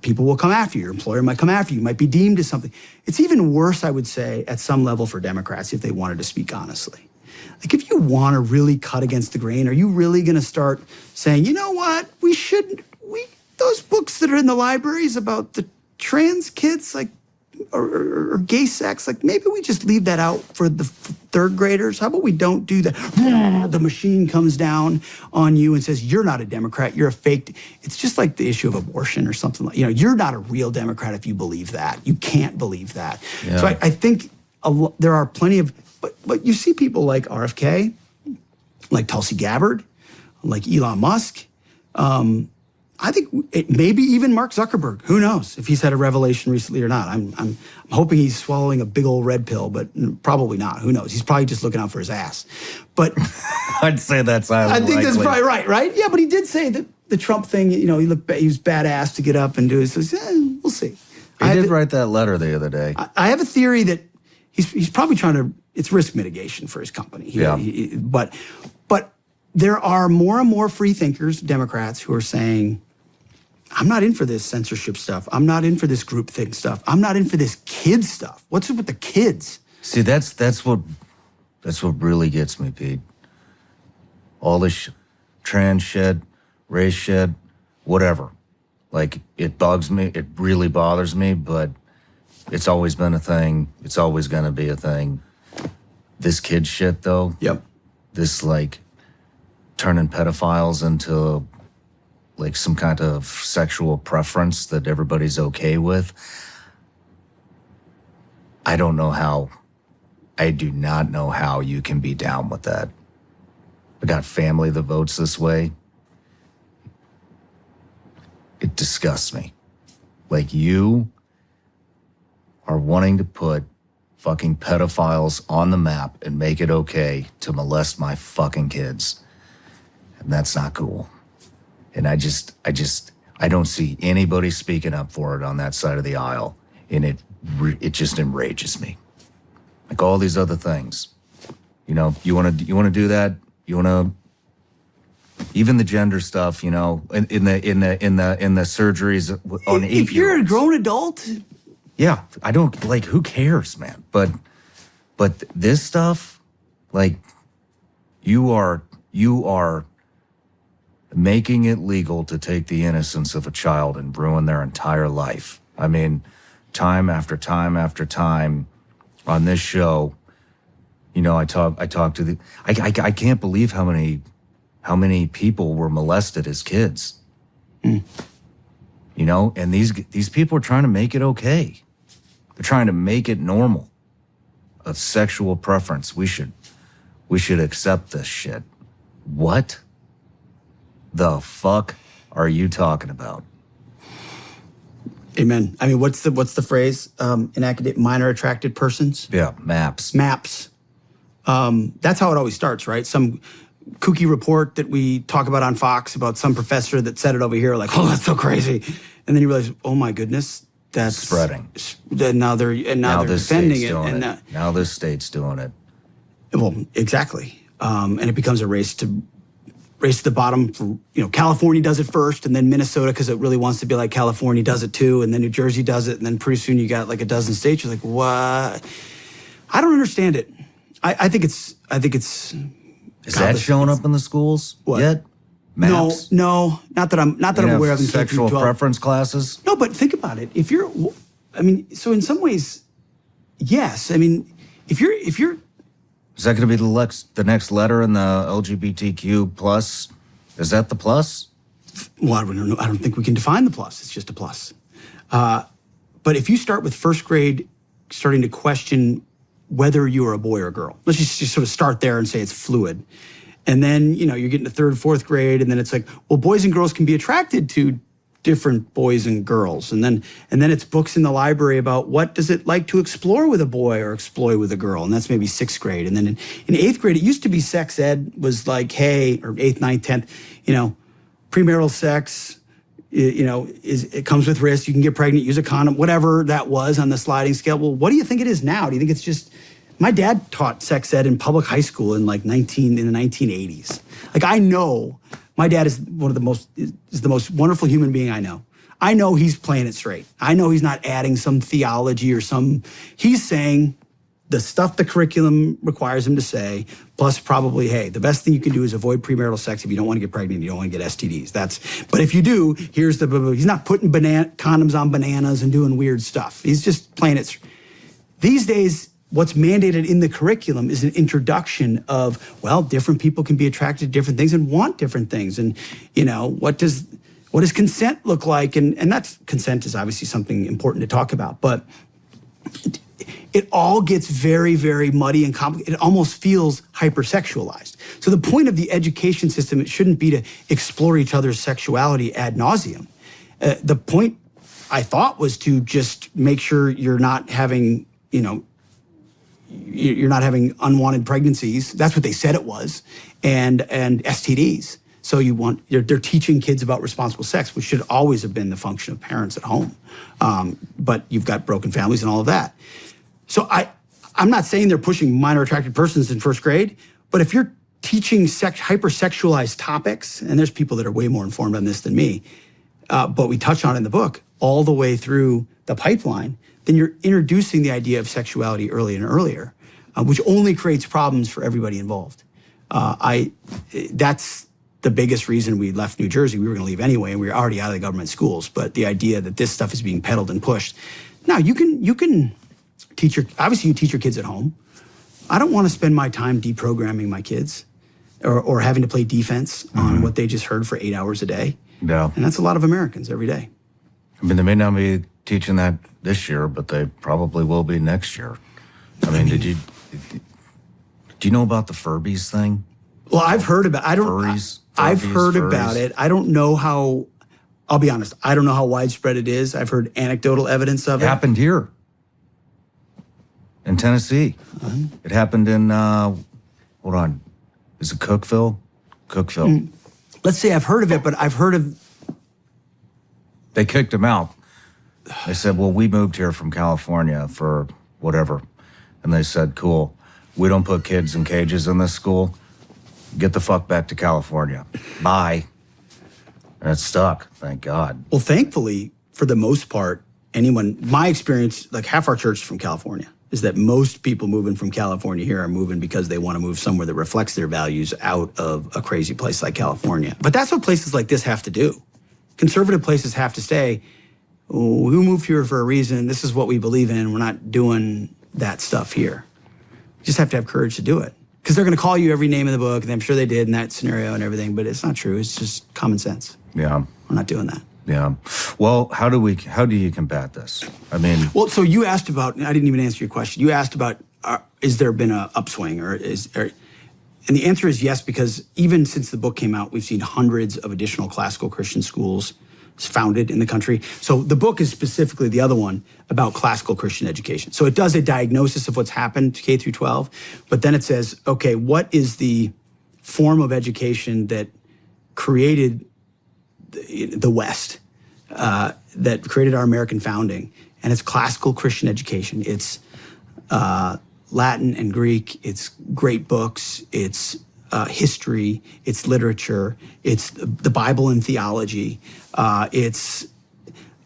people will come after you. Your employer might come after you. You might be deemed as something. It's even worse, I would say, at some level for Democrats if they wanted to speak honestly. Like, if you want to really cut against the grain, are you really going to start saying, you know what, those books that are in the libraries about the trans kids, or gay sex, maybe we just leave that out for the third graders? How about we don't do that? The machine comes down on you and says, you're not a Democrat, you're a fake. It's just like the issue of abortion or something. You're not a real Democrat if you believe that. You can't believe that. Yeah. So I think there are plenty of, but you see people like RFK, like Tulsi Gabbard, like Elon Musk. I think maybe even Mark Zuckerberg. Who knows if he's had a revelation recently or not? I'm hoping he's swallowing a big old red pill, but probably not. Who knows? He's probably just looking out for his ass. But I'd say that's highly I think likely. that's probably right? Yeah, but he did say that the Trump thing. He was badass to get up and do it. So we'll see. He did write that letter the other day. I have a theory that he's probably trying to. It's risk mitigation for his company. But there are more and more free thinkers, Democrats, who are saying, I'm not in for this censorship stuff. I'm not in for this groupthink stuff. I'm not in for this kid stuff. What's it with the kids? See, that's what really gets me, Pete. All this trans shit, race shit, whatever. It bugs me. It really bothers me, but it's always been a thing. It's always going to be a thing. This kid shit, though. Yep. This, turning pedophiles into like some kind of sexual preference that everybody's okay with. I do not know how you can be down with that. I got family that votes this way. It disgusts me. Like, you are wanting to put fucking pedophiles on the map and make it okay to molest my fucking kids. And that's not cool. And I don't see anybody speaking up for it on that side of the aisle. And it just enrages me. Like all these other things. You know, you want to do that? You want to, even the gender stuff, you know, in the surgeries on 8-year-olds. If you're a grown adult, yeah, I don't, like, who cares, man? But this stuff, like, you are making it legal to take the innocence of a child and ruin their entire life. I mean, time after time after time on this show, you know, I talk to I can't believe how many people were molested as kids. You know, and these people are trying to make it okay. They're trying to make it normal. A sexual preference. We should accept this shit. What the fuck are you talking about? amen. I mean, what's the phrase? In academic, minor attracted persons? Yeah, MAPS. MAPS. That's how it always starts, right? Some kooky report that we talk about on Fox about some professor that said it over here, like, oh, that's so crazy. And then you realize, oh my goodness, that's spreading. Now they're defending it. And now this state's doing it. Well, exactly. And it becomes a race to the bottom. For, you know, California does it first, and then Minnesota, because it really wants to be like California, does it too, and then New Jersey does it, and then pretty soon you got like a dozen states. You're like, what? I don't understand it. I think it's. Is that showing up in the schools yet? MAPS? No, not that I'm aware of. In sexual preference classes? No, but think about it. If you're, I mean, so in some ways, yes. I mean, if you're. Is that going to be the next letter in the LGBTQ plus? Is that the plus? Well, I don't know. I don't think we can define the plus. It's just a plus. But if you start with first grade, starting to question whether you are a boy or a girl, let's just sort of start there and say it's fluid. And then, you know, you're getting to third, fourth grade, and then it's like, well, boys and girls can be attracted to different boys and girls. And then it's books in the library about what does it like to explore with a boy or explore with a girl. And that's maybe sixth grade. And then in eighth grade, it used to be sex ed was like, hey, or eighth, ninth, 10th, you know, premarital sex, you know, it comes with risk. You can get pregnant, use a condom, whatever that was on the sliding scale. Well, what do you think it is now? Do you think it's just, my dad taught sex ed in public high school in the 1980s. Like, I know my dad is the most wonderful human being I know. I know he's playing it straight. I know he's not adding some theology or he's saying the stuff the curriculum requires him to say, plus probably, hey, the best thing you can do is avoid premarital sex if you don't want to get pregnant, you don't want to get STDs. But if you do, he's not putting condoms on bananas and doing weird stuff. He's just playing it. These days, what's mandated in the curriculum is an introduction of, well, different people can be attracted to different things and want different things. And, you know, what does consent look like? And that's, consent is obviously something important to talk about, but it all gets very, very muddy and complicated. It almost feels hypersexualized. So the point of the education system, it shouldn't be to explore each other's sexuality ad nauseum. The point, I thought, was to just make sure you're not having, you're not having unwanted pregnancies. That's what they said it was, and STDs. So they're teaching kids about responsible sex, which should always have been the function of parents at home. But you've got broken families and all of that. So I'm not saying they're pushing minor attracted persons in first grade, but if you're teaching hypersexualized topics, and there's people that are way more informed on this than me, but we touch on it in the book all the way through the pipeline, then you're introducing the idea of sexuality earlier and earlier, which only creates problems for everybody involved. That's the biggest reason we left New Jersey. We were going to leave anyway, and we were already out of the government schools. But the idea that this stuff is being peddled and pushed. Now, you can teach you teach your kids at home. I don't want to spend my time deprogramming my kids or having to play defense on what they just heard for 8 hours a day. Yeah. And that's a lot of Americans every day. I mean, they may not be teaching that this year, but they probably will be next year. I mean, do you know about the Furbies thing? Well, I've heard about. I've heard furries. about it. I don't know how. I'll be honest. I don't know how widespread it is. I've heard anecdotal evidence of It it. happened here in Tennessee. It happened in hold on, is it Cookville? Cookville. Let's say I've heard of it, but I've heard of. They kicked him out. They said, well, we moved here from California for whatever. And they said, cool, we don't put kids in cages in this school. Get the fuck back to California. Bye. And it stuck, thank God. Well, thankfully, for the most part, my experience, like half our church is from California, is that most people moving from California here are moving because they want to move somewhere that reflects their values out of a crazy place like California. But that's what places like this have to do. Conservative places have to say, oh, we moved here for a reason. This is what we believe in. We're not doing that stuff here. You just have to have courage to do it. Because they're going to call you every name in the book, and I'm sure they did in that scenario and everything, but it's not true. It's just common sense. Yeah. We're not doing that. Yeah. Well, how do you combat this? I mean, well, so you asked about, I didn't even answer your question. You asked about, is there been an upswing and the answer is yes, because even since the book came out, we've seen hundreds of additional classical Christian schools founded in the country. So the book is specifically the other one about classical Christian education. So it does a diagnosis of what's happened to K through 12, but then it says, okay, what is the form of education that created the West, that created our American founding? And it's classical Christian education. It's Latin and Greek, it's great books, it's history, it's literature, it's the Bible and theology. It's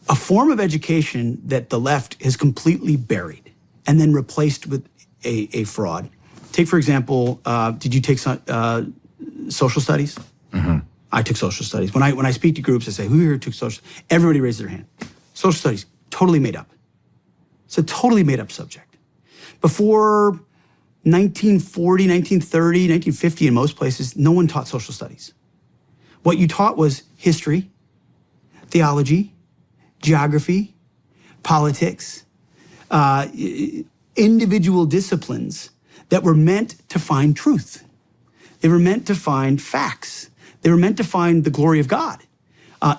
a form of education that the left has completely buried and then replaced with a fraud. Take, for example, did you take social studies? Mm-hmm. I took social studies. When I speak to groups, I say, who here took social? Everybody raises their hand. Social studies, totally made up. It's a totally made up subject. Before 1940, 1930, 1950 in most places, no one taught social studies. What you taught was history, theology, geography, politics, individual disciplines that were meant to find truth. They were meant to find facts. They were meant to find the glory of God.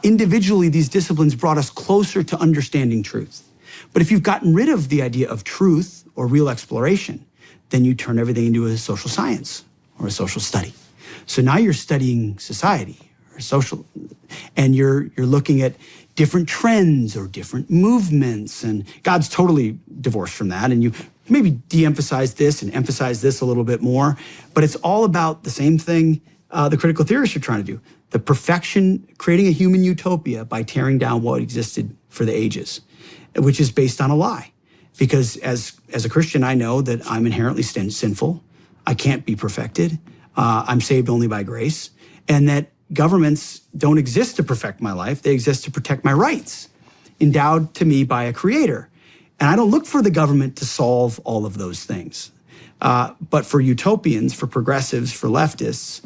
Individually, these disciplines brought us closer to understanding truth. But if you've gotten rid of the idea of truth or real exploration, then you turn everything into a social science or a social study. So now you're studying society or social, and you're looking at different trends or different movements, and God's totally divorced from that, and you maybe de-emphasize this and emphasize this a little bit more, but it's all about the same thing the critical theorists are trying to do, the perfection, creating a human utopia by tearing down what existed for the ages, which is based on a lie. Because as a Christian, I know that I'm inherently sinful. I can't be perfected. I'm saved only by grace. And that governments don't exist to perfect my life. They exist to protect my rights, endowed to me by a creator. And I don't look for the government to solve all of those things. But for utopians, for progressives, for leftists,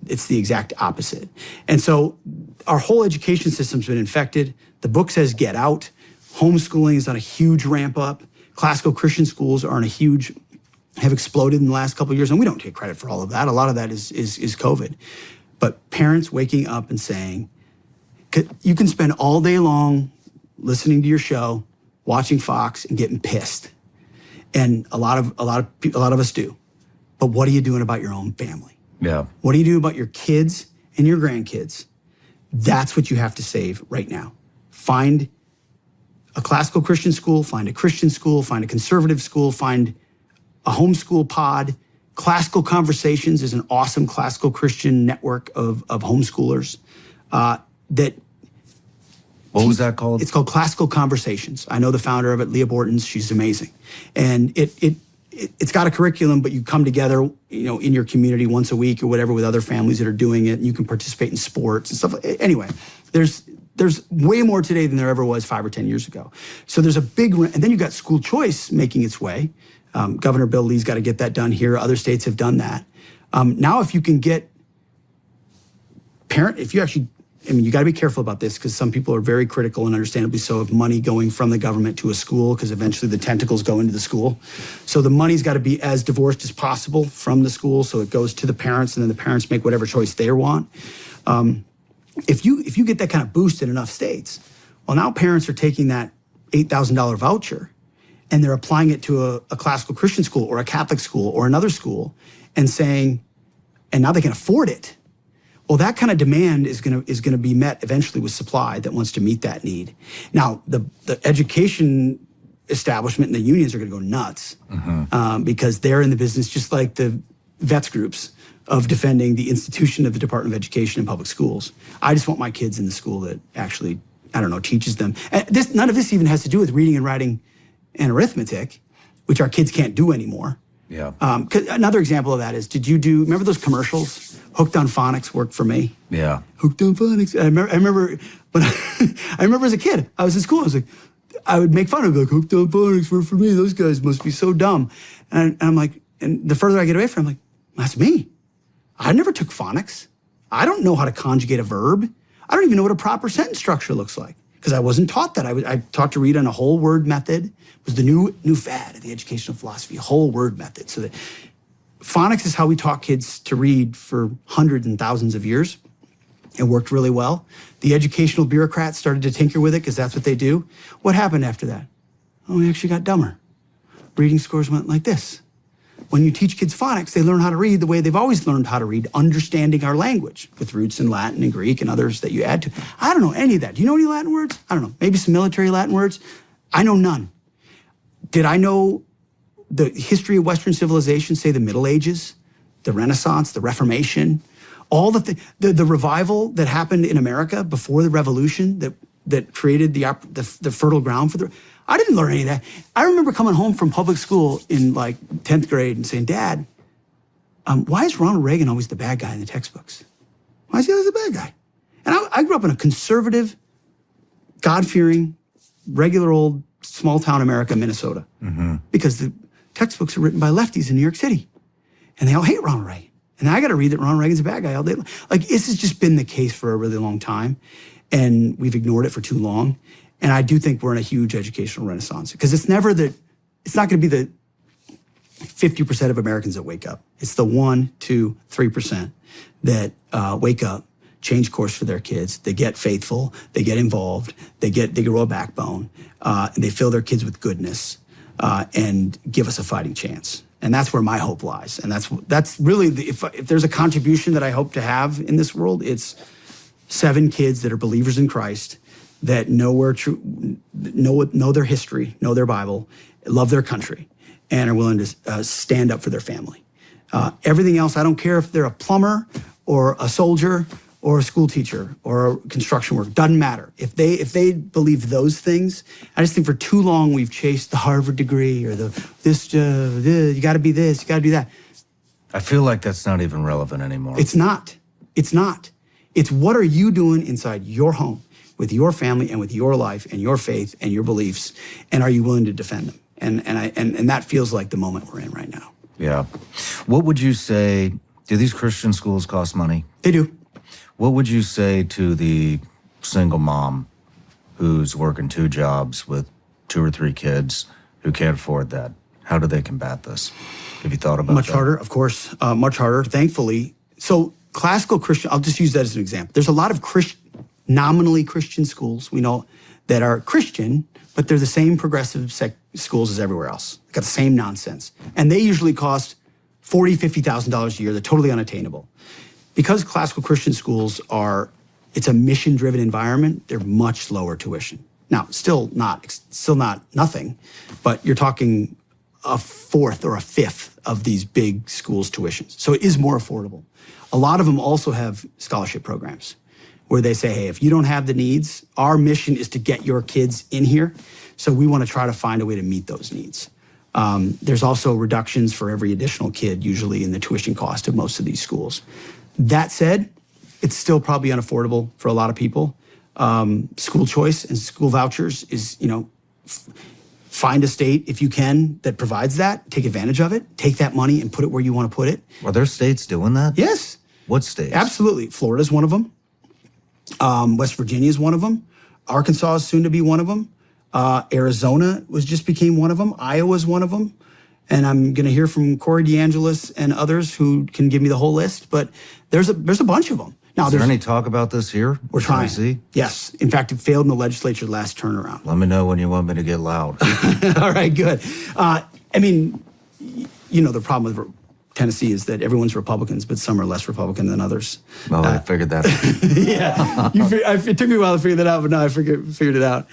it's the exact opposite. And so our whole education system's been infected. The book says get out. Homeschooling is on a huge ramp up. Classical Christian schools have exploded in the last couple of years, and we don't take credit for all of that. A lot of that is COVID. But parents waking up and saying, you can spend all day long listening to your show, watching Fox, and getting pissed. And a lot of us do. But what are you doing about your own family? Yeah. What do you do about your kids and your grandkids? That's what you have to save right now. Find a classical Christian school, find a Christian school, find a conservative school, find a homeschool pod. Classical Conversations is an awesome classical Christian network of homeschoolers that. What was that called? It's called Classical Conversations. I know the founder of it, Leah Bortons. She's amazing, and it's got a curriculum, but you come together, in your community once a week or whatever with other families that are doing it, and you can participate in sports and stuff. Anyway, there's way more today than there ever was 5 or 10 years ago. So there's a big, and then you got school choice making its way. Governor Bill Lee's got to get that done here. Other states have done that. Now, if you can get if you actually I mean, you got to be careful about this because some people are very critical, and understandably so, of money going from the government to a school because eventually the tentacles go into the school. So the money's got to be as divorced as possible from the school, so it goes to the parents, and then the parents make whatever choice they want. If you get that kind of boost in enough states, well, now parents are taking that $8,000 voucher and they're applying it to a classical Christian school or a Catholic school or another school and saying, and now they can afford it. Well, that kind of demand is gonna be met eventually with supply that wants to meet that need. Now, the education establishment and the unions are gonna go nuts because they're in the business, just like the vets groups, of defending the institution of the Department of Education and public schools. I just want my kids in the school that actually, I don't know, teaches them. And none of this even has to do with reading and writing and arithmetic, which our kids can't do anymore. Yeah. 'Cause another example of that is, remember those commercials? Hooked on Phonics worked for me. Yeah. Hooked on Phonics. I remember when I remember as a kid, I was in school, I would make fun of it, like, hooked on Phonics worked for me. Those guys must be so dumb. And I'm like, and the further I get away from it, I'm like, that's me. I never took phonics. I don't know how to conjugate a verb. I don't even know what a proper sentence structure looks like because I wasn't taught that. I taught to read on a whole word method. It was the new fad of the educational philosophy, whole word method. So that phonics is how we taught kids to read for hundreds and thousands of years. It worked really well. The educational bureaucrats started to tinker with it because that's what they do. What happened after that? Oh, we actually got dumber. Reading scores went like this. When you teach kids phonics, they learn how to read the way they've always learned how to read, understanding our language with roots in Latin and Greek and others that you add to. I don't know any of that. Do you know any Latin words? I don't know. Maybe some military Latin words. I know none. Did I know the history of Western civilization, say the Middle Ages, the Renaissance, the Reformation, all the revival that happened in America before the Revolution that created the fertile ground for the... I didn't learn any of that. I remember coming home from public school in like 10th grade and saying, Dad, why is Ronald Reagan always the bad guy in the textbooks? Why is he always the bad guy? And I grew up in a conservative, God-fearing, regular old small town America, Minnesota, because the textbooks are written by lefties in New York City. And they all hate Ronald Reagan. And I got to read that Ronald Reagan's a bad guy all day long. Like, this has just been the case for a really long time. And we've ignored it for too long. And I do think we're in a huge educational renaissance because it's not going to be the 50% of Americans that wake up. It's the 1%, 2%, 3% that wake up, change course for their kids. They get faithful, they get involved, they grow a backbone, and they fill their kids with goodness and give us a fighting chance. And that's where my hope lies. And that's really, if there's a contribution that I hope to have in this world, it's 7 kids that are believers in Christ, that know their history, know their Bible, love their country, and are willing to stand up for their family. Everything else, I don't care if they're a plumber or a soldier or a school teacher or a construction worker, doesn't matter. If they believe those things, I just think for too long we've chased the Harvard degree or you got to be this, you got to be that. I feel like that's not even relevant anymore. It's not. It's not. It's what are you doing inside your home, with your family and with your life and your faith and your beliefs, and are you willing to defend them? And that feels like the moment we're in right now. Yeah. What would you say, do these Christian schools cost money? They do. What would you say to the single mom who's working 2 jobs with 2 or 3 kids who can't afford that? How do they combat this? Have you thought about Much that? harder, of course, much harder, thankfully. So classical Christian, I'll just use that as an example. There's a lot of nominally Christian schools we know that are Christian, but they're the same progressive schools as everywhere else. Got the same nonsense. And they usually cost $40,000, $50,000 a year. They're totally unattainable. Because classical Christian schools it's a mission-driven environment, they're much lower tuition. Now, still not nothing, but you're talking a 4th or a 5th of these big schools' tuitions. So it is more affordable. A lot of them also have scholarship programs where they say, hey, if you don't have the needs, our mission is to get your kids in here. So we want to try to find a way to meet those needs. There's also reductions for every additional kid, usually in the tuition cost of most of these schools. That said, it's still probably unaffordable for a lot of people. School choice and school vouchers is, find a state, if you can, that provides that. Take advantage of it. Take that money and put it where you want to put it. Are there states doing that? Yes. What states? Absolutely. Florida's one of them. West Virginia is one of them. Arkansas is soon to be one of them. Arizona just became one of them. Iowa is one of them. And I'm going to hear from Corey DeAngelis and others who can give me the whole list. But there's a bunch of them. Now, is there any talk about this here? We're trying. Tennessee? Yes. In fact, it failed in the legislature last turnaround. Let me know when you want me to get loud. All right, good. I mean, the problem with Tennessee is that everyone's Republicans, but some are less Republican than others. Well, I figured that. Yeah. It took me a while to figure that out, but now I figured it out.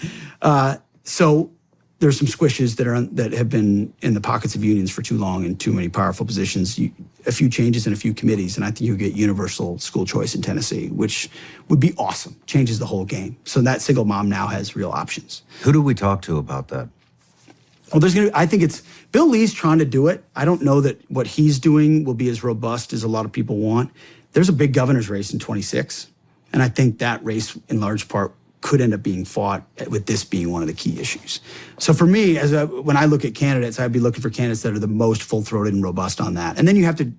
So there's some squishes that have been in the pockets of unions for too long in too many powerful positions. A few changes in a few committees, and I think you get universal school choice in Tennessee, which would be awesome. Changes the whole game. So that single mom now has real options. Who do we talk to about that? Well, I think it's Bill Lee's trying to do it. I don't know that what he's doing will be as robust as a lot of people want. There's a big governor's race in 26, and I think that race, in large part, could end up being fought with this being one of the key issues. So for me, when I look at candidates, I'd be looking for candidates that are the most full-throated and robust on that. And then you have to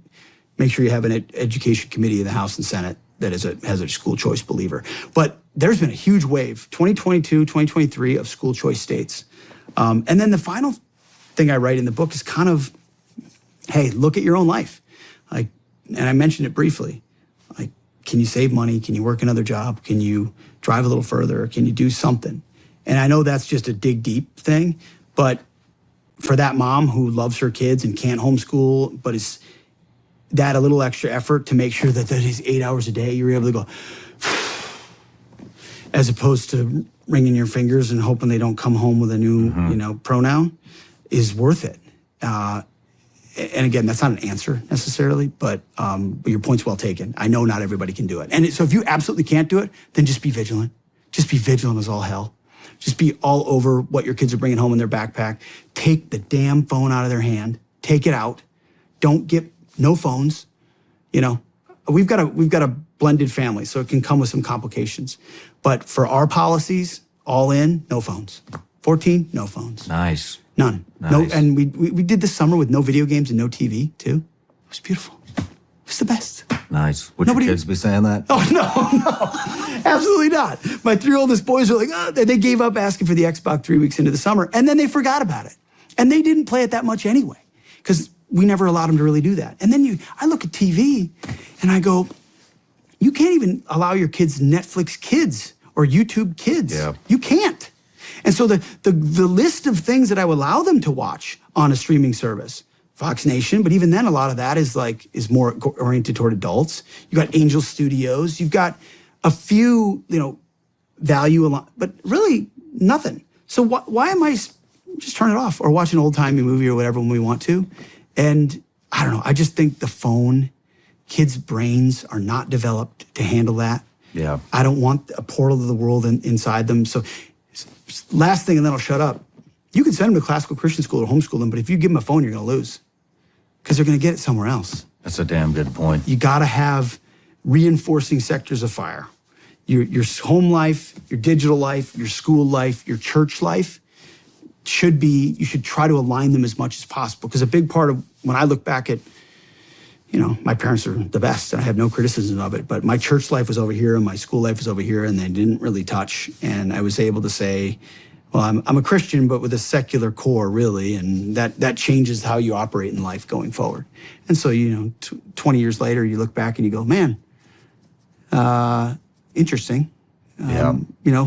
make sure you have an education committee in the House and Senate that has a school choice believer. But there's been a huge wave, 2022, 2023, of school choice states. And then the final thing I write in the book is kind of, hey, look at your own life. And I mentioned it briefly. Can you save money? Can you work another job? Can you drive a little further? Can you do something? And I know that's just a dig deep thing, but for that mom who loves her kids and can't homeschool, but is that a little extra effort to make sure that these 8 hours a day you're able to go, as opposed to wringing your fingers and hoping they don't come home with a new, pronoun, is worth it. And again, that's not an answer necessarily, but your point's well taken. I know not everybody can do it. And so if you absolutely can't do it, then just be vigilant. Just be vigilant as all hell. Just be all over what your kids are bringing home in their backpack. Take the damn phone out of their hand. Take it out. Don't get no phones. We've got a blended family, so it can come with some complications. But for our policies, all in, no phones. 14, no phones. Nice. None. Nice. No, and we did this summer with no video games and no TV too. It was beautiful. It was the best. Nice. Would your kids be saying that? Oh, no, absolutely not. My 3 oldest boys are like, they gave up asking for the Xbox 3 weeks into the summer, and then they forgot about it. And they didn't play it that much anyway, because we never allowed them to really do that. And then I look at TV and I go, you can't even allow your kids Netflix Kids or YouTube Kids. Yeah. You can't. And so the list of things that I would allow them to watch on a streaming service, Fox Nation, but even then a lot of that is more oriented toward adults. You got Angel Studios, you've got a few, value, but really nothing. So why am I just turn it off or watch an old timey movie or whatever when we want to? And I don't know, I just think the phone, kids' brains are not developed to handle that. Yeah. I don't want a portal to the world inside them. So last thing, and then I'll shut up. You can send them to classical Christian school or homeschool them, but if you give them a phone, you're going to lose because they're going to get it somewhere else. That's a damn good point. You got to have reinforcing sectors of fire. Your home life, your digital life, your school life, your church life you should try to align them as much as possible. Because a big part of when I look back at, my parents are the best and I have no criticism of it, but my church life was over here and my school life was over here and they didn't really touch. And I was able to say, well, I'm a Christian, but with a secular core, really. And that changes how you operate in life going forward. And so, 20 years later, you look back and you go, man, interesting. Yeah.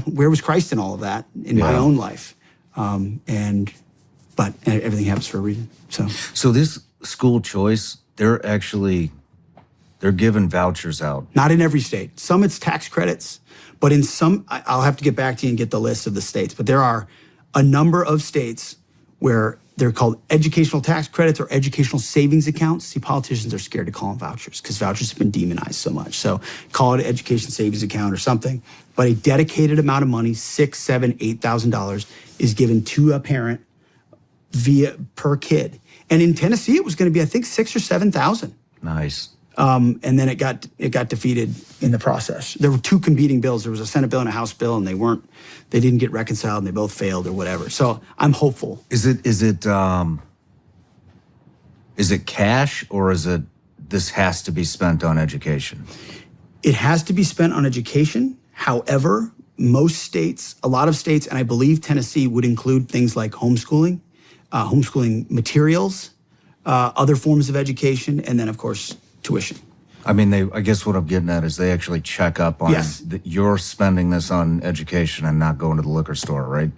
Where was Christ in all of that in my own life? But everything happens for a reason. So this school choice, they're giving vouchers out. Not in every state. Some it's tax credits, but in some, I'll have to get back to you and get the list of the states. But there are a number of states where they're called educational tax credits or educational savings accounts. See, politicians are scared to call them vouchers because vouchers have been demonized so much. So call it an education savings account or something. But a dedicated amount of money, $6,000, $7,000, $8,000, is given to a parent per kid. And in Tennessee, it was going to be, I think, 6,000 or 7,000. Nice. And then it got defeated in the process. There were 2 competing bills. There was a Senate bill and a House bill, and they didn't get reconciled, and they both failed or whatever. So I'm hopeful. Is it cash or is it this has to be spent on education? It has to be spent on education. However, most states, a lot of states, and I believe Tennessee would include things like homeschooling, homeschooling materials, other forms of education, and then, of course, tuition. I mean, I guess what I'm getting at is they actually check up on Yes. that you're spending this on education and not going to the liquor store, right?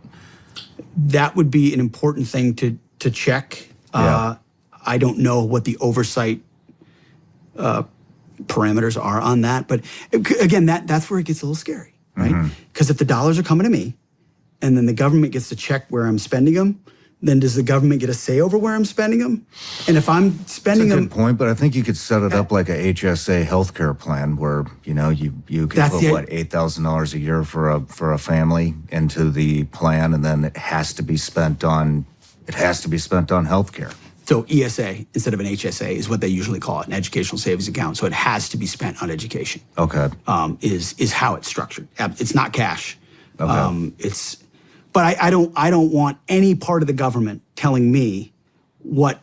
That would be an important thing to check. Yeah. I don't know what the oversight parameters are on that, but again, that's where it gets a little scary, right? Because if the dollars are coming to me, and then the government gets to check where I'm spending them, then does the government get a say over where I'm spending them? And if I'm spending That's a them, good point, but I think you could set it up like a HSA healthcare plan where you can That's put the- what $8,000 a year for a family into the plan, and then it has to be spent on healthcare. so ESA instead of an HSA is what they usually call it, an educational savings account. So it has to be spent on education. Okay. Is how it's structured. It's not cash. Okay. But I don't want any part of the government telling me what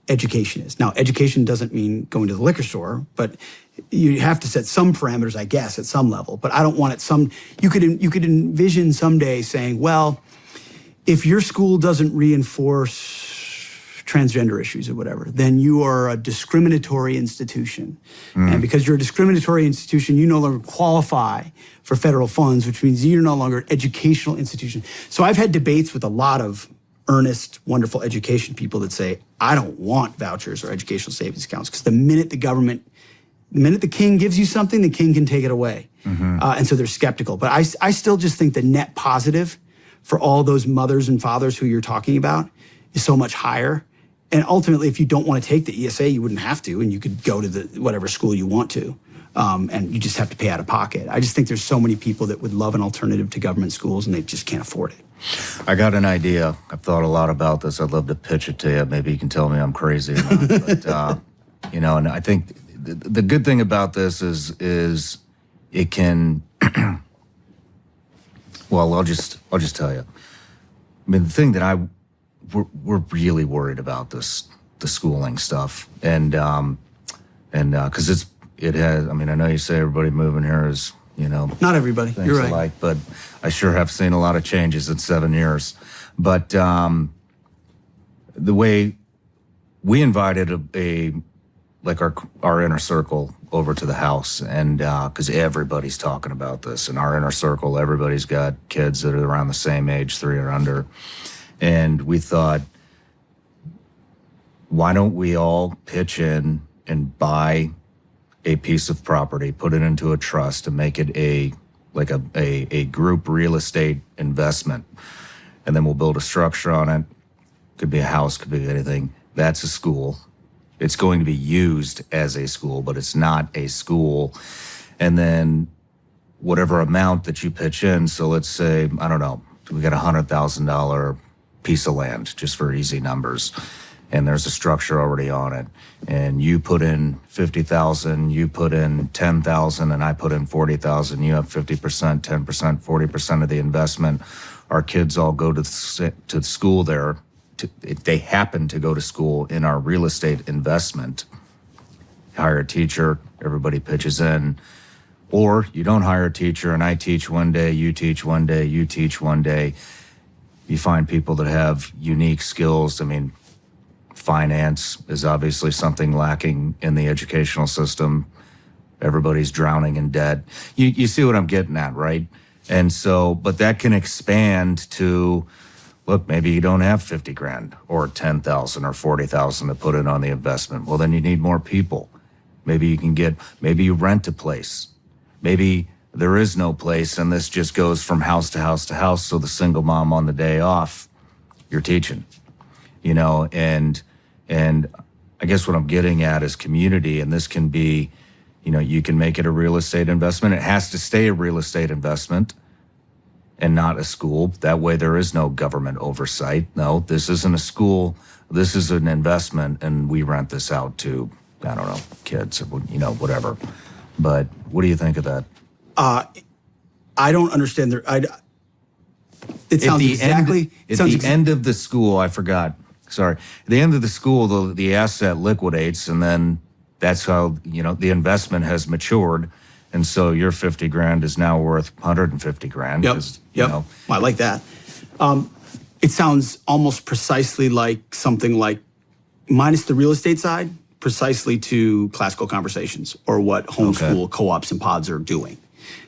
education is. Now, education doesn't mean going to the liquor store, but you have to set some parameters, I guess, at some level. But I don't want it you could envision someday saying, well, if your school doesn't reinforce transgender issues or whatever, then you are a discriminatory institution. And because you're a discriminatory institution, you no longer qualify for federal funds, which means you're no longer an educational institution. So I've had debates with a lot of earnest, wonderful education people that say, I don't want vouchers or educational savings accounts, because the minute the king gives you something, the king can take it away. And so they're skeptical. But I still just think the net positive for all those mothers and fathers who you're talking about is so much higher. And ultimately, if you don't want to take the ESA, you wouldn't have to, and you could go to whatever school you want to, and you just have to pay out of pocket. I just think there's so many people that would love an alternative to government schools, and they just can't afford it. I got an idea. I've thought a lot about this. I'd love to pitch it to you. Maybe you can tell me I'm crazy or not. But, and I think the good thing about this is it can, well, I'll just tell you. I mean, the thing that we're really worried about the schooling stuff, and because it has. I mean, I know you say everybody moving here is Not everybody. things You're right. alike, but I sure have seen a lot of changes in 7 years. But the way we invited our inner circle over to the house, and because everybody's talking about this in our inner circle, everybody's got kids that are around the same age, 3 or under. And we thought, why don't we all pitch in and buy a piece of property, put it into a trust, and make it a group real estate investment, and then we'll build a structure on it. Could be a house, could be anything. That's a school. It's going to be used as a school, but it's not a school. And then whatever amount that you pitch in, so let's say, I don't know, we got $100,000 piece of land, just for easy numbers, and there's a structure already on it, and you put in 50,000, you put in 10,000, and I put in 40,000. You have 50%, 10%, 40% of the investment. Our kids all go to school there. If they happen to go to school in our real estate investment, hire a teacher, everybody pitches in. Or you don't hire a teacher, and I teach one day, you teach one day, you teach one day. You find people that have unique skills. I mean, finance is obviously something lacking in the educational system. Everybody's drowning in debt. You see what I'm getting at, right? And so, but that can expand to, look, maybe you don't have 50 grand or 10,000 or 40,000 to put in on the investment. Well, then you need more people. Maybe you rent a place. Maybe there is no place, and this just goes from house to house to house. So the single mom on the day off, you're teaching, and I guess what I'm getting at is community, and this can be, you can make it a real estate investment. It has to stay a real estate investment and not a school. That way there is no government oversight. No, this isn't a school. This is an investment, and we rent this out to, I don't know, kids or, whatever. But what do you think of that? I don't understand it sounds exactly. At the end of the school, I forgot. Sorry. At the end of the school, the asset liquidates, and then that's how, the investment has matured, And so your 50 grand is now worth 150 grand. Yep. 'cause, Yep. You know, I like that. It sounds almost precisely like something like, minus the real estate side, precisely to classical conversations or what homeschool co-ops and pods are doing.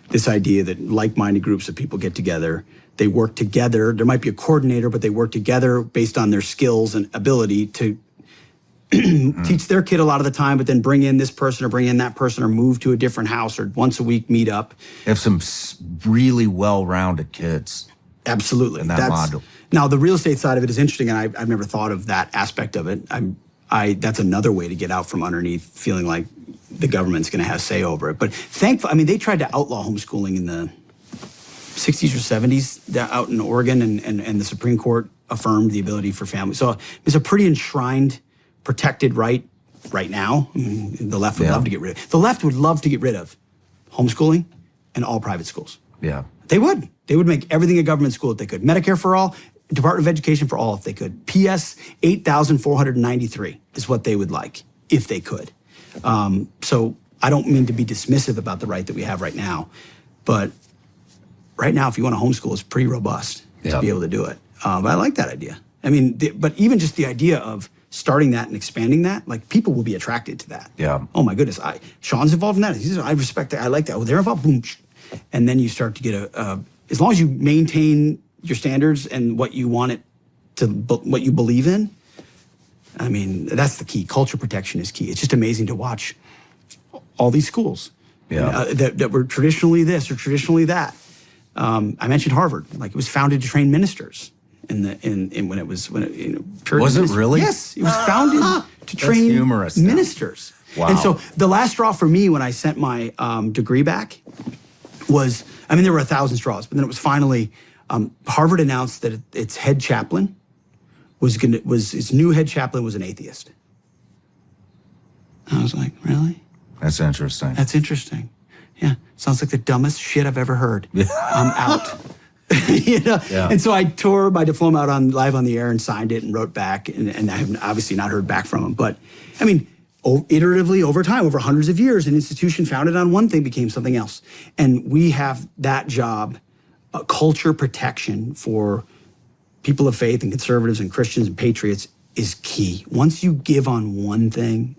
This idea that like-minded groups of people get together, they work together. There might be a coordinator, but they work together based on their skills and ability to teach their kid a lot of the time, but then bring in this person or bring in that person or move to a different house or once a week meet up. they have some really well-rounded kids. Absolutely. In that module. Now, the real estate side of it is interesting, and I've never thought of that aspect of it. That's another way to get out from underneath feeling like the government's going to have say over it. But thankfully, they tried to outlaw homeschooling in the 60s or 70s out in Oregon, and the Supreme Court affirmed the ability for families. So it's a pretty enshrined, protected right now. The left would love to get rid of. The left would love to get rid of homeschooling and all private schools. Yeah. They would. They would make everything a government school if they could. Medicare for all, Department of Education for all if they could. PS 8,493 is what they would like if they could. So I don't mean to be dismissive about the right that we have right now, but right now, if you want to homeschool, it's pretty robust to be able to do it. But I like that idea. I mean, but even just the idea of starting that and expanding that, like people will be attracted to that. Yeah. Oh my goodness, Shawn's involved in that. He says, I respect that. I like that. Oh, they're involved. Boom. And then you start to get as long as you maintain your standards and what you want it to, what you believe in. I mean, that's the key. Culture protection is key. It's just amazing to watch all these schools that were traditionally this or traditionally that. I mentioned Harvard. Like it was founded to train ministers when it was was it really? Yes, it was founded to train ministers. Wow. And so the last straw for me when I sent my degree back was, there were 1,000 straws, but then it was finally Harvard announced that its head chaplain its new head chaplain was an atheist. I was like, really? That's interesting. That's interesting. Yeah, sounds like the dumbest shit I've ever heard. I'm out. And so I tore my diploma out live on the air and signed it and wrote back, and I have obviously not heard back from him. But iteratively over time, over hundreds of years, an institution founded on one thing became something else. And we have that job, culture protection for people of faith and conservatives and Christians and patriots is key. Once you give on one thing,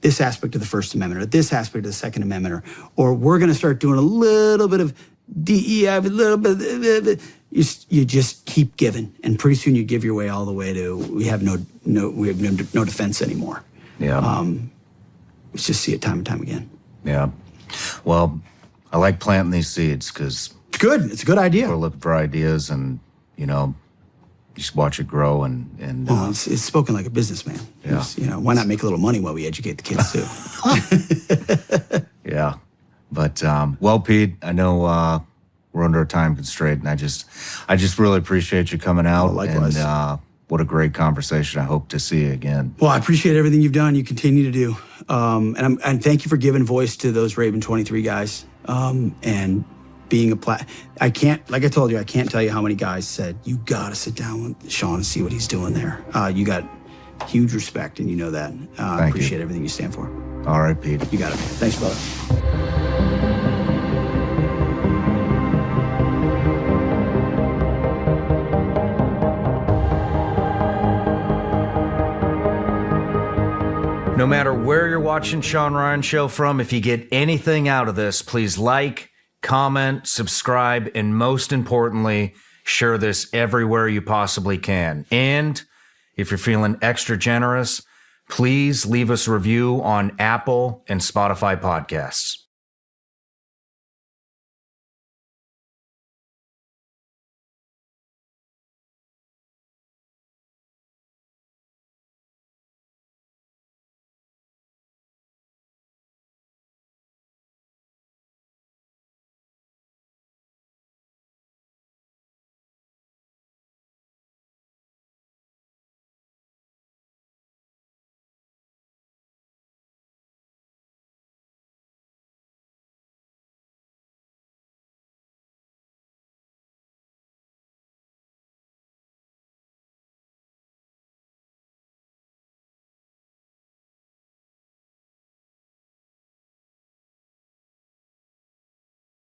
this aspect of the First Amendment or this aspect of the Second Amendment, or we're going to start doing a little bit of DEI, a little bit, you just keep giving, and pretty soon you give your way all the way to we have no defense anymore. Yeah. Let's just see it time and time again. Yeah. Well, I like planting these seeds because it's good. It's a good idea. We're looking for ideas, and just watch it grow and it's spoken like a businessman. Yeah. Why not make a little money while we educate the kids too? Yeah. But well, Pete, I know we're under a time constraint, and I just really appreciate you coming out. Likewise. And what a great conversation. I hope to see you again. Well, I appreciate everything you've done. You continue to do, and thank you for giving voice to those Raven 23 guys. And being I can't, like I told you, I can't tell you how many guys said, you got to sit down with Shawn and see what he's doing there. You got huge respect, and you know that. I appreciate everything you stand for. All right, Pete. You got it. Thanks, brother. No matter where you're watching Shawn Ryan Show from, if you get anything out of this, please like, comment, subscribe, and most importantly, share this everywhere you possibly can. And if you're feeling extra generous, please leave us a review on Apple and Spotify podcasts.